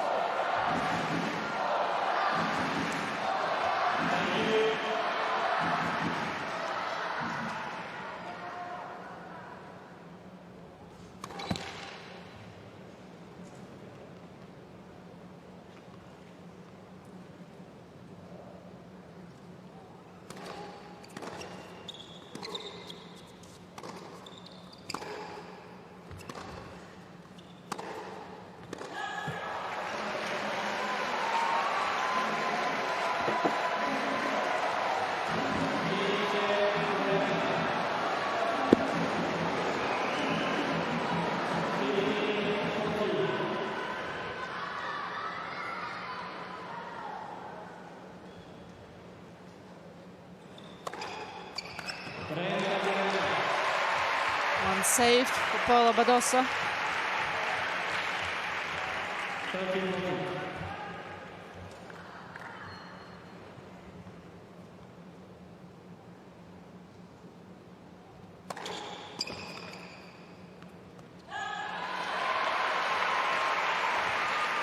One saved for Paula Badosa.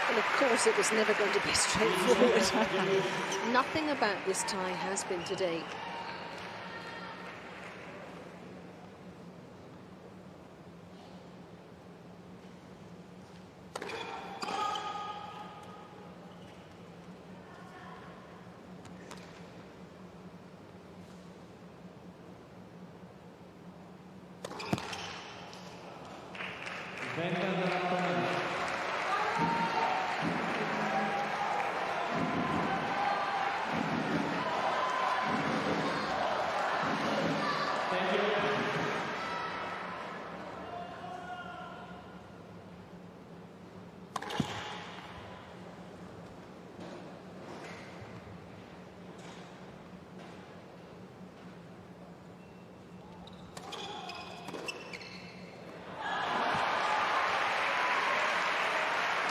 And of course it was never going to be straightforward. Nothing about this tie has been to date.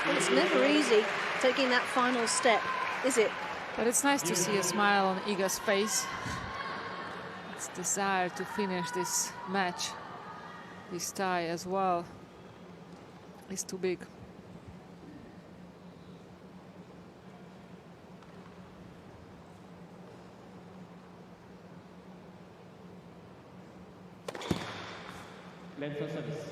Well, it's never easy taking that final step, is it? But it's nice to see a smile on Iga's face. It's desire to finish this match, this tie as well, is too big. Length of service.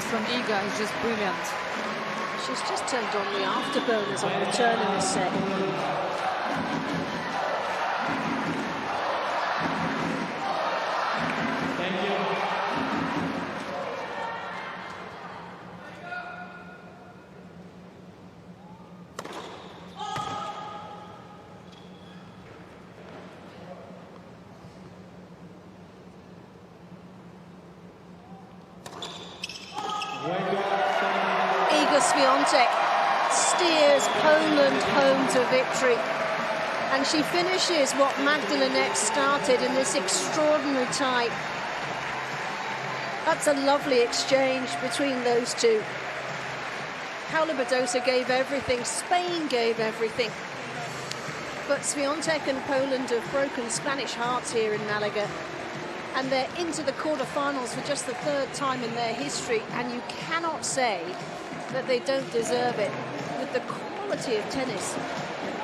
From Iga is just brilliant. She's just turned on the afterburners on return in this set. Iga Swiatek steers Poland home to victory. And she finishes what Magdalena started in this extraordinary tie. That's a lovely exchange between those two. Paula Badosa gave everything, Spain gave everything. But Swiatek and Poland have broken Spanish hearts here in Malaga. And they're into the quarterfinals for just the third time in their history. And you cannot say that they don't deserve it with the quality of tennis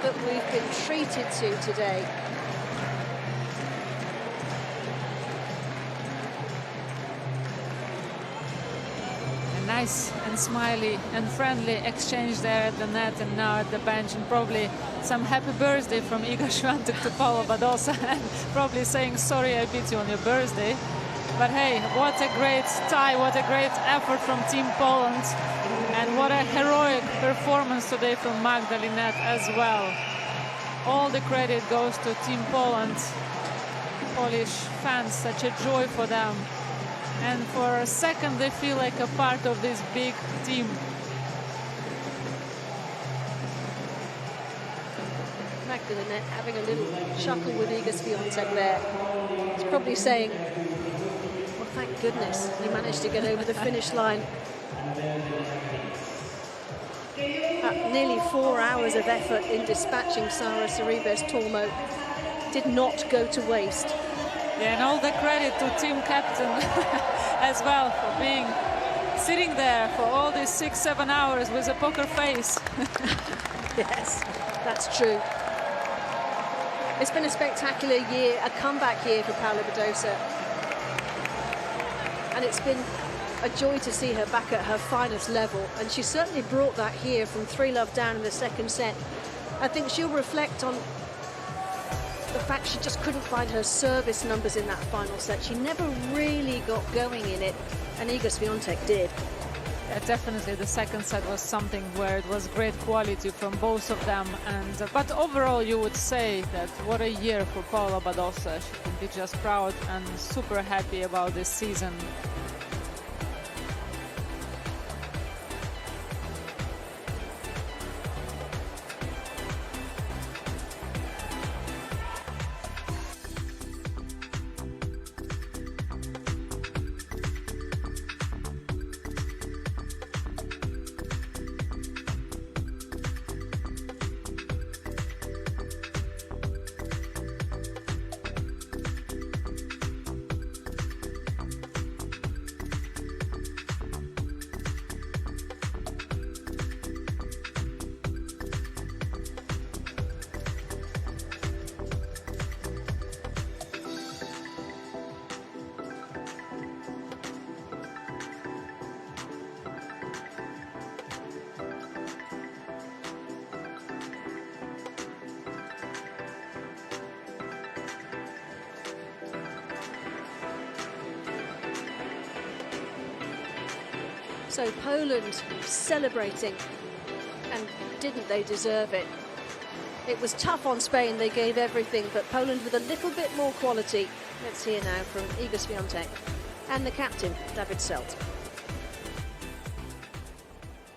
that we've been treated to today. Nice and smiley and friendly exchange there at the net and now at the bench, and probably some happy birthday from Iga Swiatek to Paula Badosa, and probably saying sorry I beat you on your birthday. But hey, what a great tie, what a great effort from Team Poland, and what a heroic performance today from Magdalena as well. All the credit goes to Team Poland. Polish fans, such a joy for them. And for a second they feel like a part of this big team. Magdalena having a little chuckle with Iga Swiatek there. He's probably saying, well, thank goodness you managed to get over the finish line. Nearly 4 hours of effort in dispatching Sara Sorribes-Tormo did not go to waste. Yeah, and all the credit to team captain as well for being sitting there for all these 6-7 hours with a poker face. Yes, that's true. It's been a spectacular year, a comeback year for Paula Badosa. And it's been a joy to see her back at her finest level. And she certainly brought that here from 3-love down in the second set. I think she'll reflect on the fact she just couldn't find her service numbers in that final set. She never really got going in it, and Iga Swiatek did. Yeah, definitely the second set was something where it was great quality from both of them. And but overall you would say that what a year for Paula Badosa. She can be just proud and super happy about this season. So Poland celebrating, and didn't they deserve it? It was tough on Spain, they gave everything, but Poland with a little bit more quality. Let's hear now from Iga Swiatek and the captain, David Selt.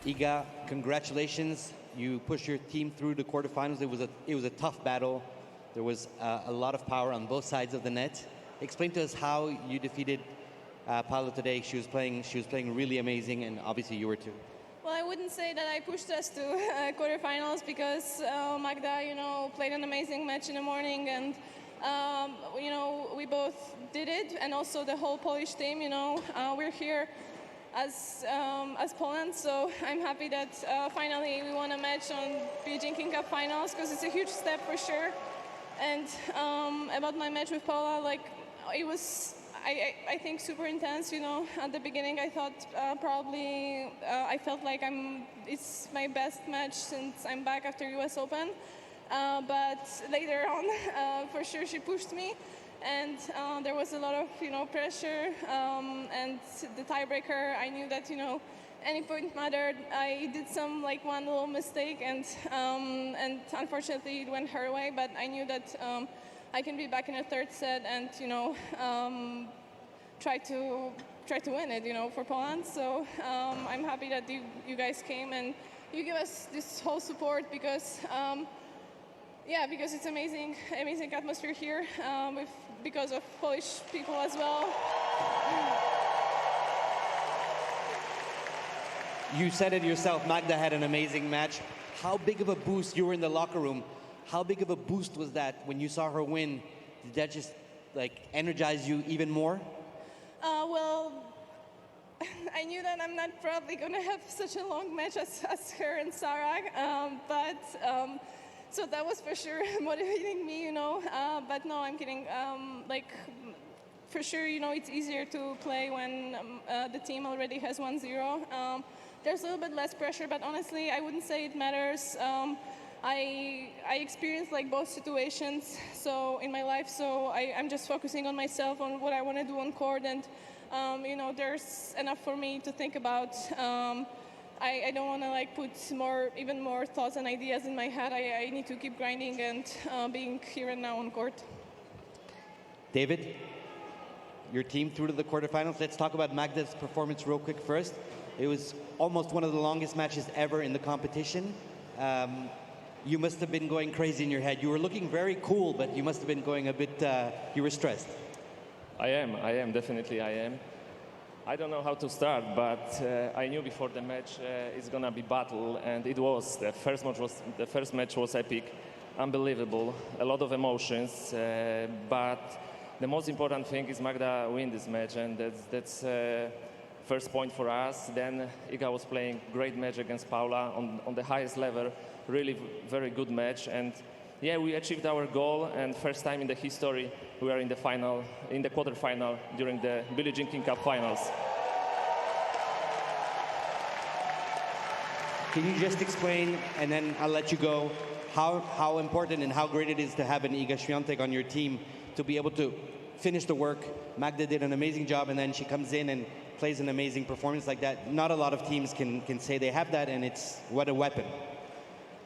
Iga, congratulations. You pushed your team through the quarterfinals. It was a tough battle. There was a lot of power on both sides of the net. Explain to us how you defeated Paula today. She was playing really amazing, and obviously you were too. Well, I wouldn't say that I pushed us to quarterfinals because Magda, played an amazing match in the morning, and we both did it, and also the whole Polish team. We're here as Poland, so I'm happy that finally we won a match on Beijing King Cup finals, because it's a huge step for sure. And about my match with Paula, it was, I think, super intense. At the beginning I thought probably I felt like it's my best match since I'm back after US Open, but later on for sure she pushed me, and there was a lot of pressure, and the tiebreaker, I knew that any point mattered. I did one little mistake, and unfortunately it went her way, but I knew that I can be back in a third set and try to try to win it, you know, for Poland. So I'm happy that you guys came and you give us this whole support because, yeah, because it's amazing atmosphere here because of Polish people as well. You said it yourself, Magda had an amazing match. How big of a boost, you were in the locker room, how big of a boost was that when you saw her win? Did that just like energize you even more? Well, I knew that I'm not probably going to have such a long match as her and Sarah, so that was for sure motivating me, you know. But no, I'm kidding. Like, for sure, you know, it's easier to play when the team already has 1-0. There's a little bit less pressure, but honestly, I wouldn't say it matters. I experienced like both situations so in my life, so I'm just focusing on myself, on what I want to do on court, and you know, there's enough for me to think about. I don't want to like put even more thoughts and ideas in my head. I need to keep grinding and being here and now on court. David, your team through to the quarterfinals. Let's talk about Magda's performance real quick first. It was almost one of the longest matches ever in the competition. You must have been going crazy in your head. You were looking very cool, but you must have been going a bit, you were stressed. I am, definitely I am. I don't know how to start, but I knew before the match it's gonna be battle, and it was. The first match was epic, unbelievable, a lot of emotions, but the most important thing is Magda win this match, and that's first point for us. Then Iga was playing great match against Paula on the highest level, really very good match, and yeah, we achieved our goal, and first time in the history we are in the final, in the quarterfinal during the Billie Jean King Cup finals. Can you just explain, and then I'll let you go, how important and how great it is to have an Iga Świątek on your team to be able to finish the work? Magda did an amazing job, and then she comes in and plays an amazing performance like that. Not a lot of teams can say they have that, and it's what a weapon.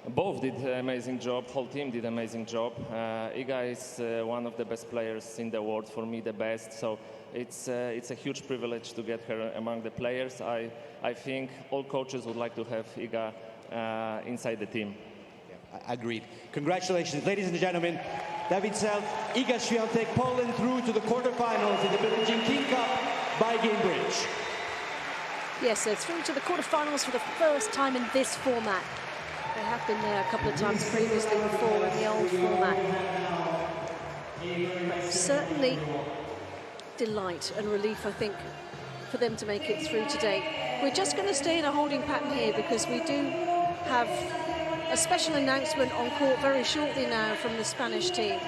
Both did an amazing job, whole team did an amazing job. Iga is one of the best players in the world, for me the best, so it's a huge privilege to get her among the players. I think all coaches would like to have Iga inside the team. Yeah, agreed. Congratulations, ladies and gentlemen. David Selt, Iga Świątek, Poland through to the quarterfinals in the Billie Jean King Cup by Cambridge. Yes, they're through to the quarterfinals for the first time in this format. They have been there a couple of times previously before in the old format. But certainly delight and relief, I think, for them to make it through today. We're just going to stay in a holding pattern here because we do have a special announcement on court very shortly now from the Spanish team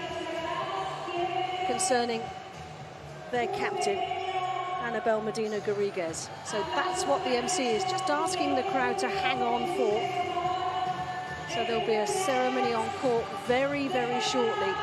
concerning their captain, Anabel Medina Garrigues. So that's what the MC is just asking the crowd to hang on for. So there'll be a ceremony on court very, very shortly.